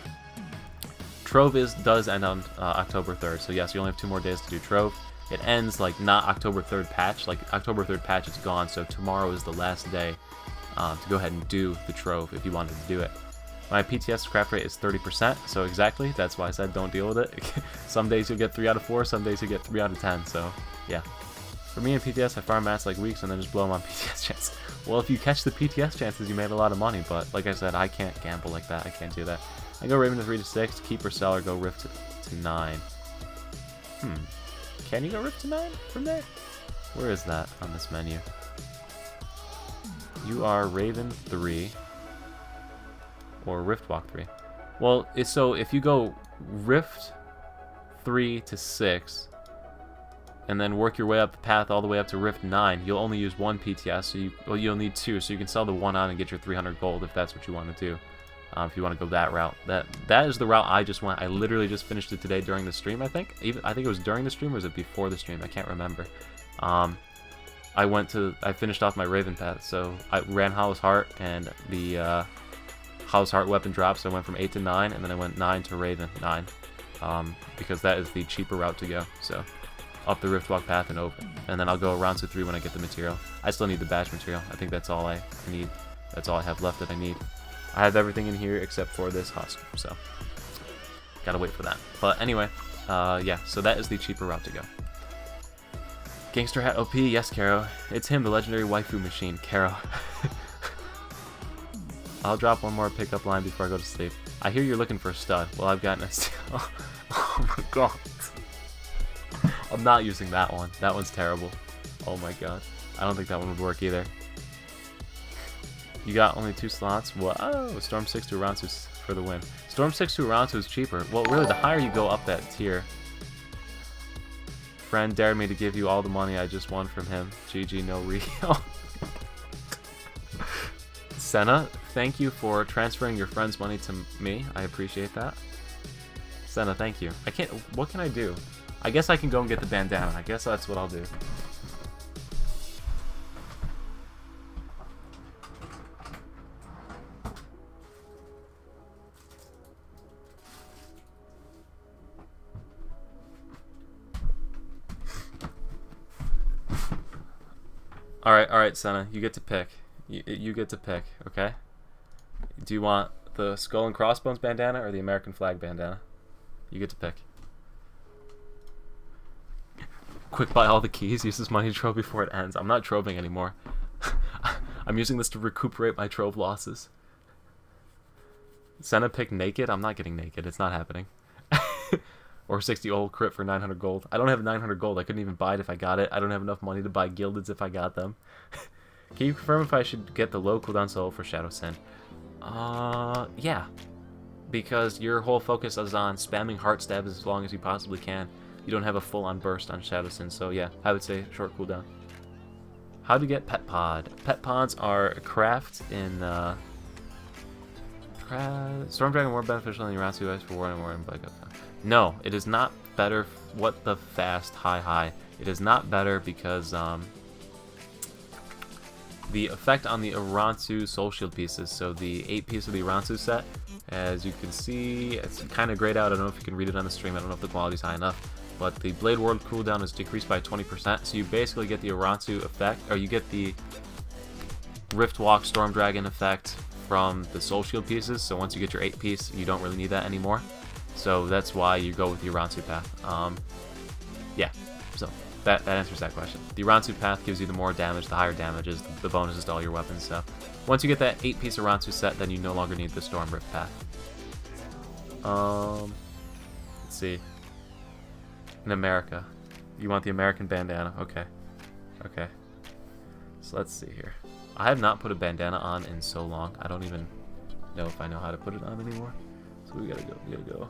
Trove does end on October 3rd, so yes, you only have 2 more days to do Trove. It ends like not October 3rd patch, like October 3rd patch is gone, so tomorrow is the last day to go ahead and do the Trove if you wanted to do it. My PTS craft rate is 30%, so exactly, that's why I said don't deal with it. Some days you'll get 3 out of 4, some days you'll get 3 out of 10, so yeah. For me in PTS, I farm mats like weeks and then just blow them on PTS chances. Well, if you catch the PTS chances, you made a lot of money, but like I said, I can't gamble like that, I can't do that. I go Raven to 3 to 6, keep or sell, or go Rift to 9. Can you go Rift to 9 from there? Where is that on this menu? You are Raven 3 or Rift Walk 3. Well, so if you go Rift 3 to 6 and then work your way up the path all the way up to Rift 9, you'll only use 1 PTS, so you'll need 2, so you can sell the 1 on and get your 300 gold if that's what you want to do. If you want to go that route. That is the route I just went. I literally just finished it today during the stream, I think. I think it was during the stream, or was it before the stream? I can't remember. I finished off my Raven path, so I ran Hollow's Heart, and the Hollow's Heart weapon dropped, so I went from 8 to 9, and then I went 9 to Raven 9. Because that is the cheaper route to go, so up the Riftwalk path and over. And then I'll go around to 3 when I get the material. I still need the badge material. I think that's all I need. That's all I have left that I need. I have everything in here except for this husk, so gotta wait for that. But anyway, Yeah, so that is the cheaper route to go. Gangster Hat OP, yes, Caro. It's him, the legendary waifu machine, Caro. I'll drop one more pickup line before I go to sleep. I hear you're looking for a stud. Well, I've gotten a Oh my god. I'm not using that one. That one's terrible. Oh my god. I don't think that one would work either. You got only 2 slots? Whoa! Storm 6 to Aransu for the win. Storm 6 to Aransu is cheaper. Well, really, the higher you go up that tier. Friend dared me to give you all the money I just won from him. GG, no real. Senna, thank you for transferring your friend's money to me. I appreciate that. Senna, thank you. I can't... What can I do? I guess I can go and get the bandana. I guess that's what I'll do. Alright, Senna. You get to pick. You get to pick, okay? Do you want the Skull and Crossbones bandana or the American flag bandana? You get to pick. Quick, buy all the keys. Use this money to trove before it ends. I'm not troving anymore. I'm using this to recuperate my trove losses. Senna pick naked? I'm not getting naked. It's not happening. Or 60 old crit for 900 gold. I don't have 900 gold. I couldn't even buy it if I got it. I don't have enough money to buy gildeds if I got them. Can you confirm if I should get the low cooldown solo for Shadow Sin? Yeah. Because your whole focus is on spamming heart stabs as long as you possibly can. You don't have a full-on burst on Shadow Sin, so yeah, I would say short cooldown. How to get Pet Pod? Pet Pods are a craft in, Storm Dragon more beneficial than Aransu Ice for War and War and Black Up. No, it is not better. What the fast high. It is not better because, the effect on the Aransu Soul Shield pieces, so the 8 piece of the Aransu set, as you can see, it's kind of grayed out. I don't know if you can read it on the stream. I don't know if the quality's high enough. But the Blade World cooldown is decreased by 20%, so you basically get the Aransu effect, or you get the Rift Walk Storm Dragon effect from the Soul Shield pieces. So once you get your 8 piece, you don't really need that anymore. So that's why you go with the Aransu path. Yeah, so that answers that question. The Aransu path gives you the more damage, the higher damages, the bonuses to all your weapons. So once you get that 8 piece Aransu set, then you no longer need the Storm Rift path. Let's see. In America. You want the American bandana. Okay. Okay. So let's see here. I have not put a bandana on in so long. I don't even know if I know how to put it on anymore. So we gotta go.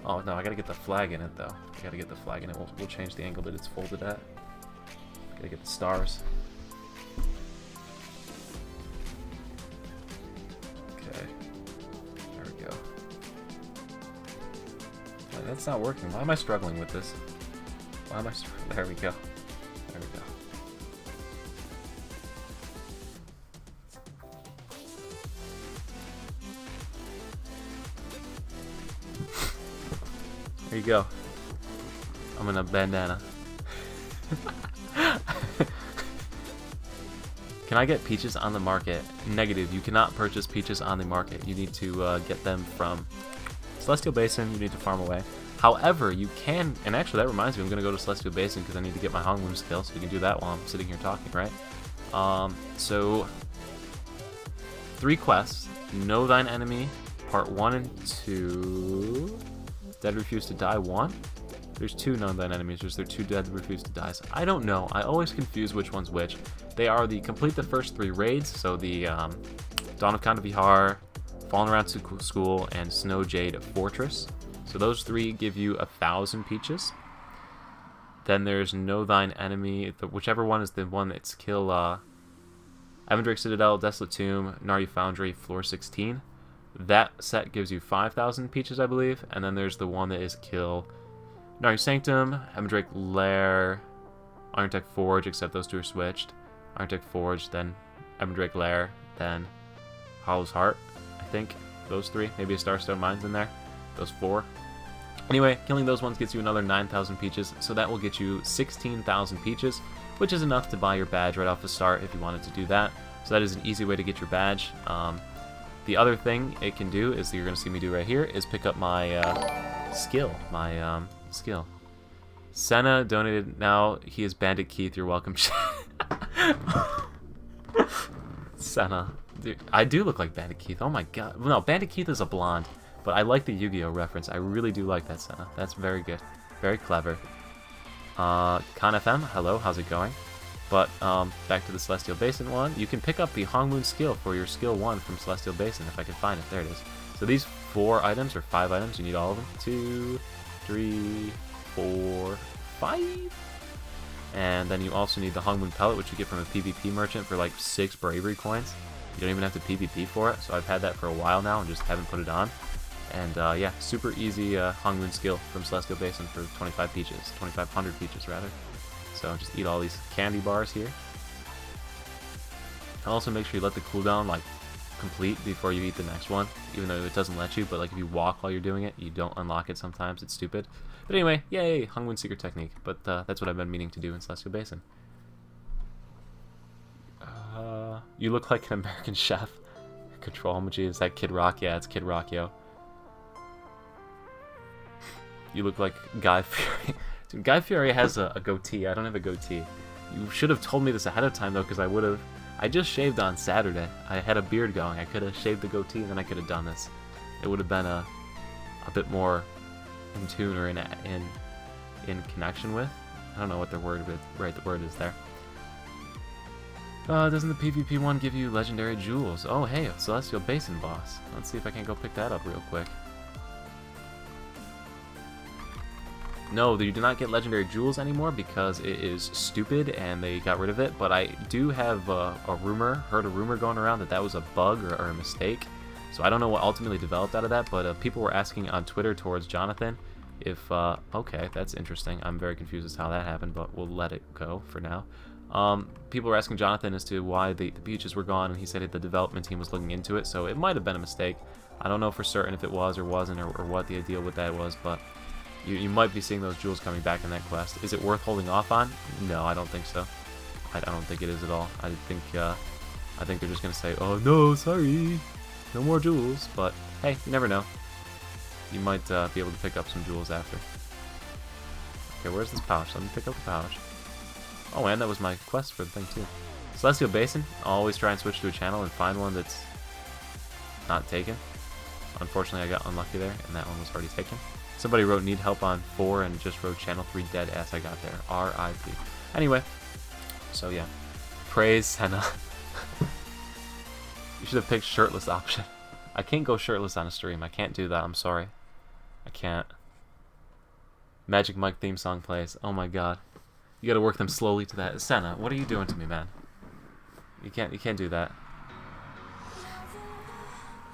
Oh no, I gotta get the flag in it though. I gotta get the flag in it. We'll change the angle that it's folded at. Gotta get the stars. Okay. There we go. That's not working. Why am I struggling with this? Why am I struggling? There we go. There we go. There you go. I'm in a bandana. Can I get peaches on the market? Negative. You cannot purchase peaches on the market. You need to get them from Celestial Basin. You need to farm away. However, you can, and actually that reminds me, I'm going to go to Celestial Basin because I need to get my Hongmoon skill, so we can do that while I'm sitting here talking, right? So 3 quests. Know Thine Enemy, Part 1 and 2. Dead Refuse to Die 1. There's 2 Know Thine Enemies. There are 2 Dead Refuse to Dies. I don't know. I always confuse which one's which. They are the complete the first 3 raids, so the Dawn of Kandahar, Fallen Around School, and Snow Jade Fortress. So those 3 give you 1,000 peaches. Then there's Know Thine Enemy, whichever one is the one that's kill Evandrake Citadel, Desolate Tomb, Naryu Foundry, Floor 16. That set gives you 5,000 peaches, I believe. And then there's the one that is kill Naryu Sanctum, Evandrake Lair, Iron Tech Forge, except those 2 are switched. Iron Tech Forge, then Evandrake Lair, then Hollow's Heart, I think. Those 3. Maybe a Starstone Mines in there. Those 4. Anyway, killing those ones gets you another 9,000 peaches, so that will get you 16,000 peaches, which is enough to buy your badge right off the start if you wanted to do that. So that is an easy way to get your badge. The other thing it can do is, that you're going to see me do right here, is pick up my skill. My skill. Senna donated. Now he is Bandit Keith. You're welcome. Senna. Dude, I do look like Bandit Keith. Oh my god. No, Bandit Keith is a blonde. But I like the Yu-Gi-Oh reference. I really do like that, Senna. That's very good. Very clever. Khan FM, hello, how's it going? But back to the Celestial Basin one. You can pick up the Hongmoon skill for your skill 1 from Celestial Basin if I can find it. There it is. So these 4 items, or 5 items, you need all of them. 2, 3, 4, 5. And then you also need the Hongmoon Pellet, which you get from a PvP merchant for like 6 bravery coins. You don't even have to PvP for it, so I've had that for a while now and just haven't put it on. And yeah, super easy Hongmoon skill from Celestial Basin for 25 peaches, 2,500 peaches rather. So just eat all these candy bars here. Also make sure you let the cooldown like complete before you eat the next one, even though it doesn't let you, but like if you walk while you're doing it, you don't unlock it sometimes, it's stupid. But anyway, yay, Hongmoon Secret Technique, but that's what I've been meaning to do in Celestial Basin. You look like an American chef. Control emoji, is that Kid Rock? Yeah, it's Kid Rock, yo. You look like Guy Fieri. Dude, Guy Fieri has a goatee. I don't have a goatee. You should have told me this ahead of time, though, because I would have... I just shaved on Saturday. I had a beard going. I could have shaved the goatee, and then I could have done this. It would have been a bit more in tune or in connection with. I don't know what the word is there. Doesn't the PvP one give you legendary jewels? Oh, hey, a Celestial Basin boss. Let's see if I can go pick that up real quick. No, you do not get legendary jewels anymore because it is stupid and they got rid of it, but I do have heard a rumor going around that was a bug or a mistake. So I don't know what ultimately developed out of that, but people were asking on Twitter towards Jonathan if, okay, that's interesting. I'm very confused as to how that happened, but we'll let it go for now. People were asking Jonathan as to why the peaches were gone, and he said that the development team was looking into it, so it might have been a mistake. I don't know for certain if it was or wasn't, or what the deal with that was, but you might be seeing those jewels coming back in that quest. Is it worth holding off on? No, I don't think so. I don't think it is at all. I think they're just gonna say, oh no, sorry, no more jewels, but hey, you never know. You might be able to pick up some jewels after. Okay, where's this pouch? Let me pick up the pouch. Oh, and that was my quest for the thing too. Celestial Basin, always try and switch to a channel and find one that's not taken. Unfortunately, I got unlucky there, and that one was already taken. Somebody wrote need help on 4 and just wrote channel 3 dead as I got there. R.I.P. Anyway, so yeah. Praise Senna. You should have picked shirtless option. I can't go shirtless on a stream. I can't do that. I'm sorry. I can't. Magic Mike theme song plays. Oh my god. You gotta work them slowly to that. Senna, what are you doing to me, man? You can't do that.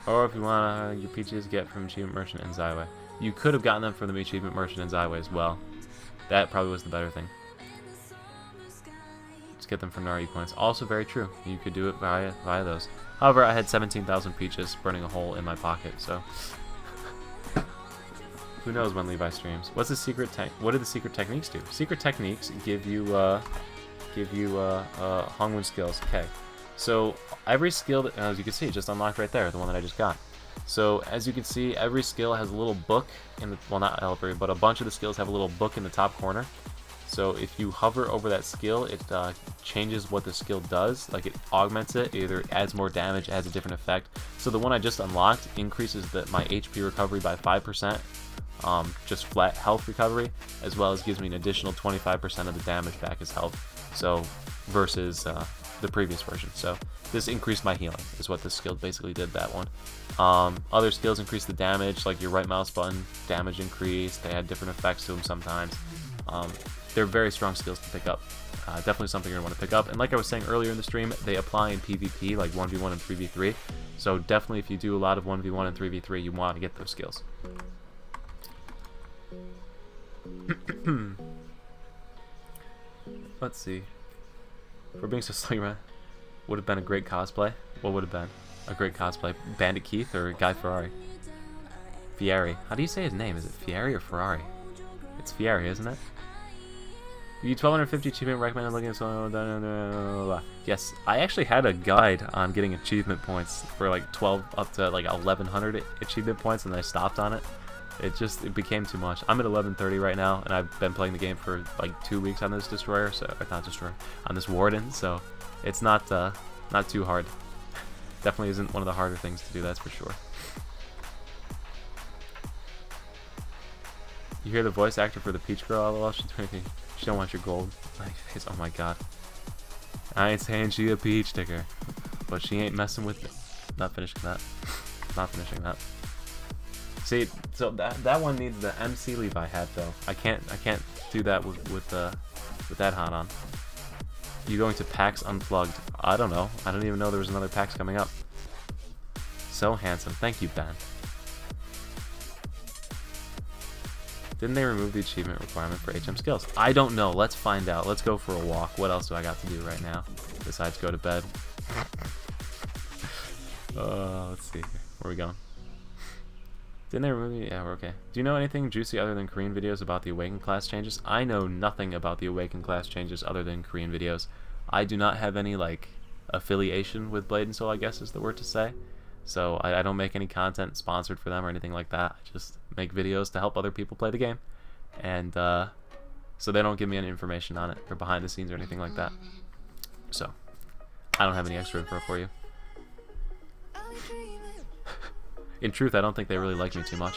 Or if you wanna, your peaches get from Achievement Merchant and Zyway. You could have gotten them from the Achievement Merchant and Zyway as well. That probably was the better thing. Just get them from Nari points. Also very true. You could do it via those. However, I had 17,000 peaches burning a hole in my pocket, so who knows when Levi streams? What do the secret techniques do? Secret techniques give you Hongmoon skills. Okay, so every skill that, as you can see, just unlocked right there, the one that I just got. So as you can see, every skill has a little book in the, well, not every, but a bunch of the skills have a little book in the top corner. So if you hover over that skill, it changes what the skill does. Like it augments it, either adds more damage, adds a different effect. So the one I just unlocked increases my HP recovery by 5%, just flat health recovery, as well as gives me an additional 25% of the damage back as health. So versus the previous version. So this increased my healing, is what this skill basically did, that one. Other skills increase the damage, like your right mouse button, damage increase. They had different effects to them sometimes. They're very strong skills to pick up. Definitely something you're going to want to pick up. And like I was saying earlier in the stream, they apply in PvP, like 1v1 and 3v3. So definitely if you do a lot of 1v1 and 3v3, you want to get those skills. Let's see. For being so slow, would have been a great cosplay. What would have been a great cosplay? Bandit Keith or Guy Ferrari? Fieri. How do you say his name? Is it Fieri or Ferrari? It's Fieri, isn't it? You 1250 achievement recommended looking at so. Yes, I actually had a guide on getting achievement points for like 12 up to like 1100 achievement points, and I stopped on it. It became too much. I'm at 11:30 right now, and I've been playing the game for like 2 weeks on this destroyer, so not destroyer, on this warden. So it's not too hard. Definitely isn't one of the harder things to do. That's for sure. You hear the voice actor for the Peach Girl? LOL. She don't want your gold. Oh my god. I ain't saying she a peach sticker, but she ain't messing with me. Not finishing that. Not finishing that. See, so that one needs the MC Levi hat though. I can't do that with that hat on. You going to PAX Unplugged? I don't know. I don't even know there was another PAX coming up. So handsome. Thank you, Ben. Didn't they remove the achievement requirement for HM skills? I don't know. Let's find out. Let's go for a walk. What else do I got to do right now besides go to bed? Let's see here. Where are we going? Didn't they remove it? Yeah, we're okay. Do you know anything juicy other than Korean videos about the Awaken class changes? I know nothing about the Awaken class changes other than Korean videos. I do not have any, like, affiliation with Blade and Soul, I guess is the word to say. So I don't make any content sponsored for them or anything like that. I just make videos to help other people play the game. And so they don't give me any information on it or behind the scenes or anything like that. So I don't have any extra info for you. In truth, I don't think they really like me too much.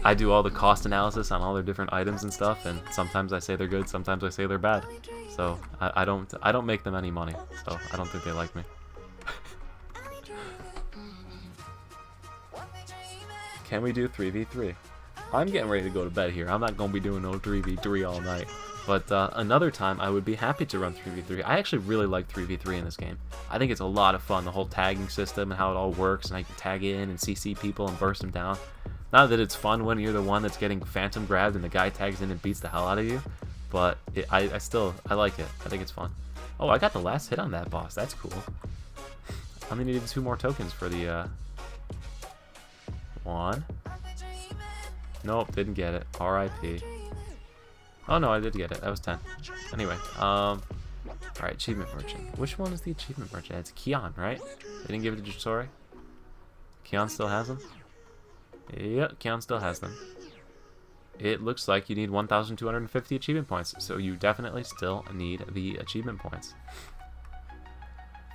I do all the cost analysis on all their different items and stuff, and sometimes I say they're good, sometimes I say they're bad. So I don't make them any money, so I don't think they like me. Can we do 3v3? I'm getting ready to go to bed here. I'm not going to be doing no 3v3 all night. But another time, I would be happy to run 3v3. I actually really like 3v3 in this game. I think it's a lot of fun, the whole tagging system and how it all works, and I can tag in and CC people and burst them down. Not that it's fun when you're the one that's getting phantom grabbed and the guy tags in and beats the hell out of you, but I like it. I think it's fun. Oh, I got the last hit on that boss. That's cool. I only needed 2 more tokens for the... 1. Nope, didn't get it. R.I.P. Oh no, I did get it. That was 10. Anyway, alright, achievement merchant. Which one is the achievement merchant? It's Keon, right? They didn't give it to Jisori? Keon still has them? Yep, Keon still has them. It looks like you need 1,250 achievement points, so you definitely still need the achievement points.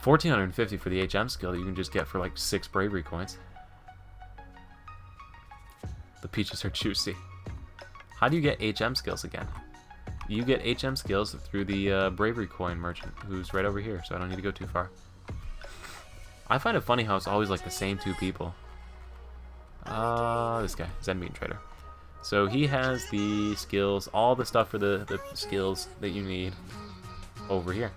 1,450 for the HM skill that you can just get for like 6 bravery coins. The peaches are juicy. How do you get HM skills again? You get HM skills through the bravery coin merchant, who's right over here, so I don't need to go too far. I find it funny how it's always like the same 2 people. This guy, Zen Meat Trader. So he has the skills, all the stuff for the skills that you need over here.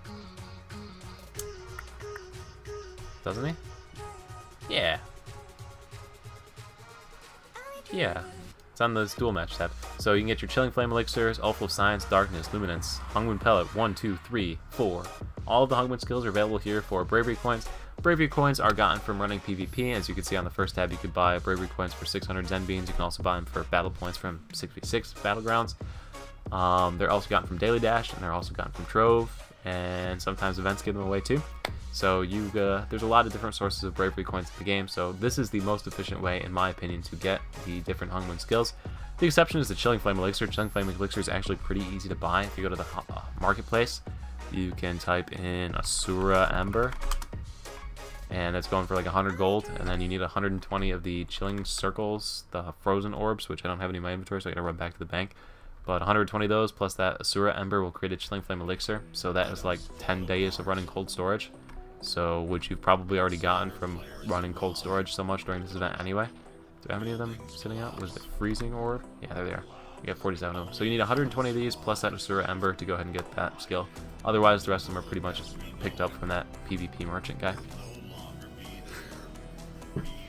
Doesn't he? Yeah. Yeah. It's on the dual match tab. So you can get your Chilling Flame Elixirs, Awful Science, Darkness, Luminance, Hungmoon Pellet, 1, 2, 3, 4. All of the Hungmoon skills are available here for Bravery Coins. Bravery Coins are gotten from running PvP. As you can see on the first tab, you could buy Bravery Coins for 600 Zen Beans. You can also buy them for Battle Points from 6v6 Battlegrounds. They're also gotten from Daily Dash, and they're also gotten from Trove, and sometimes events give them away too. So there's a lot of different sources of bravery coins in the game, so this is the most efficient way, in my opinion, to get the different Hungmoon skills. The exception is the Chilling Flame Elixir. Chilling Flame Elixir is actually pretty easy to buy. If you go to the marketplace, you can type in Asura Ember, and that's going for like 100 gold, and then you need 120 of the Chilling Circles, the Frozen Orbs, which I don't have any in my inventory, so I gotta run back to the bank. But 120 of those, plus that Asura Ember will create a Chilling Flame Elixir, so that is like 10 days of running cold storage. So, which you've probably already gotten from running cold storage so much during this event anyway. Do I have any of them sitting out? Was it Freezing Orb? Yeah, there they are. You got 47 of them. So you need 120 of these, plus that Asura Ember to go ahead and get that skill. Otherwise, the rest of them are pretty much picked up from that PvP merchant guy.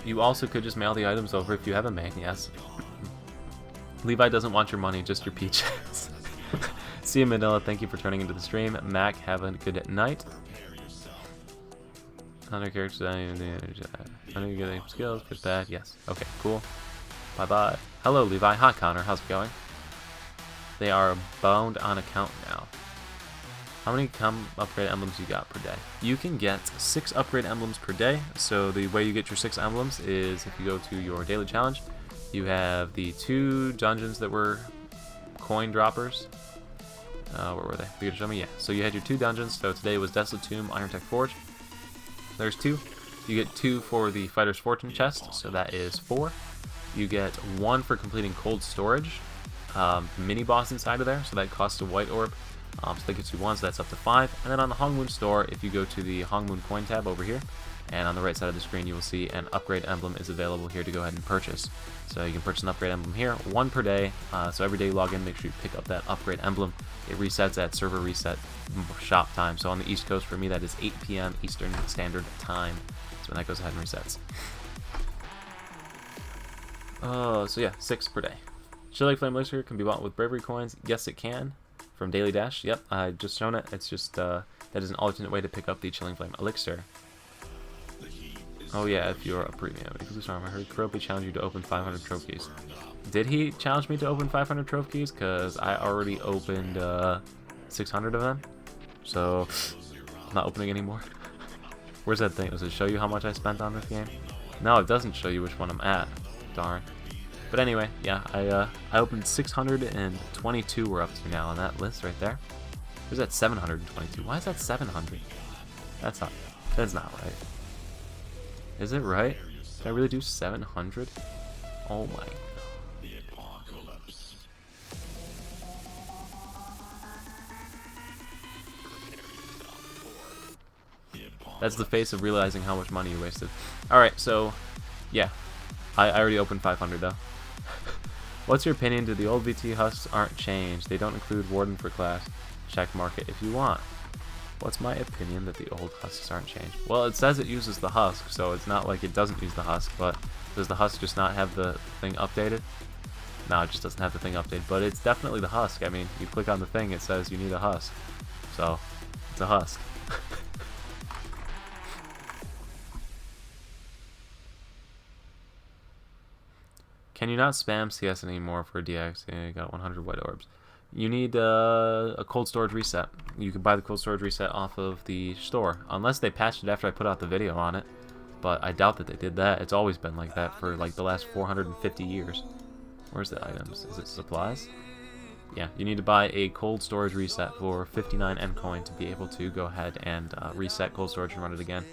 You also could just mail the items over if you have a main, yes. Levi doesn't want your money, just your peaches. See you, Manila. Thank you for turning into the stream. Mac, have a good night. 100 characters, I don't even get any skills, good, bad, yes. Okay, cool. Bye-bye. Hello, Levi. Hi, Connor. How's it going? They are bound on account now. How many upgrade emblems you got per day? You can get 6 upgrade emblems per day. So the way you get your 6 emblems is if you go to your daily challenge, you have the 2 dungeons that were coin droppers. Where were they? You show me? Yeah. So you had your 2 dungeons. So today was Desolate Tomb, Iron Tech Forge. There's 2. You get 2 for the Fighter's Fortune chest. So that is 4. You get 1 for completing Cold Storage. Mini boss inside of there. So that costs a white orb. So that gets you 1, so that's up to 5. And then on the Hongmoon store, if you go to the Hongmoon coin tab over here, and on the right side of the screen, you will see an upgrade emblem is available here to go ahead and purchase. So you can purchase an upgrade emblem here, 1 per day. So every day you log in, make sure you pick up that upgrade emblem. It resets at server reset shop time. So on the East Coast, for me, that is 8 p.m. Eastern Standard Time. So when that goes ahead and resets. So yeah, 6 per day. Chilling Flame Elixir can be bought with Bravery coins. Yes, it can. From Daily Dash, yep, I've just shown it. It's just, that is an alternate way to pick up the Chilling Flame Elixir. Oh yeah, if you're a premium. I heard Kuropi challenge you to open 500 trophies. Did he challenge me to open 500 trophies? Because I already opened 600 of them. So, I'm not opening anymore. Where's that thing? Does it show you how much I spent on this game? No, it doesn't show you which one I'm at. Darn. But anyway, yeah, I opened 622 we're up to now on that list right there. Where's that 722? Why is that 700? That's not right. Is it right? Did I really do 700? Oh my god. That's the face of realizing how much money you wasted. Alright, so, yeah. I already opened 500 though. What's your opinion? Do the old VT husks aren't changed? They don't include Warden for class. Check market if you want. What's my opinion that the old husks aren't changed? Well, it says it uses the husk, so it's not like it doesn't use the husk, but does the husk just not have the thing updated? No, it just doesn't have the thing updated, but it's definitely the husk. I mean, you click on the thing, it says you need a husk. So, it's a husk. Can you not spam CS anymore for DX? Yeah, you got 100 white orbs. You need a cold storage reset. You can buy the cold storage reset off of the store. Unless they patched it after I put out the video on it. But I doubt that they did that. It's always been like that for like the last 450 years. Where's the items? Is it supplies? Yeah, you need to buy a cold storage reset for 59 M coin to be able to go ahead and reset cold storage and run it again.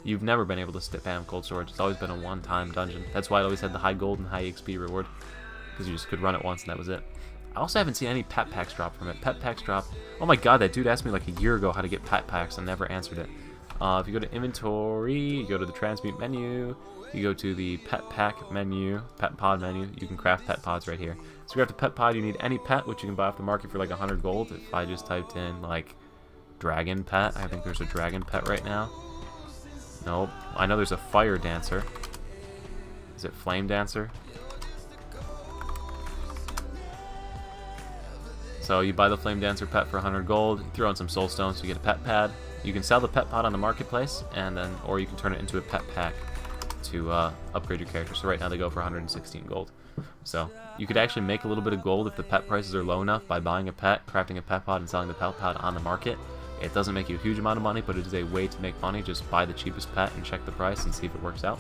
You've never been able to spam cold storage. It's always been a one-time dungeon. That's why it always had the high gold and high XP reward. Because you just could run it once and that was it. I also haven't seen any pet packs drop from it. Pet packs drop. Oh my god, that dude asked me like a year ago how to get pet packs and never answered it. If you go to inventory, you go to the transmute menu, you go to the pet pack menu, pet pod menu, you can craft pet pods right here. So you craft a pet pod, you need any pet, which you can buy off the market for like 100 gold. If I just typed in like dragon pet, I think there's a dragon pet right now. Nope. I know there's a fire dancer. Is it flame dancer? So you buy the flame dancer pet for 100 gold, you throw in some soul stones, so you get a pet pad. You can sell the pet pod on the marketplace, and then, or you can turn it into a pet pack to upgrade your character. So right now they go for 116 gold. So you could actually make a little bit of gold if the pet prices are low enough by buying a pet, crafting a pet pod, and selling the pet pod on the market. It doesn't make you a huge amount of money, but it is a way to make money. Just buy the cheapest pet and check the price and see if it works out.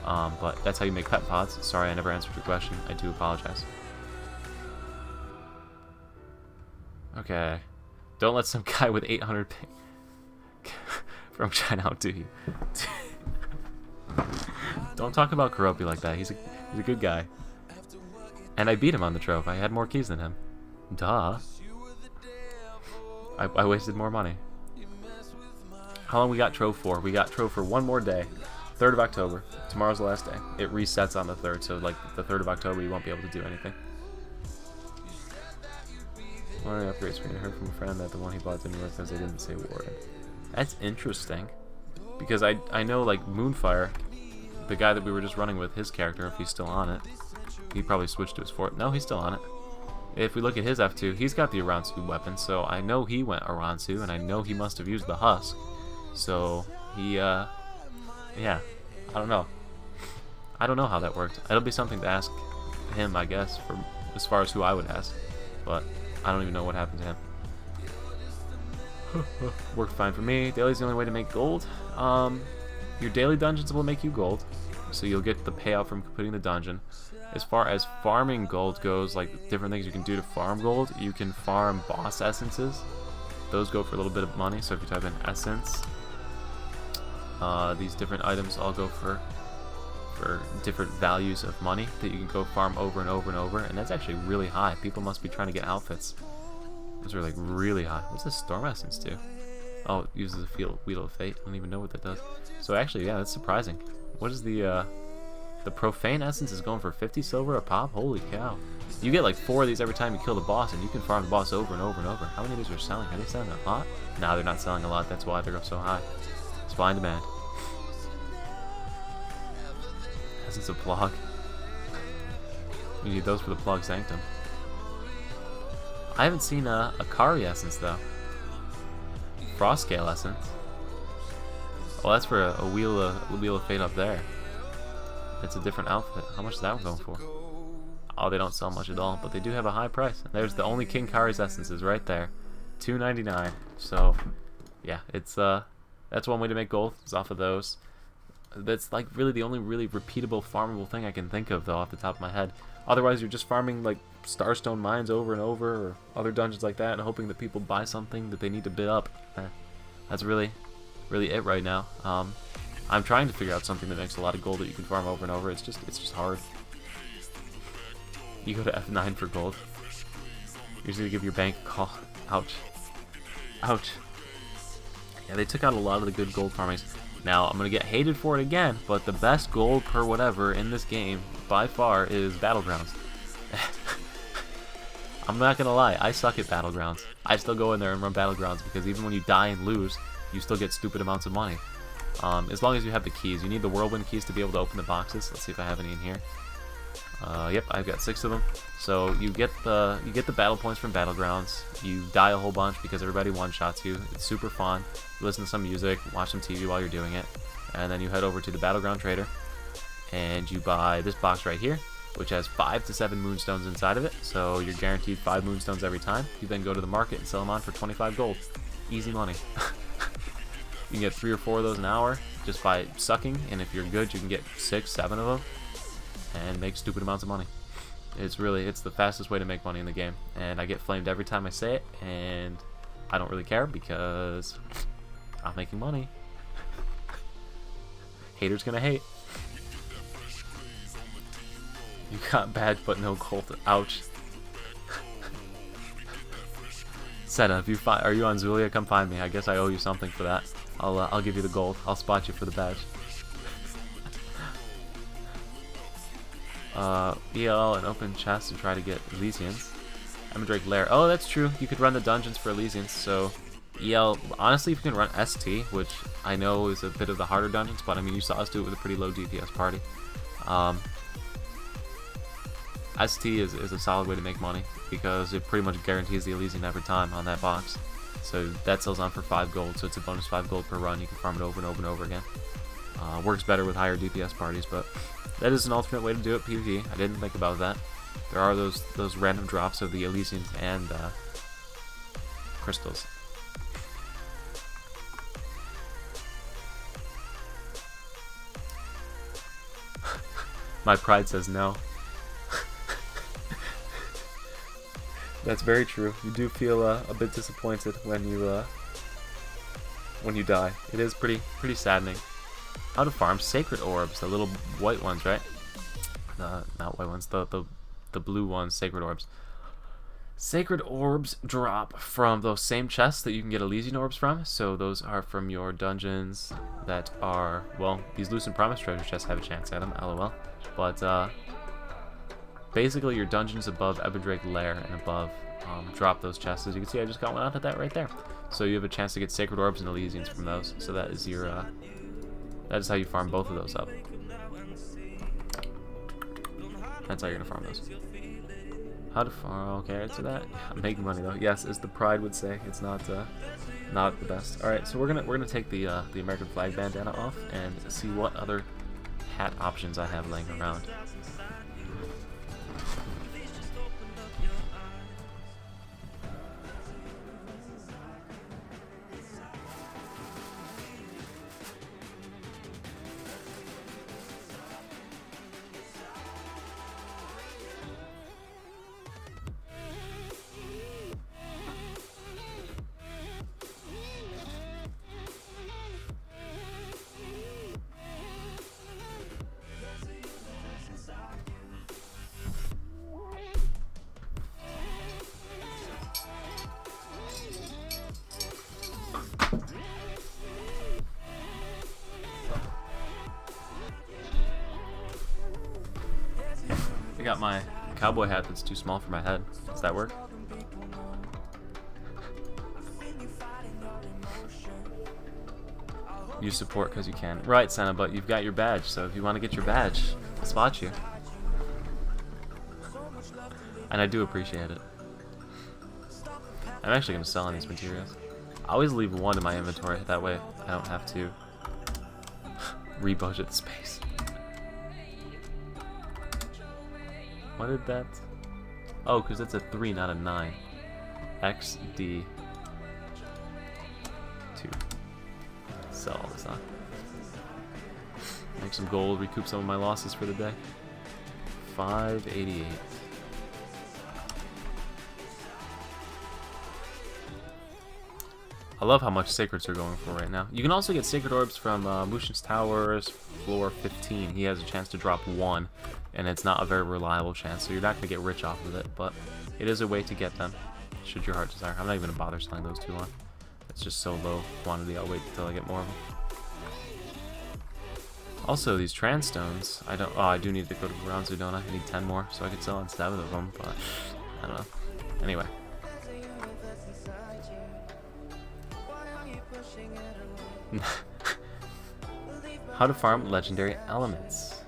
But that's how you make pet pods. Sorry, I never answered your question. I do apologize. Okay. Don't let some guy with 800 ping from China outdo you. Don't talk about Kuropi like that. He's a good guy. And I beat him on the trove. I had more keys than him. Duh. I wasted more money. How long we got Trove for? We got Trove for one more day. 3rd of October. Tomorrow's the last day. It resets on the 3rd, so like the 3rd of October you won't be able to do anything. One of the upgrades when I heard from a friend that the one he bought didn't work because they didn't say Warden. That's interesting. Because I know like Moonfire, the guy that we were just running with, his character, if he's still on it, he probably switched to his fort. No, he's still on it. If we look at his F2, he's got the Aransu weapon, so I know he went Aransu, and I know he must have used the husk. So, he, yeah, I don't know. I don't know how that worked. It'll be something to ask him, I guess, for as far as who I would ask. But I don't even know what happened to him. Worked fine for me. Daily's the only way to make gold. Your daily dungeons will make you gold, so you'll get the payout from completing the dungeon. As far as farming gold goes, like different things you can do to farm gold, you can farm boss essences. Those go for a little bit of money, so if you type in essence, these different items all go for different values of money that you can go farm over and over and over, and that's actually really high. People must be trying to get outfits. Those are like really high. What's this storm essence do? Oh, it uses a wheel of fate. I don't even know what that does. So actually, yeah, that's surprising. What is the profane essence is going for 50 silver a pop? Holy cow. You get like 4 of these every time you kill the boss, and you can farm the boss over and over and over. How many of these are selling? Are they selling a lot? Nah, they're not selling a lot. That's why they're so high. Supply and demand. Essence of Plug. You need those for the Plug Sanctum. I haven't seen a Kari essence though. Frost Scale essence. Well, that's for a wheel of fate up there. It's a different outfit. How much is that one going for? Oh, they don't sell much at all, but they do have a high price. And there's the only King Kari's essences right there, $2.99. So, yeah, it's that's one way to make gold. Is off of those. That's like really the only really repeatable farmable thing I can think of though off the top of my head. Otherwise, you're just farming like Starstone mines over and over, or other dungeons like that, and hoping that people buy something that they need to bid up. That's really it right now. I'm trying to figure out something that makes a lot of gold that you can farm over and over. It's just hard. You go to F9 for gold. You just need to give your bank a call. Ouch. Ouch. Yeah, they took out a lot of the good gold farmings. Now, I'm going to get hated for it again, but the best gold per whatever in this game, by far, is Battlegrounds. I'm not going to lie, I suck at Battlegrounds. I still go in there and run Battlegrounds, because even when you die and lose, you still get stupid amounts of money. As long as you have the keys. You need the Whirlwind keys to be able to open the boxes. Let's see if I have any in here. Yep, I've got 6 of them. So you get the battle points from Battlegrounds. You die a whole bunch because everybody one-shots you. It's super fun. You listen to some music, watch some TV while you're doing it, and then you head over to the Battleground Trader, and you buy this box right here, which has 5 to 7 moonstones inside of it. So you're guaranteed 5 moonstones every time. You then go to the market and sell them on for 25 gold. Easy money. You can get 3 or 4 of those an hour just by sucking, and if you're good, you can get 6, 7 of them and make stupid amounts of money. It's the fastest way to make money in the game, and I get flamed every time I say it, and I don't really care because I'm making money. Haters gonna hate. You got badge but no gold. Ouch. Seta, if are you on Zulia? Come find me. I guess I owe you something for that. I'll give you the gold. I'll spot you for the badge. EL and open chests to try to get Elysians. Emerdrake Lair. Oh, that's true. You could run the dungeons for Elysians. So EL, honestly, if you can run ST, which I know is a bit of the harder dungeons, but I mean, you saw us do it with a pretty low DPS party. ST is a solid way to make money because it pretty much guarantees the Elysian every time on that box. So that sells on for 5 gold, so it's a bonus 5 gold per run. You can farm it over and over and over again. Works better with higher DPS parties, but that is an alternate way to do it PvP. I didn't think about that. There are those random drops of the Elysians and crystals. My pride says no. That's very true. You do feel a bit disappointed when you die. It is pretty saddening. How to farm sacred orbs, the little white ones, right? Not white ones, the blue ones, sacred orbs. Sacred orbs drop from those same chests that you can get Elysian orbs from. So those are from your dungeons that are, well, these Loose and Promise treasure chests have a chance at them, lol. But basically your dungeons above Ebendrake Lair and above drop those chests. As you can see, I just got one out of that right there. So you have a chance to get sacred orbs and Elysians from those. So that is your that is how you farm both of those up. That's how you're gonna farm those. How to farm? Okay, so that I'm making money though. Yes, as the pride would say, it's not the best. All right, so we're gonna take the American flag bandana off and see what other hat options I have laying around. I got my cowboy hat that's too small for my head. Does that work? You support because you can. Right, Senna, but you've got your badge, so if you want to get your badge, I'll spot you. And I do appreciate it. I'm actually going to sell on these materials. I always leave one in my inventory, that way I don't have to rebudget the space. What did that? Oh, because it's a 3, not a 9. XD2. Sell all this on. Make some gold, recoup some of my losses for the day. 588. I love how much sacreds are going for right now. You can also get sacred orbs from Mushin's Towers, floor 15. He has a chance to drop 1, and it's not a very reliable chance, so you're not going to get rich off of it, but it is a way to get them, should your heart desire. I'm not even going to bother selling those too long. It's just so low quantity, I'll wait until I get more of them. Also, these trans stones, I do need to go to Bronzu, don't I? I need 10 more, so I could sell on 7 of them, but I don't know. Anyway. How to farm legendary elements.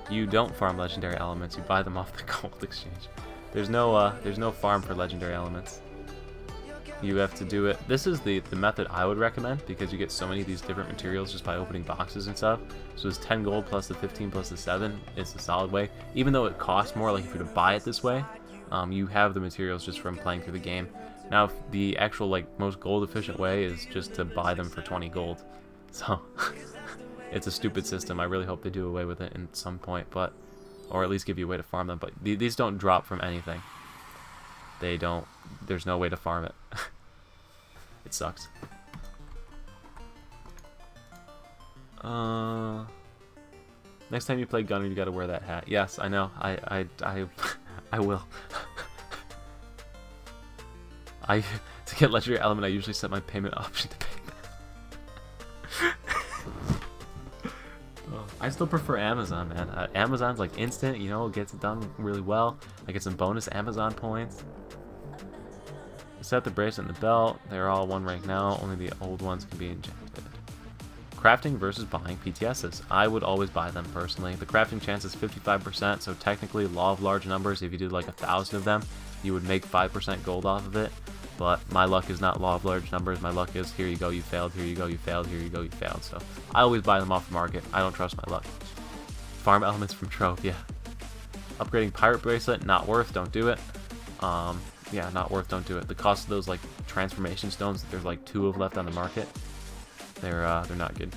You don't farm legendary elements, you buy them off the gold exchange. There's no farm for legendary elements. You have to do it. This is the method I would recommend because you get so many of these different materials just by opening boxes and stuff. So it's 10 gold plus the 15 plus the 7 is a solid way. Even though it costs more, like if you were to buy it this way, you have the materials just from playing through the game. Now, the actual most gold efficient way is just to buy them for 20 gold. So it's a stupid system. I really hope they do away with it at some point, but or at least give you a way to farm them. But these don't drop from anything. They don't. There's no way to farm it. It sucks. Next time you play Gunner, you gotta wear that hat. Yes, I know. I will. To get legendary element, I usually set my payment option to payment. I still prefer Amazon, man. Amazon's like instant, you know, gets it done really well. I get some bonus Amazon points. Set the bracelet and the belt. They're all 1 rank now. Only the old ones can be injected. Crafting versus buying PTSs. I would always buy them personally. The crafting chance is 55%, so technically, law of large numbers, if you did like 1,000 of them, you would make 5% gold off of it. But my luck is not law of large numbers. My luck is here you go, you failed, here you go, you failed, here you go, you failed. So I always buy them off the market. I don't trust my luck. Farm elements from Trove, yeah. Upgrading Pirate Bracelet, not worth, don't do it. Yeah, not worth, don't do it. The cost of those like transformation stones that there's like 2 of left on the market, they're not good.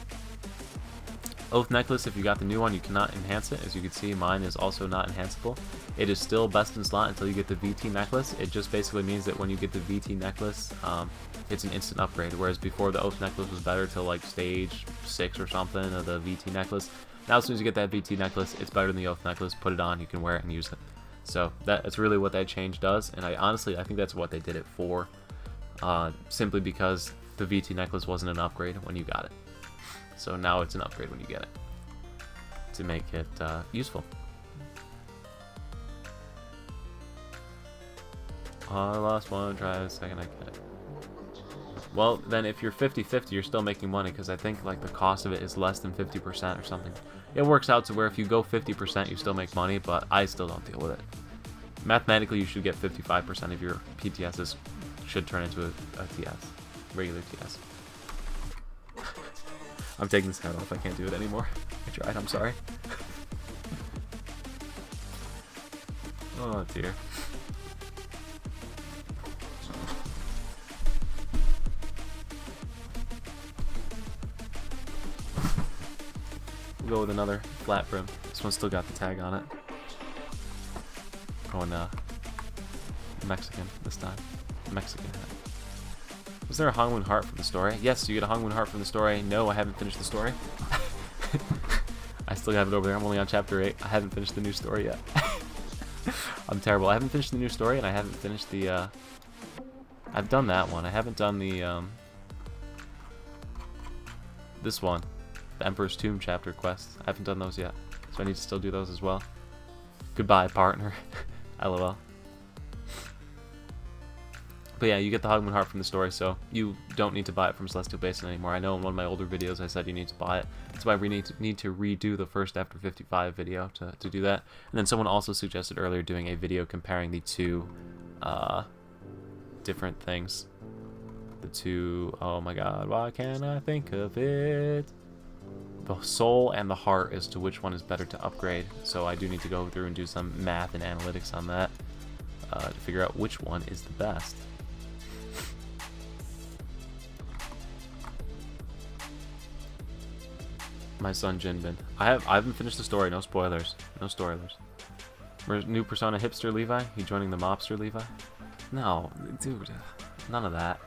Oath Necklace, if you got the new one, you cannot enhance it. As you can see, mine is also not enhanceable. It is still best in slot until you get the VT Necklace. It just basically means that when you get the VT Necklace, it's an instant upgrade, whereas before the Oath Necklace was better till like stage 6 or something of the VT Necklace. Now as soon as you get that VT Necklace, it's better than the Oath Necklace. Put it on, you can wear it and use it. So that's really what that change does, and I think that's what they did it for, simply because the VT Necklace wasn't an upgrade when you got it. So now it's an upgrade when you get it, to make it useful. I lost one, try a second, I get it. Well, then if you're 50-50, you're still making money, because I think like the cost of it is less than 50% or something. It works out to where if you go 50%, you still make money, but I still don't deal with it. Mathematically, you should get 55% of your PTSs should turn into a TS, regular TS. I'm taking this hat off, I can't do it anymore. I tried, I'm sorry. Oh dear. We'll go with another flat brim. This one's still got the tag on it. Going Mexican this time. Mexican hat. Was there a Hongmoon heart from the story? Yes, you get a Hongmoon heart from the story. No, I haven't finished the story. I still have it over there. I'm only on chapter 8. I haven't finished the new story yet. I'm terrible. I haven't finished the new story, and I haven't finished the, I've done that one. I haven't done the, this one. The Emperor's Tomb chapter quests. I haven't done those yet. So I need to still do those as well. Goodbye, partner. LOL. But yeah, you get the Hogman Heart from the story, so you don't need to buy it from Celestial Basin anymore. I know in one of my older videos I said you need to buy it. That's why we need to redo the first After 55 video to do that. And then someone also suggested earlier doing a video comparing the two different things. The two, oh my god, why can't I think of it? The soul and the heart as to which one is better to upgrade. So I do need to go through and do some math and analytics on that to figure out which one is the best. My son Jinbin. I haven't finished the story. No spoilers. No spoilers. New persona hipster Levi. He joining the mobster Levi. No, dude. None of that.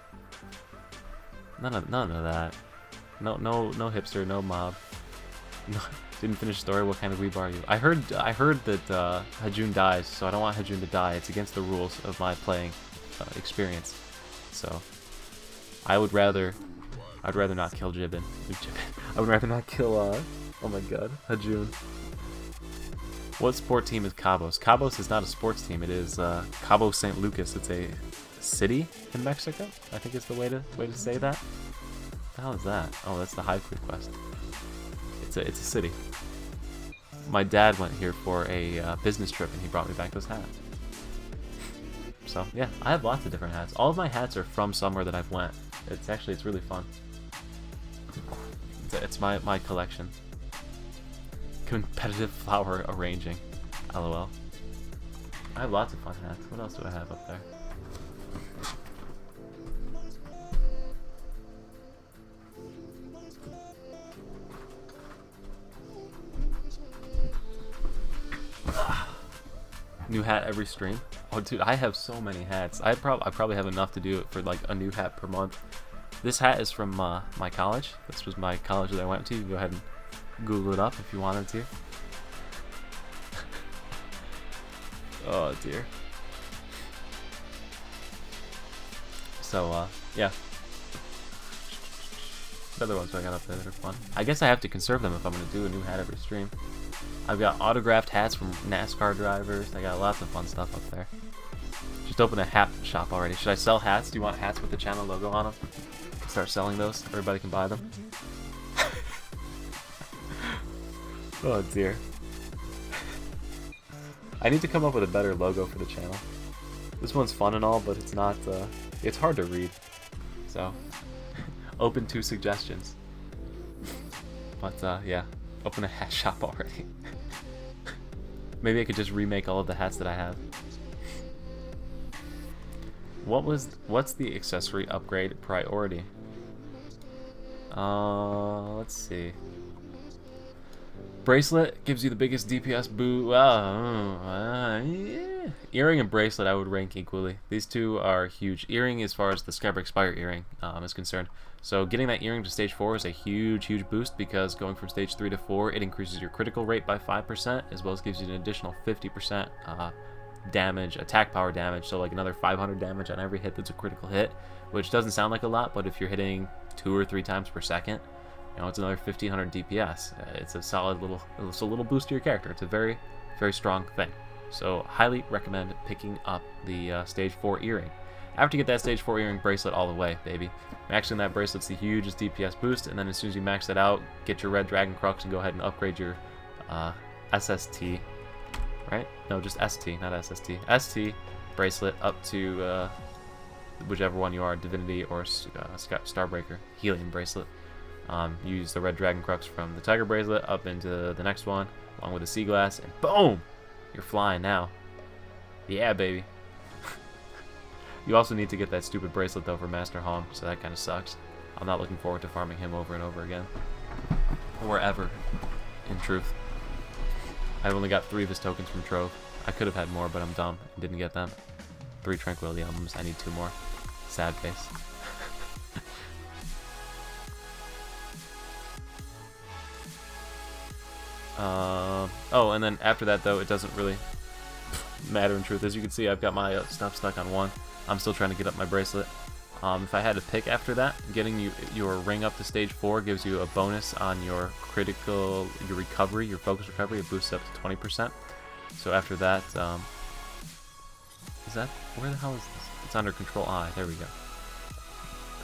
None of that. No hipster. No mob. No, didn't finish the story. What kind of weeb are you? I heard that Hajun dies, so I don't want Hajun to die. It's against the rules of my playing experience. So I would rather. I'd rather not kill Jibbin. I would rather not kill, oh my god, Hajun. What sport team is Cabos? Cabos is not a sports team. It is, Cabo San Lucas. It's a city in Mexico, I think is the way to say that. What the hell is that? Oh, that's the Hive Quid quest. It's a city. My dad went here for a business trip, and he brought me back this hat. So, yeah, I have lots of different hats. All of my hats are from somewhere that I've went. It's really fun. It's my collection. Competitive flower arranging. LOL. I have lots of fun hats. What else do I have up there? New hat every stream. Oh, dude, I have so many hats. I probably have enough to do it for like a new hat per month. This hat is from my college. This was my college that I went to. You can go ahead and Google it up if you wanted to. Oh dear. So yeah. What other ones do I got up there that are fun? I guess I have to conserve them if I'm gonna do a new hat every stream. I've got autographed hats from NASCAR drivers. I got lots of fun stuff up there. Just opened a hat shop already. Should I sell hats? Do you want hats with the channel logo on them? Start selling those. Everybody can buy them. Oh dear. I need to come up with a better logo for the channel. This one's fun and all, but it's not. It's hard to read. So, open to suggestions. But yeah, open a hat shop already. Maybe I could just remake all of the hats that I have. What's the accessory upgrade priority? Let's see. Bracelet gives you the biggest DPS boost. Yeah. Earring and bracelet I would rank equally. These two are huge. Earring as far as the Skybrick Spire earring is concerned. So getting that earring to stage 4 is a huge boost because going from stage 3 to 4, it increases your critical rate by 5% as well as gives you an additional 50% damage, attack power damage, so like another 500 damage on every hit that's a critical hit, which doesn't sound like a lot, but if you're hitting 2 or 3 times per second, you know, it's another 1500 DPS. It's a solid little boost to your character. It's a very strong thing. So highly recommend picking up the stage 4 earring. After you get that stage 4 earring, bracelet all the way, baby. Maxing that bracelet's the hugest DPS boost, and then as soon as you max that out, get your red dragon crux and go ahead and upgrade your SST. Right? No, just ST, not SST. ST bracelet up to whichever one you are, Divinity or Starbreaker, Helium bracelet. Use the red dragon crux from the Tiger bracelet up into the next one, along with the Sea Glass, and boom! You're flying now. Yeah, baby. You also need to get that stupid bracelet though for Master Hong, so that kind of sucks. I'm not looking forward to farming him over and over again. Or ever, in truth. I've only got 3 of his tokens from Trove. I could have had more, but I'm dumb and didn't get them. 3 Tranquility Emblems, I need 2 more. Sad face. Oh, and then after that though, it doesn't really matter in truth. As you can see, I've got my stuff stuck on 1. I'm still trying to get up my bracelet. If I had to pick after that, getting your ring up to stage 4 gives you a bonus on your critical, your recovery, your focus recovery. It boosts up to 20%. So after that, is that, where the hell is this? It's under Control I. There we go.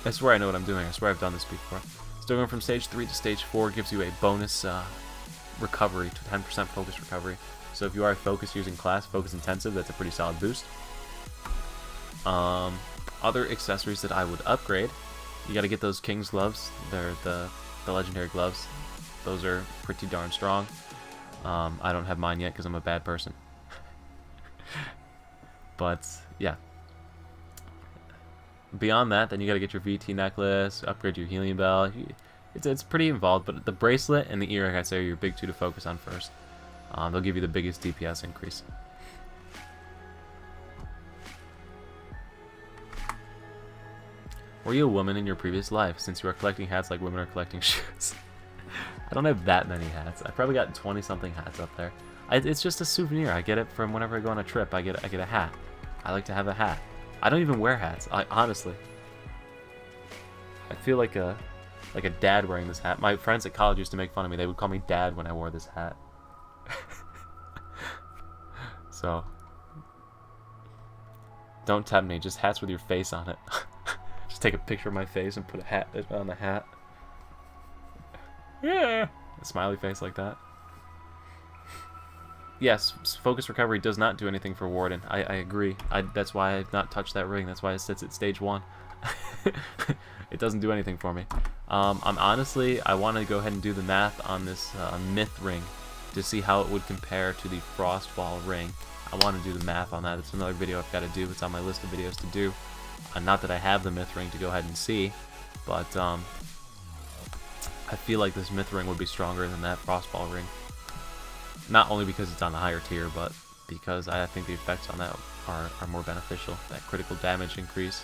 I swear I know what I'm doing. I swear I've done this before. Still going from stage 3 to stage 4 gives you a bonus recovery, to 10% focus recovery. So if you are focused using class, focus intensive, that's a pretty solid boost. Other accessories that I would upgrade, you got to get those King's gloves. They're the legendary gloves. Those are pretty darn strong. I don't have mine yet because I'm a bad person. But yeah. Beyond that, then you got to get your VT necklace, upgrade your healing bell. It's pretty involved, but the bracelet and the ear, like I say, are your big two to focus on first. They'll give you the biggest DPS increase. Were you a woman in your previous life, since you are collecting hats like women are collecting shoes? I don't have that many hats. I probably got 20-something hats up there. It's just a souvenir. I get it from whenever I go on a trip. I get a hat. I like to have a hat. I don't even wear hats. Honestly, I feel like a dad wearing this hat. My friends at college used to make fun of me. They would call me dad when I wore this hat. So don't tempt me. Just hats with your face on it. Just take a picture of my face and put a hat on the hat. Yeah, a smiley face like that. Yes, focus recovery does not do anything for Warden. I agree. That's why I've not touched that ring. That's why it sits at stage 1. It doesn't do anything for me. I'm honestly, I want to go ahead and do the math on this myth ring to see how it would compare to the Frostball ring. I want to do the math on that. It's another video I've got to do. It's on my list of videos to do. Not that I have the myth ring to go ahead and see, but I feel like this myth ring would be stronger than that Frostball ring. Not only because it's on the higher tier, but because I think the effects on that are more beneficial. That critical damage increase,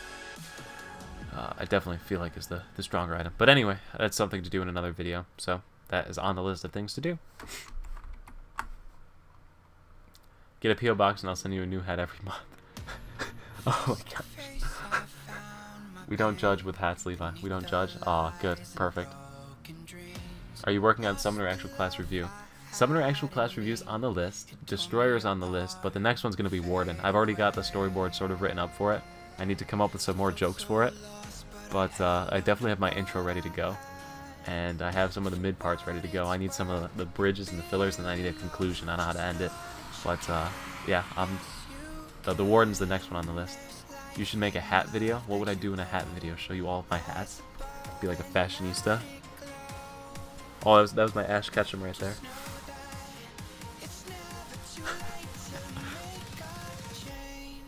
I definitely feel like is the stronger item. But anyway, that's something to do in another video. So that is on the list of things to do. Get a P.O. box and I'll send you a new hat every month. Oh my god. We don't judge with hats, Levi. We don't judge. Aw, good. Perfect. Are you working on Summoner Actual Class Review? Summoner Actual Class Review's on the list. Destroyer's on the list, but the next one's going to be Warden. I've already got the storyboard sort of written up for it. I need to come up with some more jokes for it. But I definitely have my intro ready to go. And I have some of the mid parts ready to go. I need some of the bridges and the fillers, and I need a conclusion on how to end it. But yeah, the Warden's the next one on the list. You should make a hat video. What would I do in a hat video? Show you all of my hats? Be like a fashionista. Oh, that was my Ash Ketchum right there.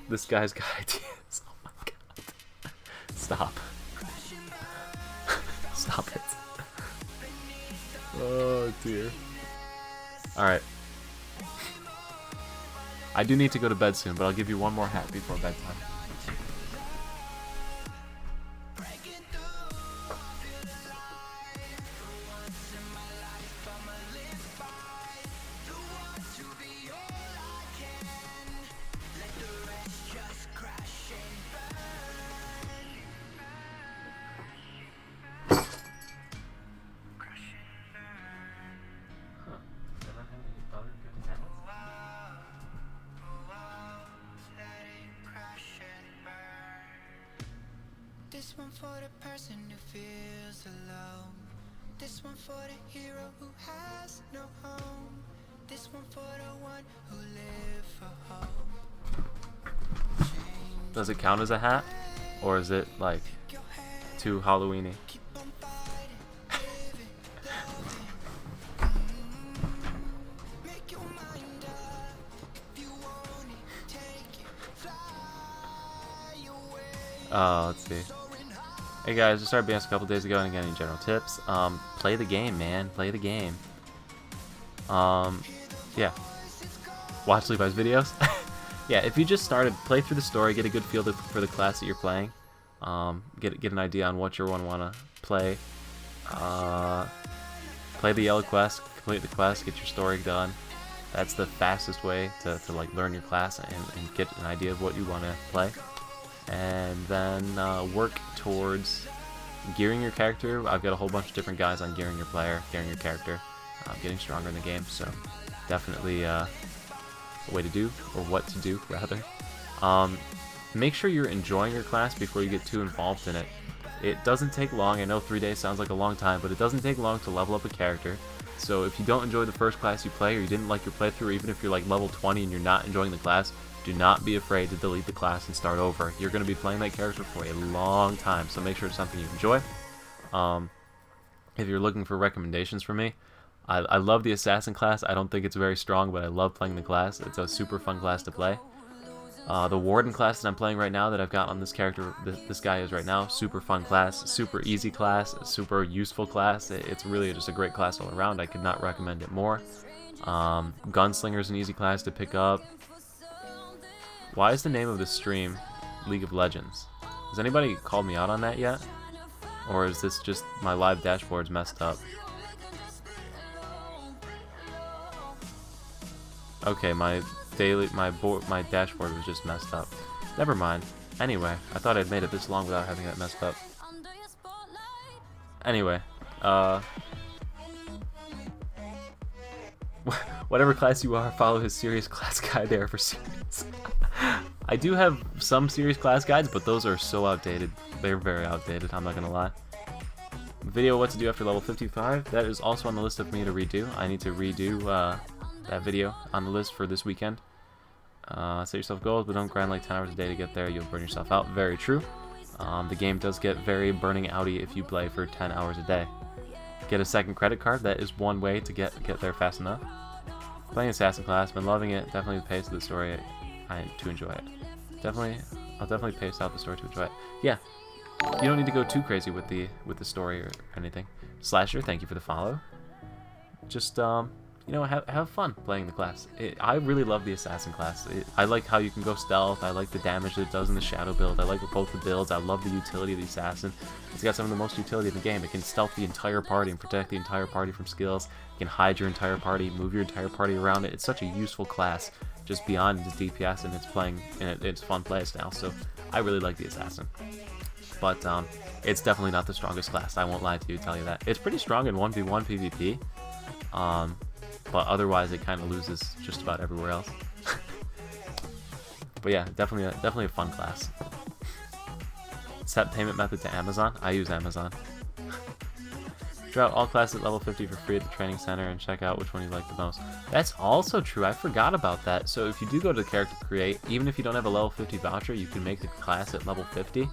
This guy's got ideas. Oh my god. Stop. Stop it. Oh dear. Alright. I do need to go to bed soon, but I'll give you one more hat before bedtime. This one for the person who feels alone. This one for the hero who has no home. This one for the one who live for hope. Does it count as a hat? Or is it like too Halloweeny? Let's see. Hey guys, just started BS a couple days ago and getting general tips. Play the game, man. Play the game. Yeah. Watch Levi's videos. Yeah, if you just started, play through the story, get a good feel for the class that you're playing. Get an idea on what you want to play. Play the yellow quest, complete the quest, get your story done. That's the fastest way to like learn your class and get an idea of what you want to play. And then work towards gearing your character. I've got a whole bunch of different guys on gearing your player, gearing your character, getting stronger in the game. So definitely way to do, or what to do rather. Make sure you're enjoying your class before you get too involved in it. It doesn't take long. I know 3 days sounds like a long time, but it doesn't take long to level up a character. So if you don't enjoy the first class you play, or you didn't like your playthrough, or even if you're like level 20 and you're not enjoying the class, do not be afraid to delete the class and start over. You're going to be playing that character for a long time, so make sure it's something you enjoy. If you're looking for recommendations from me, I love the Assassin class. I don't think it's very strong, but I love playing the class. It's a super fun class to play. The Warden class that I'm playing right now, that I've got on this character, this guy is right now, super fun class, super easy class, super useful class. It's really just a great class all around. I could not recommend it more. Gunslinger's an easy class to pick up. Why is the name of this stream League of Legends? Has anybody called me out on that yet? Or is this just my live dashboard's messed up? Okay, my dashboard was just messed up. Never mind. Anyway, I thought I'd made it this long without having that messed up. Anyway, whatever class you are, follow his serious class guide there for serious. I do have some serious class guides, but those are so outdated. They're very outdated, I'm not gonna lie. Video what to do after level 55, that is also on the list of me to redo. I need to redo that video on the list for this weekend. Set yourself goals, but don't grind like 10 hours a day to get there. You'll burn yourself out. Very true. The game does get very burning outy if you play for 10 hours a day. Get a second credit card. That is one way to get there fast enough. Playing Assassin class, been loving it. Definitely the pace of the story to enjoy it. I'll definitely pace out the story to enjoy it. Yeah, you don't need to go too crazy with the story or anything. Slasher, thank you for the follow. Just you know, have fun playing the class. I really love the Assassin class. I like how you can go stealth. I like the damage that it does in the Shadow build. I like both the builds. I love the utility of the Assassin. It's got some of the most utility in the game. It can stealth the entire party and protect the entire party from skills. It can hide your entire party, move your entire party around it. It's such a useful class, just beyond its DPS and its playing and its fun play style. So I really like the Assassin. But it's definitely not the strongest class. I won't lie to you, tell you that. It's pretty strong in 1v1 PvP. But otherwise it kind of loses just about everywhere else. But yeah, definitely a fun class. Set payment method to Amazon. I use Amazon. Try out all classes at level 50 for free at the training center and check out which one you like the most. That's also true. I forgot about that. So if you do go to the character create, even if you don't have a level 50 voucher, you can make the class at level 50,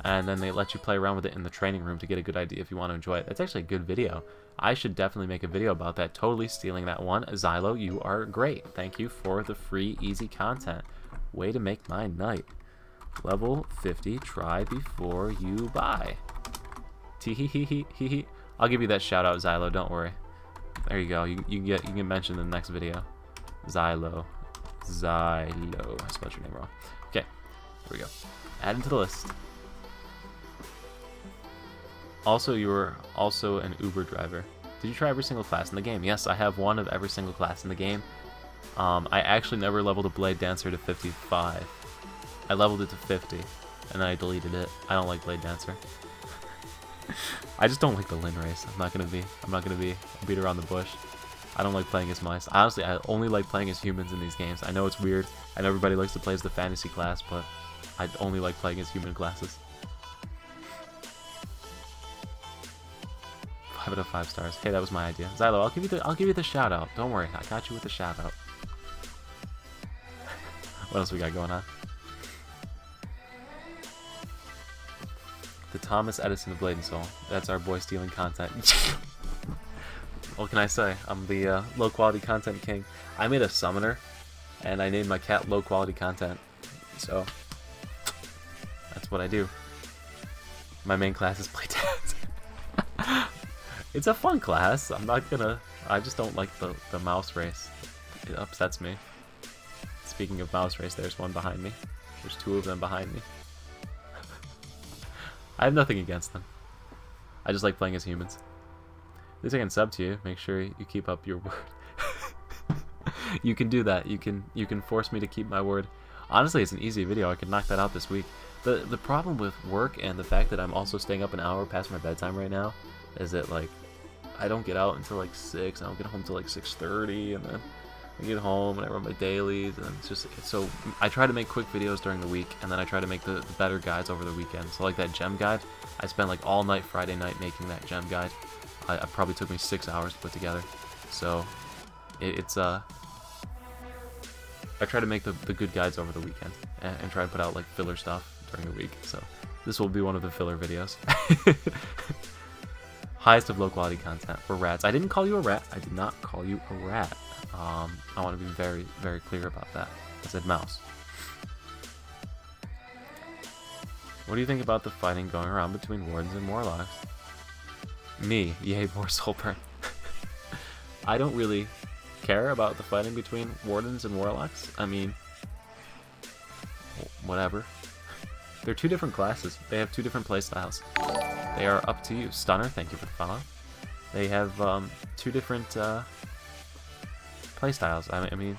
and then they let you play around with it in the training room to get a good idea if you want to enjoy it. That's actually a good video. I should definitely make a video about that. Totally stealing that one. Xylo, you are great. Thank you for the free, easy content. Way to make my night. Level 50, try before you buy. Tee-hee-hee-hee-hee-hee. I'll give you that shout out, Xylo, don't worry. There you go. You can get mentioned in the next video. Xylo. I spelled your name wrong. Okay, here we go. Add into the list. Also, you were also an Uber driver. Did you try every single class in the game? Yes, I have one of every single class in the game. I actually never leveled a Blade Dancer to 55. I leveled it to 50, and then I deleted it. I don't like Blade Dancer. I just don't like the Lin race. I'm not gonna beat around the bush. I don't like playing as mice. Honestly, I only like playing as humans in these games. I know it's weird. I know everybody likes to play as the fantasy class, but I only like playing as human classes. 5 out of 5 stars. Hey, that was my idea. Xylo, I'll give you the shout out. Don't worry, I got you with the shout out. What else we got going on? The Thomas Edison of Blade and Soul. That's our boy stealing content. What can I say? I'm the low quality content king. I made a summoner, and I named my cat low quality content. So that's what I do. My main class is Blade Dancer. It's a fun class. I just don't like the mouse race. It upsets me. Speaking of mouse race, there's one behind me. There's 2 of them behind me. I have nothing against them. I just like playing as humans. At least I can sub to you. Make sure you keep up your word. You can do that. You can force me to keep my word. Honestly, it's an easy video. I could knock that out this week. The problem with work and the fact that I'm also staying up an hour past my bedtime right now is that, like, I don't get out until like 6. I don't get home till like 6:30, and then I get home and I run my dailies, and it's so I try to make quick videos during the week, and then I try to make the better guides over the weekend. So like that gem guide, I spent like all night Friday night making that gem guide. It probably took me 6 hours to put together. So I try to make the good guides over the weekend, and try to put out like filler stuff during the week. So this will be one of the filler videos. Highest of low quality content for rats. I didn't call you a rat. I did not call you a rat. I want to be very, very clear about that. I said mouse. What do you think about the fighting going around between wardens and warlocks? Me, yay, more soul burn. I don't really care about the fighting between wardens and warlocks. I mean, whatever. They're two different classes. They have two different playstyles. They are up to you. Stunner, thank you for the follow. They have two different playstyles. I mean,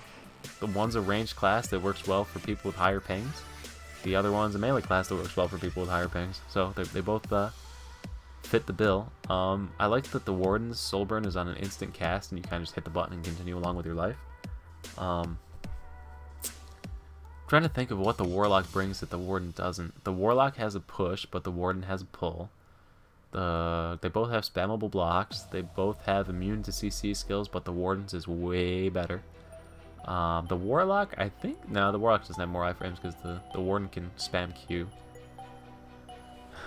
the one's a ranged class that works well for people with higher pings. The other one's a melee class that works well for people with higher pings. So they both fit the bill. I like that the Warden's Soul Burn is on an instant cast, and you kind of just hit the button and continue along with your life. Trying to think of what the Warlock brings that the Warden doesn't. The Warlock has a push, but the Warden has a pull. They both have spammable blocks. They both have immune to CC skills, but the Warden's is way better. The Warlock, I think... No, the Warlock doesn't have more iframes because the Warden can spam Q.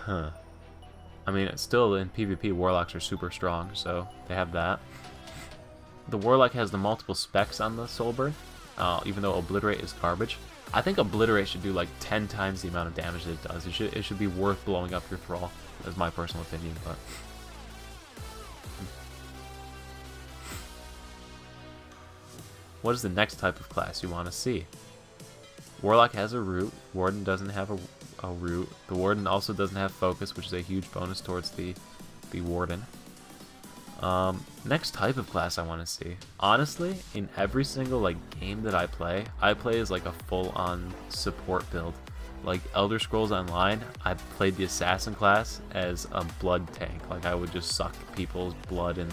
Huh. I mean, still in PvP, Warlocks are super strong, so they have that. The Warlock has the multiple specs on the Soul Burn, even though Obliterate is garbage. I think Obliterate should do like 10 times the amount of damage that it does. It should be worth blowing up your Thrall. That's my personal opinion, but... What is the next type of class you want to see? Warlock has a root. Warden doesn't have a root. The Warden also doesn't have focus, which is a huge bonus towards the Warden. Next type of class I want to see. Honestly, in every single like game that I play as like a full-on support build. Like Elder Scrolls Online, I played the assassin class as a blood tank. Like I would just suck people's blood and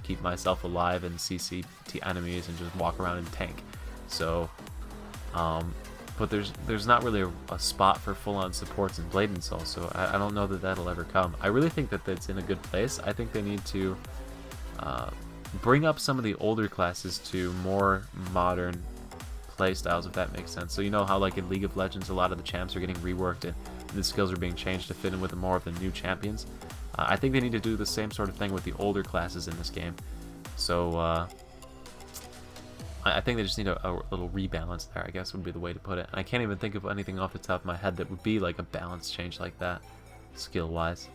keep myself alive and CC enemies and just walk around and tank. So, but there's not really a spot for full-on supports in Blade and Soul, so I don't know that that'll ever come. I really think that that's in a good place. I think they need to bring up some of the older classes to more modern playstyles, if that makes sense. So you know how like in League of Legends a lot of the champs are getting reworked and the skills are being changed to fit in with more of the new champions. I think they need to do the same sort of thing with the older classes in this game. So I think they just need a little rebalance there, I guess would be the way to put it. And I can't even think of anything off the top of my head that would be like a balance change like that, skill-wise.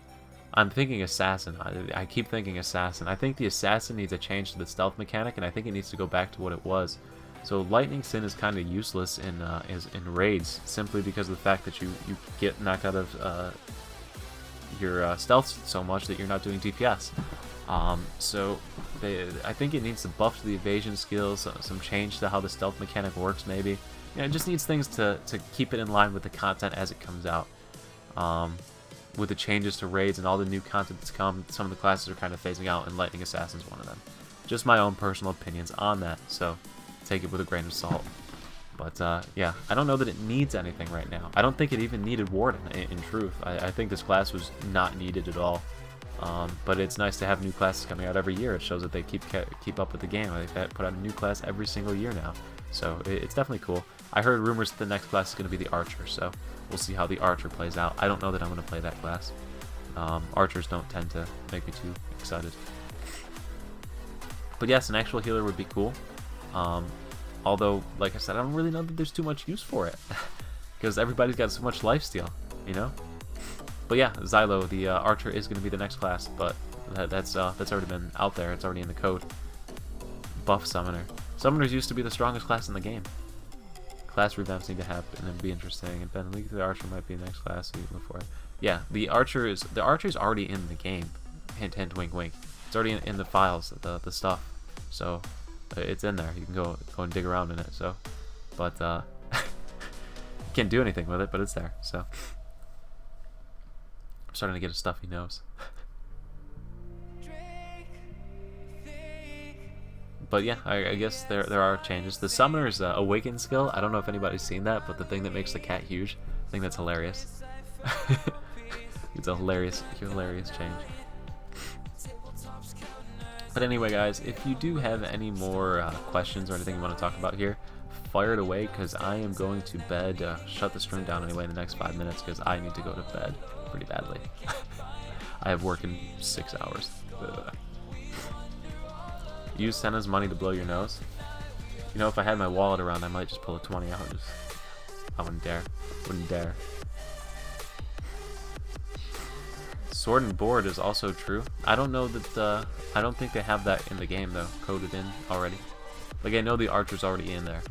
I'm thinking Assassin. I keep thinking Assassin. I think the Assassin needs a change to the stealth mechanic, and I think it needs to go back to what it was. So Lightning Sin is kind of useless in raids, simply because of the fact that you get knocked out of your stealth so much that you're not doing DPS. So I think it needs to buff to the evasion skills, some change to how the stealth mechanic works maybe. You know, it just needs things to keep it in line with the content as it comes out. With the changes to raids and all the new content that's come, some of the classes are kind of phasing out, and Lightning Assassin's one of them. Just my own personal opinions on that, so take it with a grain of salt. But yeah, I don't know that it needs anything right now. I don't think it even needed Warden, in truth. I think this class was not needed at all. But it's nice to have new classes coming out every year. It shows that they keep up with the game. They put out a new class every single year now. So it's definitely cool. I heard rumors that the next class is going to be the Archer, so we'll see how the Archer plays out. I don't know that I'm going to play that class. Archers don't tend to make me too excited. But yes, an actual healer would be cool. Although, like I said, I don't really know that there's too much use for it. Because everybody's got so much lifesteal, you know? But yeah, Xylo, the Archer, is going to be the next class, but that's already been out there. It's already in the code. Buff Summoner. Summoners used to be the strongest class in the game. Class revamps need to happen and be interesting. And Ben League, the Archer might be the next class, so you can look for it. Yeah, the Archer's already in the game. Hint, hint, wink, wink. It's already in the files, the stuff. So it's in there. You can go and dig around in it. So, but you can't do anything with it, but it's there. So I'm starting to get a stuffy nose. But yeah, I guess there are changes. The Summoner's Awaken skill, I don't know if anybody's seen that, but the thing that makes the cat huge, I think that's hilarious. It's a hilarious change. But anyway, guys, if you do have any more questions or anything you want to talk about here, fire it away, because I am going to bed, shut the stream down anyway in the next 5 minutes, because I need to go to bed pretty badly. I have work in 6 hours. Ugh. Use Senna's money to blow your nose. You know, if I had my wallet around, I might just pull a 20 out. I wouldn't dare. Wouldn't dare. Sword and board is also true. I don't know that, I don't think they have that in the game, though, coded in already. Like, I know the archer's already in there.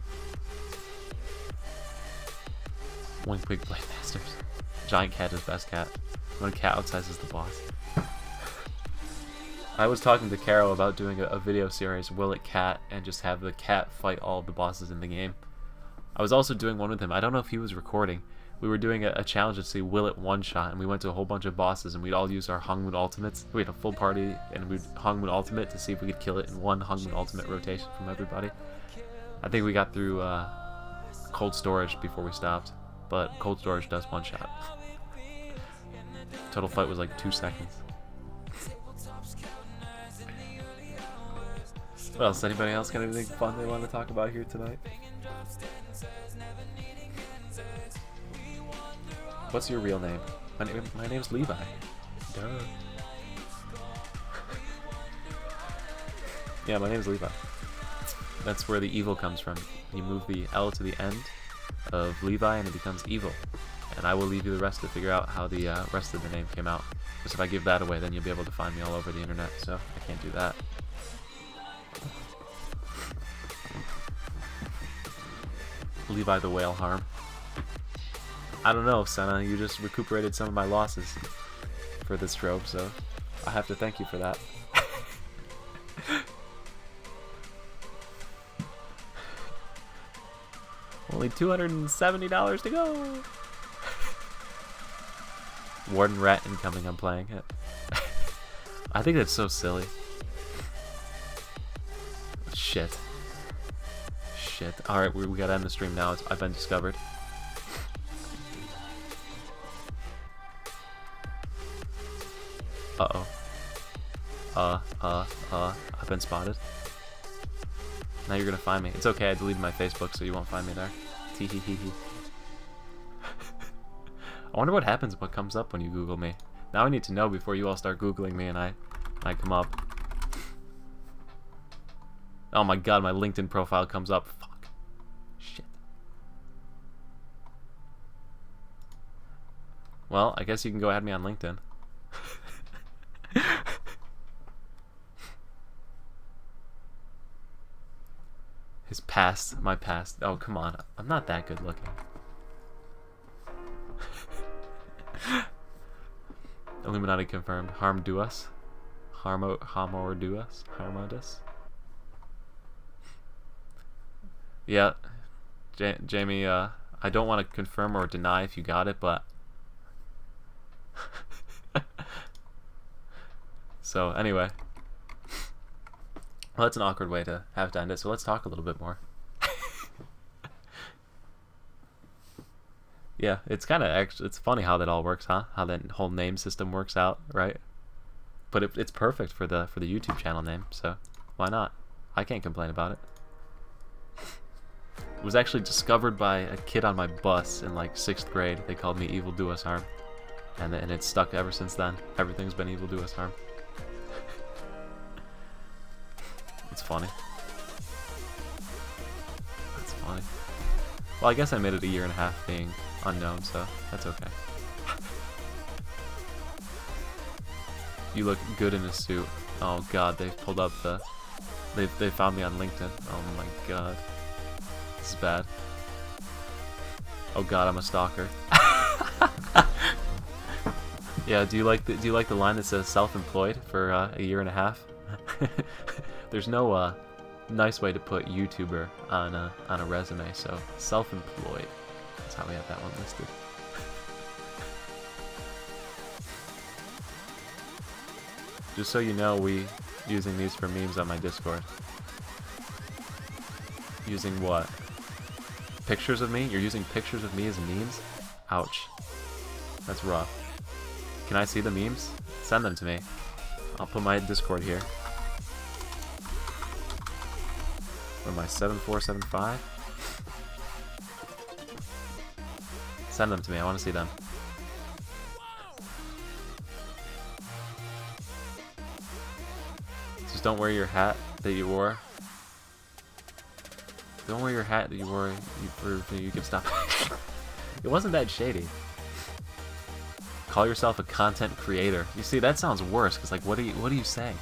Wink, big blade masters. Giant cat is best cat. When a cat outsizes the boss. I was talking to Carol about doing a video series, Will It Cat, and just have the cat fight all of the bosses in the game. I was also doing one with him. I don't know if he was recording. We were doing a challenge to see Will It one-shot, and we went to a whole bunch of bosses, and we'd all use our Hung Moon ultimates. We had a full party, and we'd Hung Moon ultimate to see if we could kill it in one Hung Moon ultimate rotation from everybody. I think we got through cold storage before we stopped, but cold storage does one-shot. Total fight was like 2 seconds. What else? Anybody else got anything fun they want to talk about here tonight? What's your real name? My name's Levi. Duh. Yeah, my name's Levi. That's where the evil comes from. You move the L to the end of Levi and it becomes evil. And I will leave you the rest to figure out how the rest of the name came out. Because if I give that away, then you'll be able to find me all over the internet, so I can't do that. Levi the Whale Harm. I don't know, Senna, you just recuperated some of my losses for this trope, so I have to thank you for that. Only $270 to go! Warden Rat incoming, I'm playing it. I think that's so silly. Shit. Shit. Alright, we gotta end the stream now. I've been discovered. Uh-oh. I've been spotted. Now you're gonna find me. It's okay, I deleted my Facebook, so you won't find me there. Tee-hee-hee-hee. I wonder what happens, what comes up when you Google me. Now I need to know before you all start Googling me and I come up. Oh my god, my LinkedIn profile comes up. Fuck. Shit. Well, I guess you can go add me on LinkedIn. His past, my past. Oh, come on. I'm not that good looking. Illuminati confirmed. Harm do us. Harmor do us. Harmodus. Yeah. Jamie, I don't want to confirm or deny if you got it, but... So, anyway. Well, that's an awkward way to have to end it, so let's talk a little bit more. Yeah, it's kind of actually, it's funny how that all works, huh? How that whole name system works out, right? But it's perfect for the YouTube channel name, so why not? I can't complain about it. It was actually discovered by a kid on my bus in like 6th grade. They called me Evil Do Us Harm, and it's stuck ever since then. Everything's been Evil Do Us Harm. It's funny. It's funny. Well, I guess I made it a year and a half being unknown, so that's okay. You look good in a suit. Oh god, they've pulled up the... They found me on LinkedIn. Oh my god. This is bad. Oh god, I'm a stalker. Yeah, do you like the line that says self-employed for a year and a half? There's no nice way to put YouTuber on a resume, so self-employed. That's how we have that one listed. Just so you know, we using these for memes on my Discord. Using what? Pictures of me? You're using pictures of me as memes? Ouch. That's rough. Can I see the memes? Send them to me. I'll put my Discord here. Or my 7475? Send them to me, I want to see them. Just don't wear your hat that you wore. Don't wear your hat that you wore you can stop. It wasn't that shady. Call yourself a content creator. You see, that sounds worse, because like what are you saying?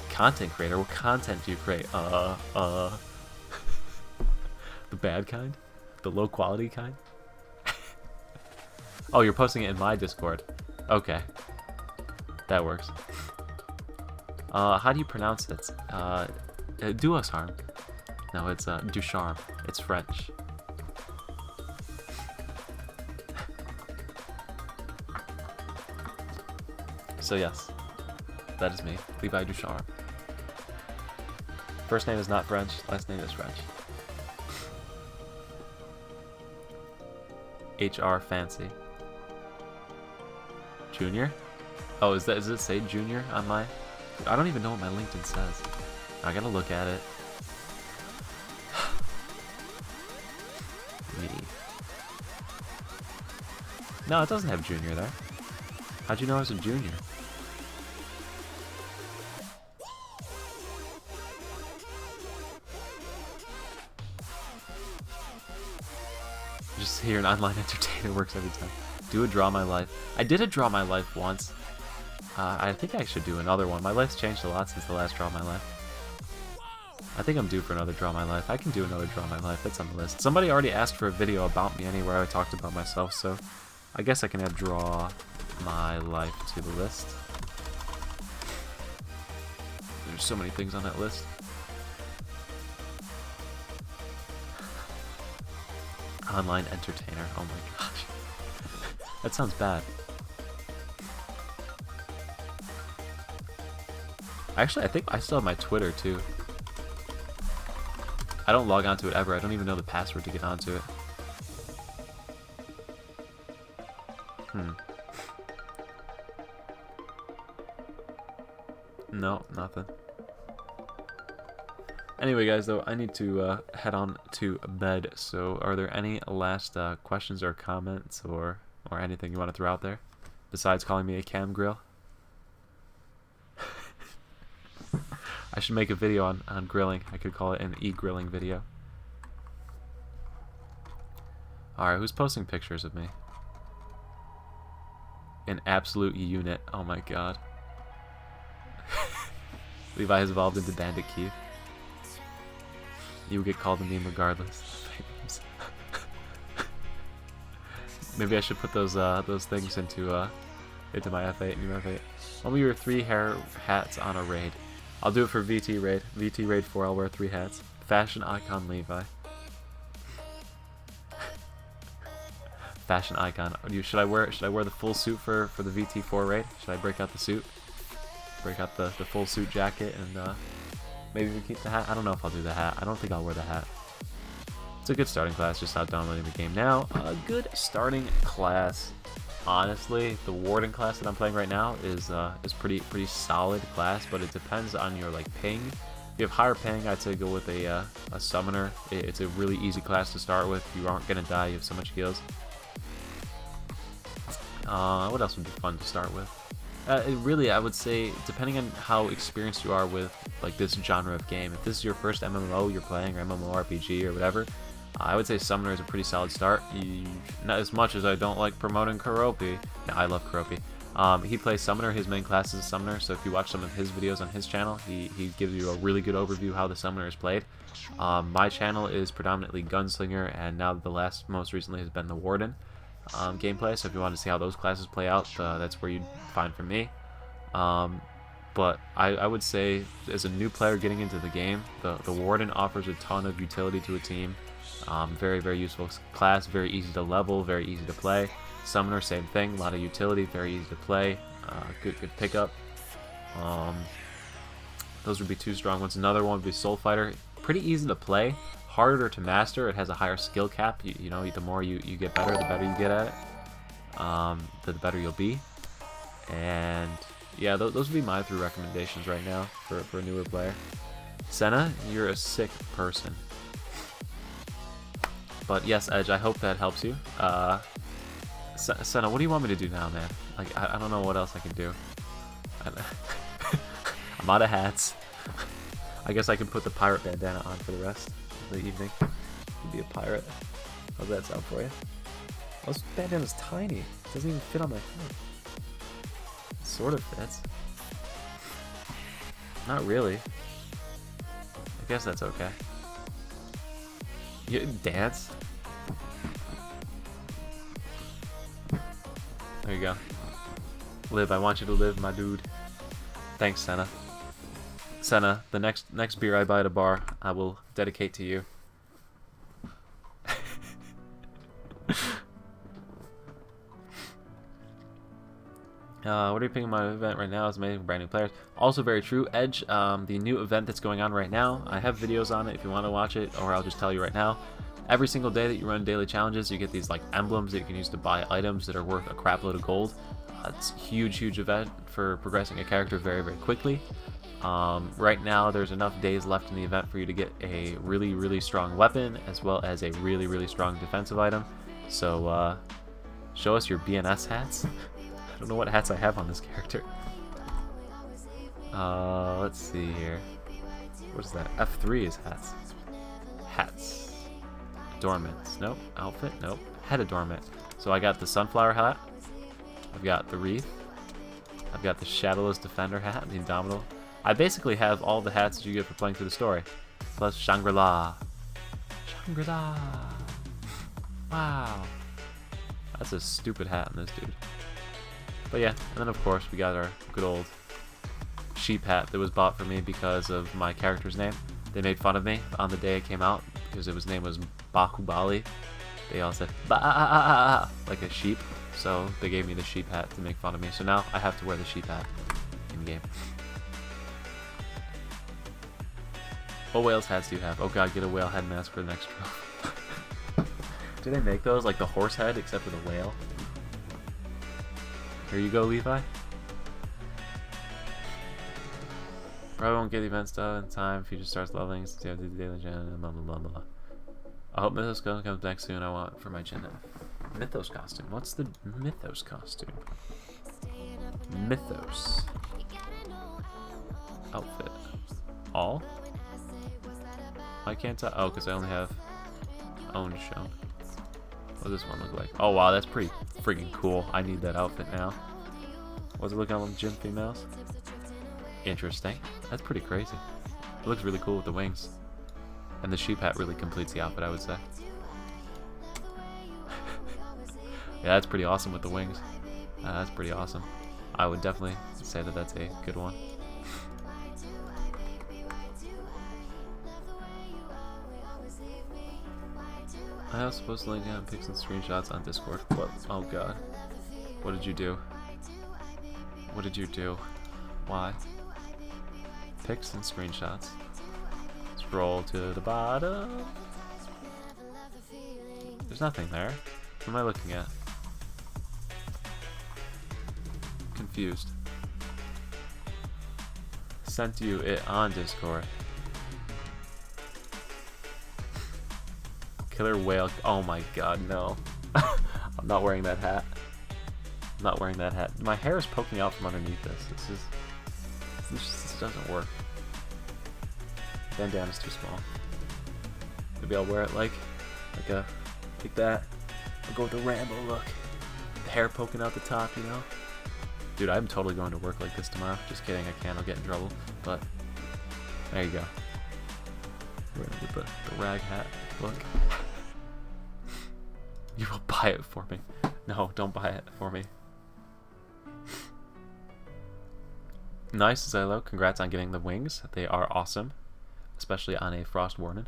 Content creator? What content do you create? The bad kind? The low quality kind? Oh, you're posting it in my Discord. Okay. That works. How do you pronounce it? Do us harm. No, it's Ducharme. It's French. So yes, that is me, Levi Ducharme. First name is not French, last name is French. HR Fancy. Junior? Oh, does it say Junior on my... I don't even know what my LinkedIn says. I gotta look at it. Me. No, it doesn't have Junior there. How'd you know I was a junior? Just hear an online entertainer works every time. Do a Draw My Life. I did a Draw My Life once. I think I should do another one. My life's changed a lot since the last Draw My Life. I think I'm due for another Draw My Life. I can do another Draw My Life. That's on the list. Somebody already asked for a video about me anywhere I talked about myself, so I guess I can add Draw My Life to the list. There's so many things on that list. Online entertainer. Oh my gosh. That sounds bad. Actually, I think I still have my Twitter too. I don't log onto it ever. I don't even know the password to get onto it. No, nothing. Anyway, guys, though, I need to head on to bed. So, are there any last questions or comments or anything you want to throw out there besides calling me a cam grill? I should make a video on grilling. I could call it an e-grilling video. Alright, who's posting pictures of me? An absolute unit. Oh my god. Levi has evolved into Bandit Keith. You will get called a meme regardless. Maybe I should put those things into my F8, new F8. Only wear 3 hair hats on a raid. I'll do it for VT raid. VT raid 4. I'll wear 3 hats. Fashion icon Levi. Fashion icon. Should I wear the full suit for the VT4 raid? Should I break out the suit? Break out the full suit jacket and maybe we keep the hat? I don't know if I'll do the hat. I don't think I'll wear the hat. It's a good starting class, just not downloading the game now. A good starting class. Honestly, the Warden class that I'm playing right now is pretty solid class, but it depends on your like ping. If you have higher ping, I'd say go with a summoner. It's a really easy class to start with. You aren't gonna die. You have so much heals. What else would be fun to start with? Really, I would say, depending on how experienced you are with like this genre of game. If this is your first MMO you're playing, or MMORPG, or whatever, I would say Summoner is a pretty solid start. Not as much as I don't like promoting Kuropi. No, I love Kuropi. He plays Summoner. His main class is a Summoner, so if you watch some of his videos on his channel, he gives you a really good overview how the Summoner is played. My channel is predominantly Gunslinger, and now most recently has been the Warden gameplay, so if you want to see how those classes play out, that's where you'd find from me. But I would say, as a new player getting into the game, the Warden offers a ton of utility to a team. Very, very useful class, very easy to level, very easy to play. Summoner, same thing, a lot of utility, very easy to play, good pickup. Those would be 2 strong ones. Another one would be Soul Fighter, pretty easy to play, harder to master. It has a higher skill cap. You know, the more you get better, the better you get at it. The better you'll be. And yeah, those would be my 3 recommendations right now for a newer player. Senna, you're a sick person. But yes, Edge, I hope that helps you. Senna, what do you want me to do now, man? Like, I don't know what else I can do. I'm out of hats. I guess I can put the pirate bandana on for the rest of the evening. Be a pirate. How's that sound for you? Oh, this bandana's tiny. It doesn't even fit on my head. It sort of fits. Not really. I guess that's okay. You dance. There you go. Live, I want you to live, my dude. Thanks, Senna. Senna, the next beer I buy at a bar, I will dedicate to you. What are you picking my event right now? Is amazing, brand new players. Also very true. Edge, the new event that's going on right now. I have videos on it if you want to watch it, or I'll just tell you right now. Every single day that you run daily challenges, you get these like emblems that you can use to buy items that are worth a crap load of gold. It's a huge event for progressing a character very quickly. Right now, there's enough days left in the event for you to get a really strong weapon, as well as a really strong defensive item. So, show us your BNS hats. I don't know what hats I have on this character. Let's see here. What is that? F3 is hats. Hats. Adornments. Nope. Outfit. Nope. Head adornment. So I got the sunflower hat. I've got the wreath. I've got the Shadowless Defender hat, the Indomitable. I basically have all the hats that you get for playing through the story. Plus Shangri-La. Shangri-La. Wow. That's a stupid hat on this dude. But yeah, and then of course we got our good old sheep hat that was bought for me because of my character's name. They made fun of me on the day it came out because his name was Bakubali. They all said ba like a sheep, so they gave me the sheep hat to make fun of me. So now I have to wear the sheep hat in game. What whales hats do you have? Oh god, get a whale head mask for the next trophy. Do they make those like the horse head except for the whale? Here you go, Levi. Probably won't get the events done in time if you just starts leveling. So you have to do the daily gen, blah blah blah. I hope Mythos comes back soon. I want for my gen. Mythos costume. What's the Mythos costume? Mythos outfit. All? Why can't I? Oh, because I only have own shown. What does this one look like? Oh wow, that's pretty freaking cool. I need that outfit now. What's it looking like with gym females? Interesting. That's pretty crazy. It looks really cool with the wings. And the sheep hat really completes the outfit, I would say. Yeah, that's pretty awesome with the wings. That's pretty awesome. I would definitely say that that's a good one. I was supposed to link down pics and screenshots on Discord. What? Oh god. What did you do? What did you do? Why? Pics and screenshots. Scroll to the bottom. There's nothing there. What am I looking at? Confused. Sent you it on Discord. Killer whale. Oh my god, no. I'm not wearing that hat. I'm not wearing that hat. My hair is poking out from underneath this. This doesn't work. Bandana's too small. Maybe I'll wear it like that. I'll go with the Rambo look. The hair poking out the top, you know? Dude, I'm totally going to work like this tomorrow. Just kidding, I can't. I'll get in trouble. But there you go. With the rag hat look. You will buy it for me. No, don't buy it for me. Nice, Zylo. Congrats on getting the wings. They are awesome. Especially on a Frost Warden.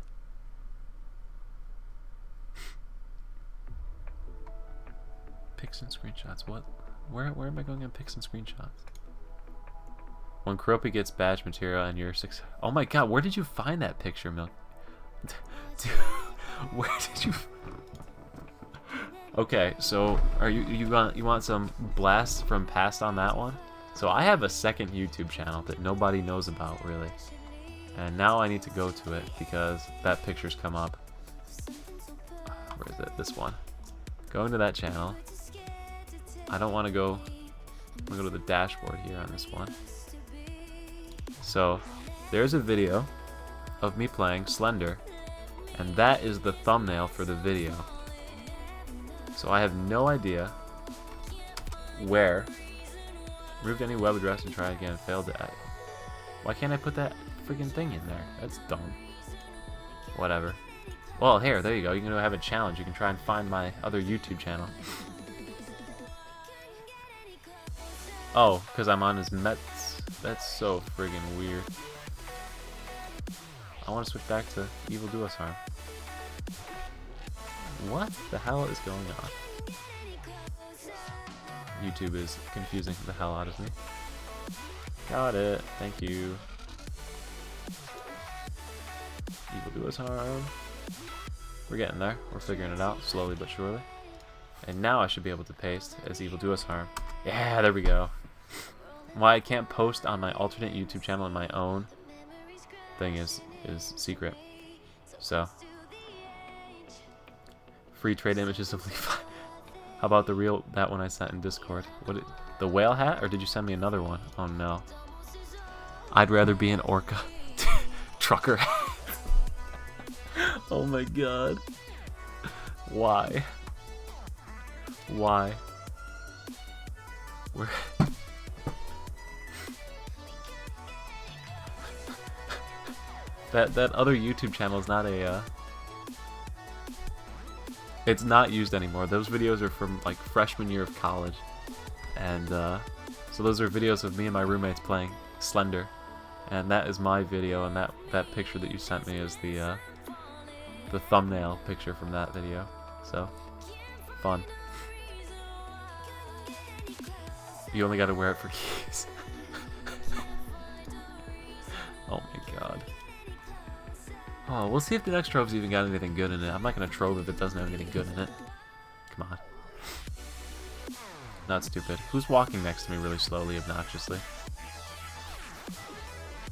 Pics and screenshots. What? Where am I going on pics and screenshots? When Kuropi gets badge material and you're 6... Oh my god, where did you find that picture, Milk? Dude, where did you? Okay, so are you want some blasts from past on that one? So I have a second YouTube channel that nobody knows about really, and now I need to go to it because that picture's come up. Where is it? This one. Going to that channel. I don't want to go. I'm gonna go to the dashboard here on this one. So there's a video of me playing Slender, and that is the thumbnail for the video. So I have no idea where. Removed any web address and try again. Failed to. Why can't I put that freaking thing in there? That's dumb. Whatever. Well, here, there you go. You can go have a challenge. You can try and find my other YouTube channel. Oh, because I'm on his Mets. That's so friggin' weird. I want to switch back to Evil Do Us Harm. What the hell is going on? YouTube is confusing the hell out of me. Got it. Thank you. Evil Do Us Harm. We're getting there. We're figuring it out slowly but surely. And now I should be able to paste as Evil Do Us Harm. Yeah, there we go. Why I can't post on my alternate YouTube channel and my own thing is secret. So free trade images of Levi. How about that one I sent in Discord? The whale hat, or did you send me another one? Oh no. I'd rather be an orca. Trucker hat. Oh my god. Why? Why? Where? That other YouTube channel is not a it's not used anymore. Those videos are from like freshman year of college, and so those are videos of me and my roommates playing Slender, and that is my video, and that picture that you sent me is the thumbnail picture from that video. So fun. You only got to wear it for keys. Oh my god. Oh, we'll see if the next trove's even got anything good in it. I'm not gonna trove if it doesn't have anything good in it. Come on. Not stupid. Who's walking next to me really slowly, obnoxiously?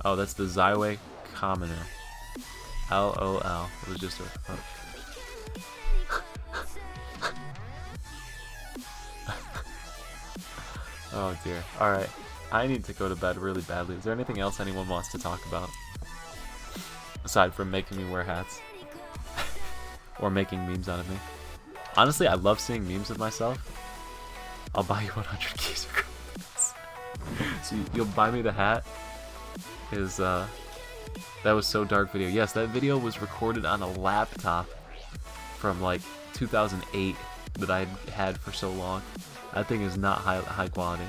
Oh, that's the Zyway Commoner. LOL. It was just a... Oh dear. Alright. I need to go to bed really badly. Is there anything else anyone wants to talk about? Aside from making me wear hats. Or making memes out of me. Honestly, I love seeing memes of myself. I'll buy you 100 keys for this. So you'll buy me the hat? That was so dark video. Yes, that video was recorded on a laptop from like 2008 that I had for so long. That thing is not high quality.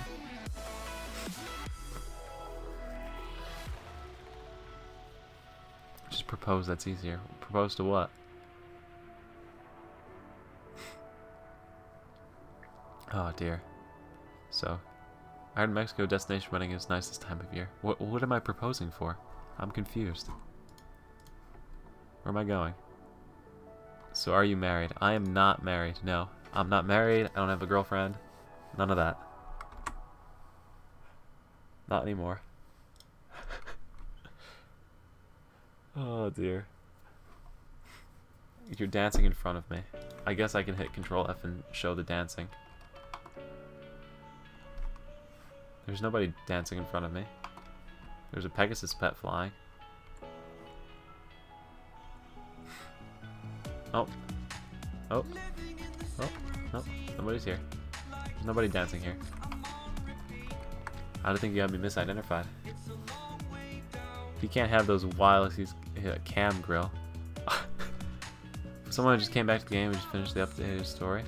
Just propose, that's easier. Propose to what? Oh dear. So, Iron Mexico destination wedding is nice this time of year. What am I proposing for? I'm confused. Where am I going? So are you married? I am not married. No. I'm not married. I don't have a girlfriend. None of that. Not anymore. Oh dear. You're dancing in front of me. I guess I can hit Control F and show the dancing. There's nobody dancing in front of me. There's a Pegasus pet flying. Oh. Oh. Oh. No. Nobody's here. There's nobody dancing here. I don't think you got me misidentified. You can't have those wireless cam grill. Someone just came back to the game and just finished the updated story.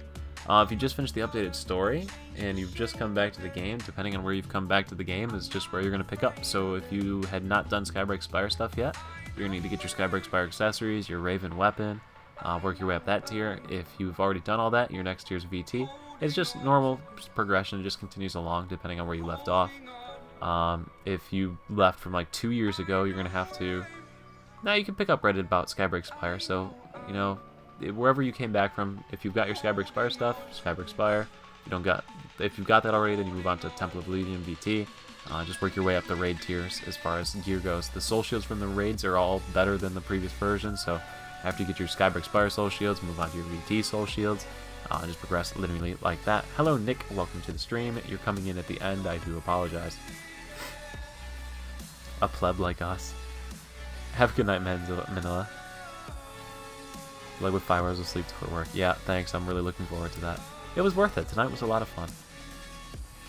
If you just finished the updated story and you've just come back to the game, depending on where you've come back to the game is just where you're going to pick up. So if you had not done Skybreak Spire stuff yet, you're going to need to get your Skybreak Spire accessories, your Raven weapon, work your way up that tier. If you've already done all that, your next tier is VT. It's just normal progression, it just continues along depending on where you left off. If you left from like 2 years ago, you're going to have to Now you can pick up Reddit about Skybreak Spire, so, you know, wherever you came back from, if you've got your Skybreak Spire stuff, Skybreak Spire. If you've got that already, then you move on to Temple of Legion VT. Just work your way up the raid tiers as far as gear goes. The soul shields from the raids are all better than the previous version, so after you get your Skybreak Spire soul shields, move on to your VT soul shields. Just progress literally like that. Hello, Nick. Welcome to the stream. You're coming in at the end. I do apologize. A pleb like us. Have a good night, Manila. Like with 5 hours of sleep before work. Yeah, thanks. I'm really looking forward to that. It was worth it. Tonight was a lot of fun.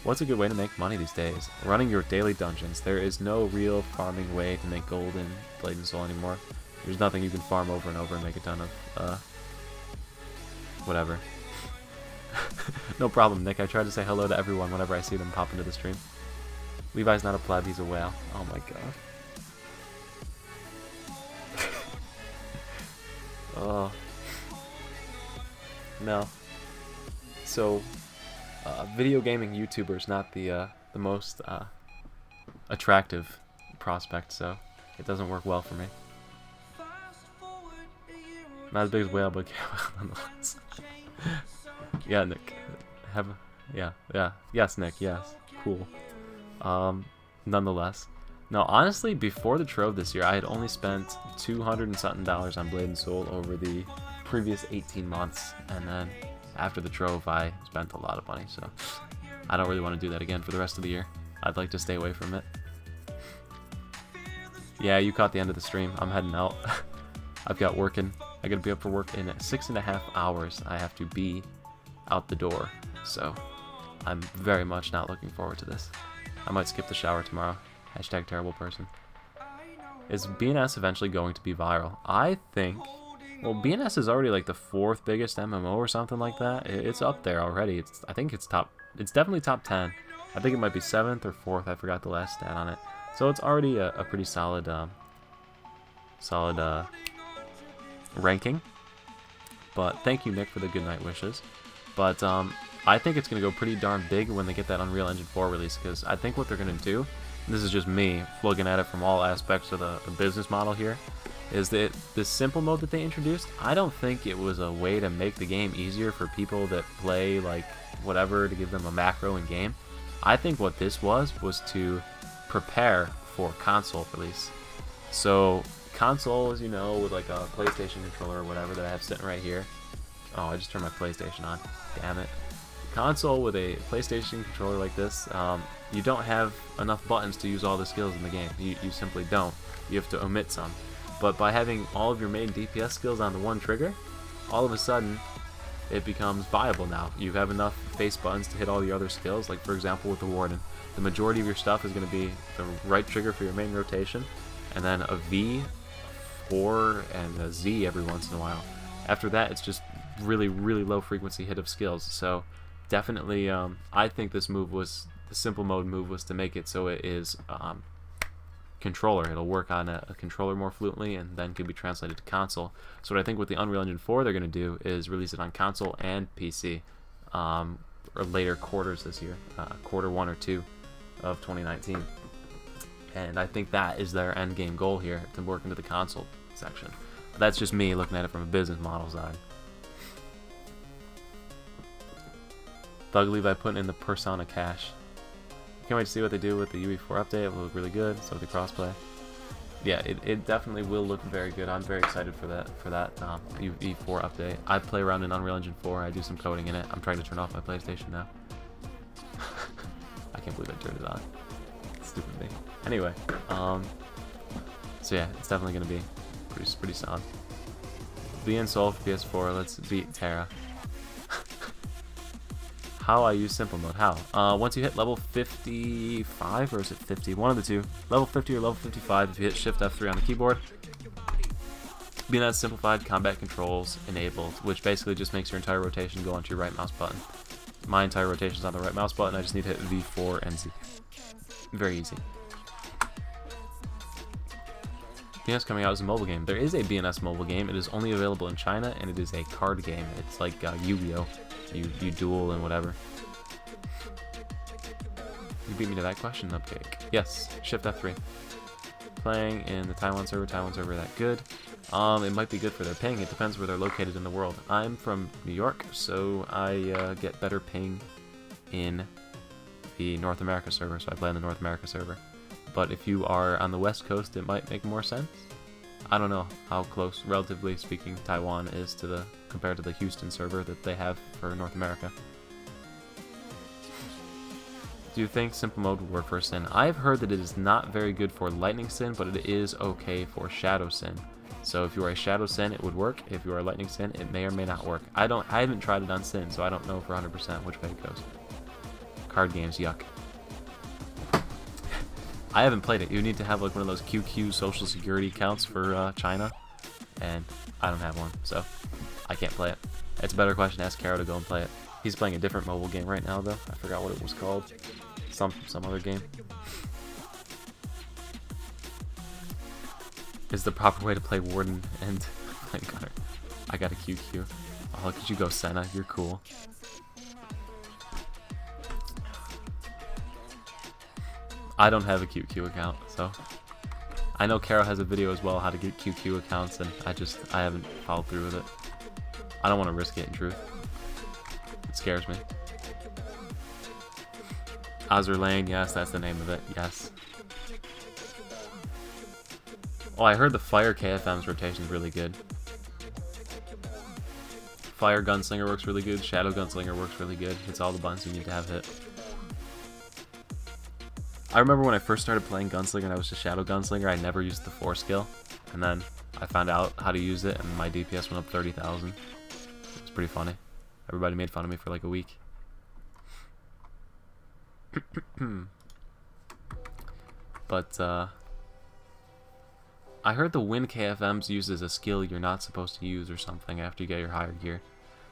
What's a good way to make money these days? Running your daily dungeons. There is no real farming way to make gold in Blade and Soul anymore. There's nothing you can farm over and over and make a ton of, whatever. No problem, Nick. I try to say hello to everyone whenever I see them pop into the stream. Levi's not a pleb, he's a whale. Oh my god. Oh. No. So, video gaming YouTuber's not the most attractive prospect, so it doesn't work well for me. Not as big as whale, but nonetheless. Yeah, Nick. Yes, Nick. Yes. Cool. Nonetheless. No, honestly, before the Trove this year, I had only spent $200 and something on Blade and Soul over the previous 18 months, and then after the Trove, I spent a lot of money, so I don't really want to do that again for the rest of the year. I'd like to stay away from it. Yeah, you caught the end of the stream. I'm heading out. I've got working. I gotta be up for work in 6.5 hours. I have to be out the door, so I'm very much not looking forward to this. I might skip the shower tomorrow. Hashtag terrible person. Is BNS eventually going to be viral? I think... Well, BNS is already like the 4th biggest MMO or something like that. It's up there already. I think it's definitely top 10. I think it might be 7th or 4th. I forgot the last stat on it. So it's already a pretty solid ranking. But thank you, Nick, for the good night wishes. But I think it's going to go pretty darn big when they get that Unreal Engine 4 release, because I think what they're going to do, and this is just me looking at it from all aspects of the business model here, is that this simple mode that they introduced, I don't think it was a way to make the game easier for people that play like whatever, to give them a macro in game. I think what this was to prepare for console release. So consoles, you know, with like a PlayStation controller or whatever that I have sitting right here. Oh, I just turned my PlayStation on. Damn it. Console with a PlayStation controller like this, you don't have enough buttons to use all the skills in the game. You simply don't. You have to omit some. But by having all of your main DPS skills on the one trigger, all of a sudden, it becomes viable now. You have enough face buttons to hit all the other skills. Like, for example, with the Warden, the majority of your stuff is going to be the right trigger for your main rotation, and then a V, 4, and a Z every once in a while. After that, it's just really, really low frequency hit of skills. So definitely, I think this move was, the simple mode move was to make it so it is controller. It'll work on a controller more fluently and then could be translated to console. So what I think with the Unreal Engine 4 they're going to do is release it on console and PC, or later quarters this year, quarter 1 or 2 of 2019. And I think that is their end game goal here, to work into the console section. That's just me looking at it from a business model side. Thug Levi putting in the Persona cash. Can't wait to see what they do with the UE4 update. It will look really good. So the crossplay. Yeah, it definitely will look very good. I'm very excited for that UE4 update. I play around in Unreal Engine 4. I do some coding in it. I'm trying to turn off my PlayStation now. I can't believe I turned it on. Stupid me. Anyway, so yeah, it's definitely gonna be pretty solid. Be in Soul for PS4. Let's beat Terra. How I use simple mode. How? Once you hit level 55, or is it 50? One of the two. Level 50 or level 55, if you hit Shift F3 on the keyboard. Being that simplified, combat controls enabled, which basically just makes your entire rotation go onto your right mouse button. My entire rotation is on the right mouse button. I just need to hit V4 and Z. Very easy. BNS coming out as a mobile game. There is a BNS mobile game. It is only available in China, and it is a card game. It's like Yu-Gi-Oh! You duel and whatever. You beat me to that question, Upcake. Yes, Shift F3. playing in the Taiwan server that good? It might be good for their ping. It depends where they're located in the world. I'm from New York, so I get better ping in the North America server, so I play on the North America server. But if you are on the West Coast, it might make more sense. I don't know how close, relatively speaking, Taiwan is to the compared to the Houston server that they have for North America. Do you think simple mode would work for Sin? I've heard that it is not very good for Lightning Sin, but it is okay for Shadow Sin. So if you are a Shadow Sin, it would work. If you are a Lightning Sin, it may or may not work. I haven't tried it on Sin, so I don't know for 100% which way it goes. Card games, yuck. I haven't played it. You need to have like one of those QQ social security accounts for China, and I don't have one, so I can't play it. It's a better question to ask Caro to go and play it. He's playing a different mobile game right now, though. I forgot what it was called. Some other game. Is the proper way to play Warden and play Gunner? I got a QQ. Oh, look at you go, Senna. You're cool. I don't have a QQ account, so I know Caro has a video as well how to get QQ accounts, and I haven't followed through with it. I don't want to risk it in truth. It scares me. Azur Lane, yes, that's the name of it, yes. Oh, I heard the Fire KFM's rotation is really good. Fire Gunslinger works really good, Shadow Gunslinger works really good. Hits all the buttons you need to have hit. I remember when I first started playing Gunslinger and I was just Shadow Gunslinger, I never used the 4 skill. And then I found out how to use it and my DPS went up 30,000. It was pretty funny. Everybody made fun of me for like a week. But, I heard the Win KFMs uses a skill you're not supposed to use or something after you get your higher gear.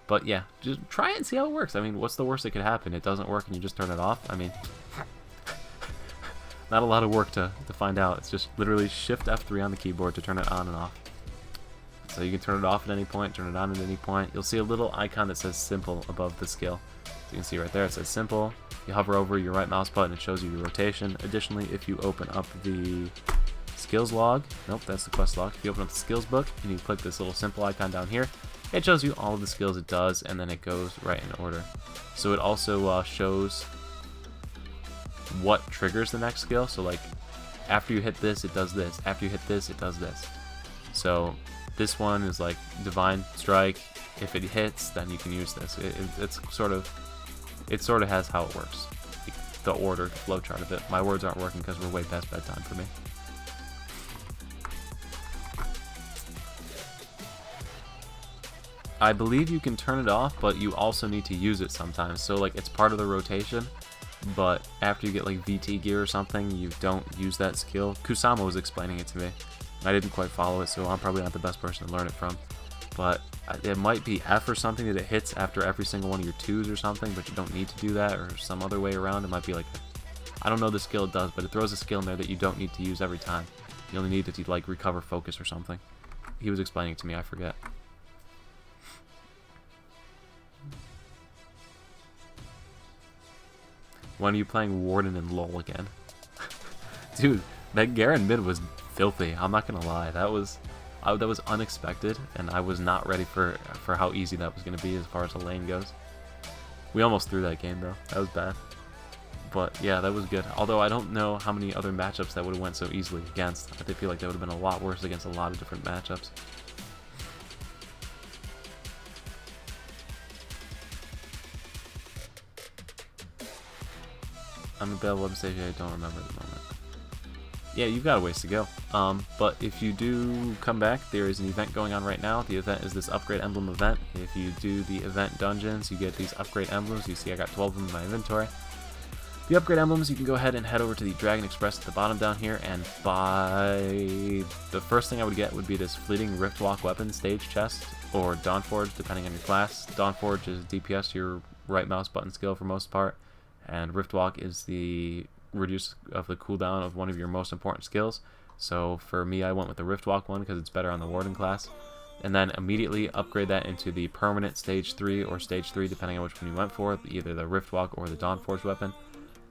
But yeah, just try it and see how it works. I mean, what's the worst that could happen? It doesn't work and you just turn it off? I mean, not a lot of work to find out. It's just literally Shift F3 on the keyboard to turn it on and off. So you can turn it off at any point, turn it on at any point. You'll see a little icon that says Simple above the skill. So you can see right there, it says Simple. You hover over your right mouse button, it shows you your rotation. Additionally, if you open up the skills log, nope, that's the quest log. If you open up the skills book and you click this little Simple icon down here, it shows you all of the skills it does, and then it goes right in order. So it also shows what triggers the next skill. So like, after you hit this, it does this. After you hit this, it does this. So this one is like Divine Strike. If it hits, then you can use this. It sort of has how it works. The order, the flowchart of it. My words aren't working because we're way past bedtime for me. I believe you can turn it off, but you also need to use it sometimes. So like, it's part of the rotation, but after you get like VT gear or something, you don't use that skill. Kusama was explaining it to me. I didn't quite follow it, so I'm probably not the best person to learn it from. But it might be F or something that it hits after every single one of your 2s or something, but you don't need to do that, or some other way around. It might be like, I don't know the skill it does, but it throws a skill in there that you don't need to use every time. You only need it to like recover focus or something. He was explaining it to me, I forget. When are you playing Warden and LOL again? Dude, that Garen mid was filthy. I'm not gonna lie. That was unexpected, and I was not ready for how easy that was gonna be as far as the lane goes. We almost threw that game though. That was bad. But yeah, that was good. Although I don't know how many other matchups that would have went so easily against. I feel like that would have been a lot worse against a lot of different matchups. I'm available on stage, I don't remember at the moment. Yeah, you've got a ways to go. But if you do come back, there is an event going on right now. The event is this upgrade emblem event. If you do the event dungeons, you get these upgrade emblems. You see I got 12 of them in my inventory. The upgrade emblems, you can go ahead and head over to the Dragon Express at the bottom down here and buy... The first thing I would get would be this Fleeting Riftwalk weapon stage chest, or Dawnforge, depending on your class. Dawnforge is DPS, your right mouse button skill for most part, and Riftwalk is the reduce of the cooldown of one of your most important skills. So for me, I went with the Riftwalk one because it's better on the Warden class. And then immediately upgrade that into the permanent stage 3 or stage 3, depending on which one you went for, either the Riftwalk or the Dawnforge weapon.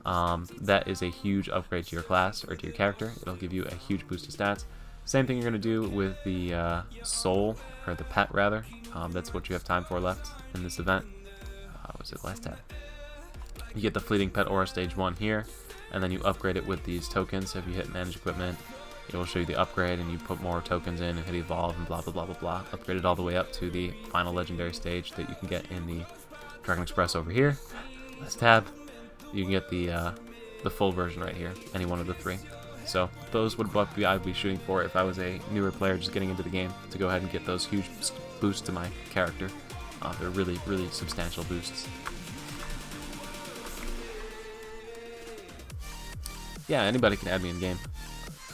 that is a huge upgrade to your class or to your character. It'll give you a huge boost to stats. Same thing you're going to do with the soul, or the pet rather. That's what you have time for left in this event. What's it, last tab? You get the fleeting pet aura stage 1 here, and then you upgrade it with these tokens. So if you hit manage equipment, it will show you the upgrade, and you put more tokens in and hit evolve and blah blah blah blah blah. Upgrade it all the way up to the final legendary stage that you can get in the Dragon Express over here. Last tab. You can get the full version right here, any one of the 3. So those would what I'd be shooting for if I was a newer player just getting into the game, to go ahead and get those huge boosts to my character. They're really, really substantial boosts. Yeah, anybody can add me in game.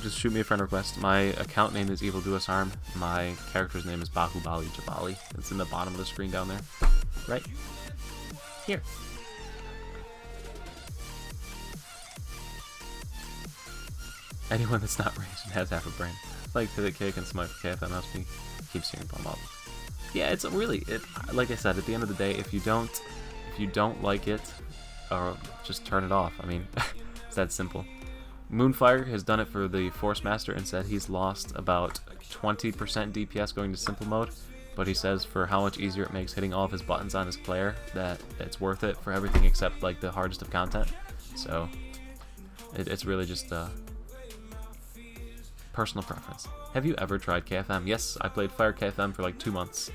Just shoot me a friend request. My account name is Evil Duos Arm. My character's name is Bahubali Jabali. It's in the bottom of the screen down there. Right here. Anyone that's not ranged and has half a brain. Like Pivot Kick and Smite for KFM helps me keep seeing bomb up. Yeah, it's really, like I said, at the end of the day, if you don't like it, or just turn it off. I mean, it's that simple. Moonfire has done it for the Force Master and said he's lost about 20% DPS going to simple mode, but he says for how much easier it makes hitting all of his buttons on his player, that it's worth it for everything except like the hardest of content. So it's really just personal preference. Have you ever tried KFM? Yes, I played Fire KFM for like 2 months.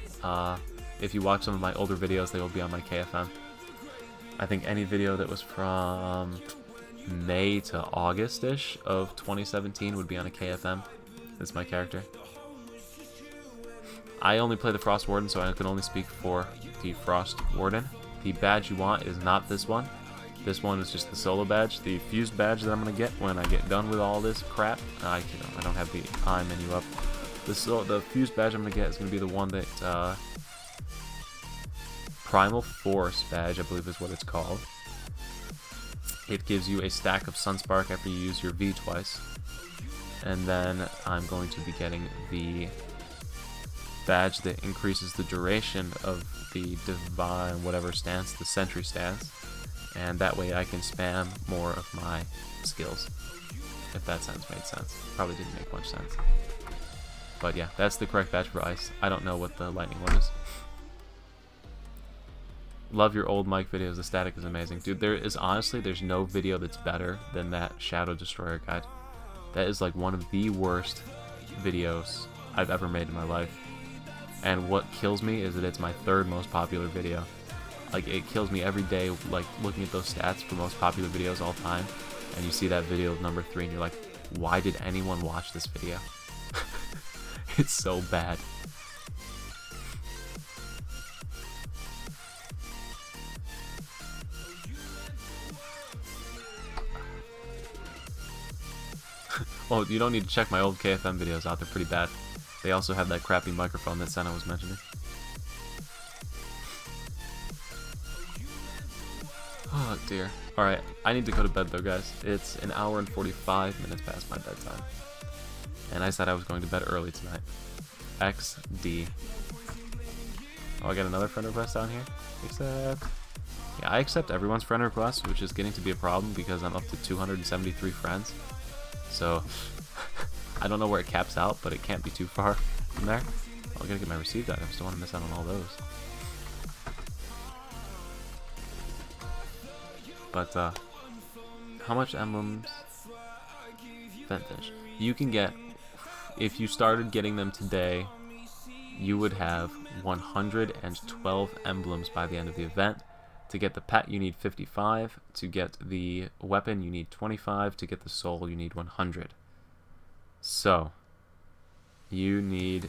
If you watch some of my older videos, they will be on my KFM. I think any video that was from May to August-ish of 2017 would be on a KFM. That's my character. I only play the Frost Warden, so I can only speak for the Frost Warden. The badge you want is not this one. This one is just the solo badge. The fused badge that I'm going to get when I get done with all this crap, I don't have the I menu up. The fused badge I'm going to get is going to be the one that Primal Force badge, I believe is what it's called. It gives you a stack of Sunspark after you use your V twice. And then I'm going to be getting the badge that increases the duration of the Divine whatever stance, the Sentry stance. And that way I can spam more of my skills. If that sense made sense. Probably didn't make much sense. But yeah, that's the correct badge for Ice. I don't know what the lightning one is. Love your old mic videos, the static is amazing. Dude, there's no video that's better than that Shadow Destroyer guide. That is like one of the worst videos I've ever made in my life. And what kills me is that it's my 3rd most popular video. Like, it kills me every day, like, looking at those stats for most popular videos all time, and you see that video of number 3, and you're like, why did anyone watch this video? It's so bad. Well, you don't need to check my old KFM videos out, they're pretty bad. They also have that crappy microphone that Senna was mentioning. Oh dear. Alright, I need to go to bed though, guys. It's an hour and 45 minutes past my bedtime. And I said I was going to bed early tonight. XD. Oh, I got another friend request down here. Accept. Yeah, I accept everyone's friend requests, which is getting to be a problem because I'm up to 273 friends. So, I don't know where it caps out, but it can't be too far from there. Oh, I gotta get my received items. Don't want to miss out on all those. But, how much emblems? Vintage. You can get, if you started getting them today, you would have 112 emblems by the end of the event. To get the pet, you need 55. To get the weapon, you need 25. To get the soul, you need 100. So, you need...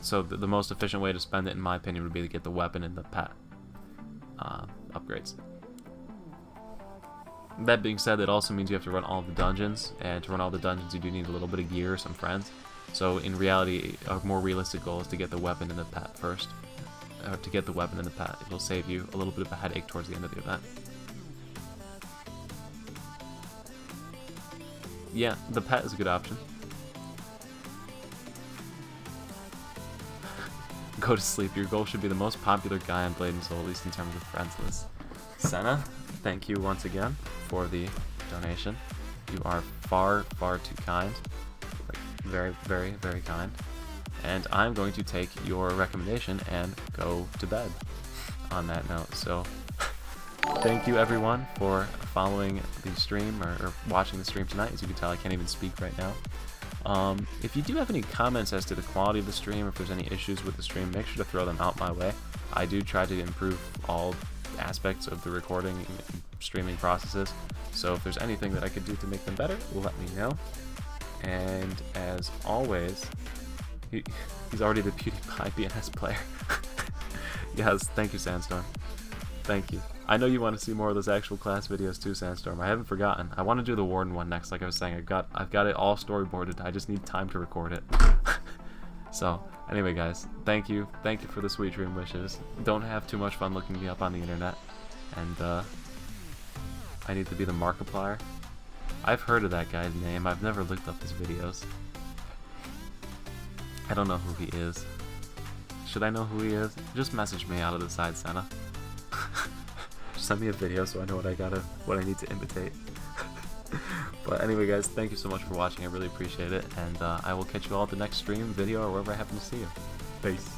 So, the most efficient way to spend it, in my opinion, would be to get the weapon and the pet upgrades. That being said, it also means you have to run all the dungeons, and to run all the dungeons, you do need a little bit of gear or some friends. So, in reality, a more realistic goal is to get the weapon and the pet first. Or to get the weapon and the pet. It'll save you a little bit of a headache towards the end of the event. Yeah, the pet is a good option. Go to sleep. Your goal should be the most popular guy on Blade and Soul, at least in terms of friends list. Senna, thank you once again for the donation. You are far, far too kind. Like, very, very, very kind. And I'm going to take your recommendation and go to bed on that note. So, thank you everyone for following the stream or watching the stream tonight. As you can tell, I can't even speak right now. If you do have any comments as to the quality of the stream, or if there's any issues with the stream, make sure to throw them out my way. I do try to improve all aspects of the recording and streaming processes, so if there's anything that I could do to make them better, let me know. And as always, he's already the PewDiePie BNS player. Yes, thank you, Sandstorm. Thank you. I know you want to see more of those actual class videos too, Sandstorm. I haven't forgotten. I want to do the Warden one next, like I was saying. I've got it all storyboarded. I just need time to record it. So, anyway, guys, thank you. Thank you for the sweet dream wishes. Don't have too much fun looking me up on the internet. And, I need to be the Markiplier. I've heard of that guy's name. I've never looked up his videos. I don't know who he is. Should I know who he is? Just message me out of the side, Senna. Just send me a video so I know what I need to imitate. But anyway, guys, thank you so much for watching. I really appreciate it, and I will catch you all at the next stream, video, or wherever I happen to see you. Peace.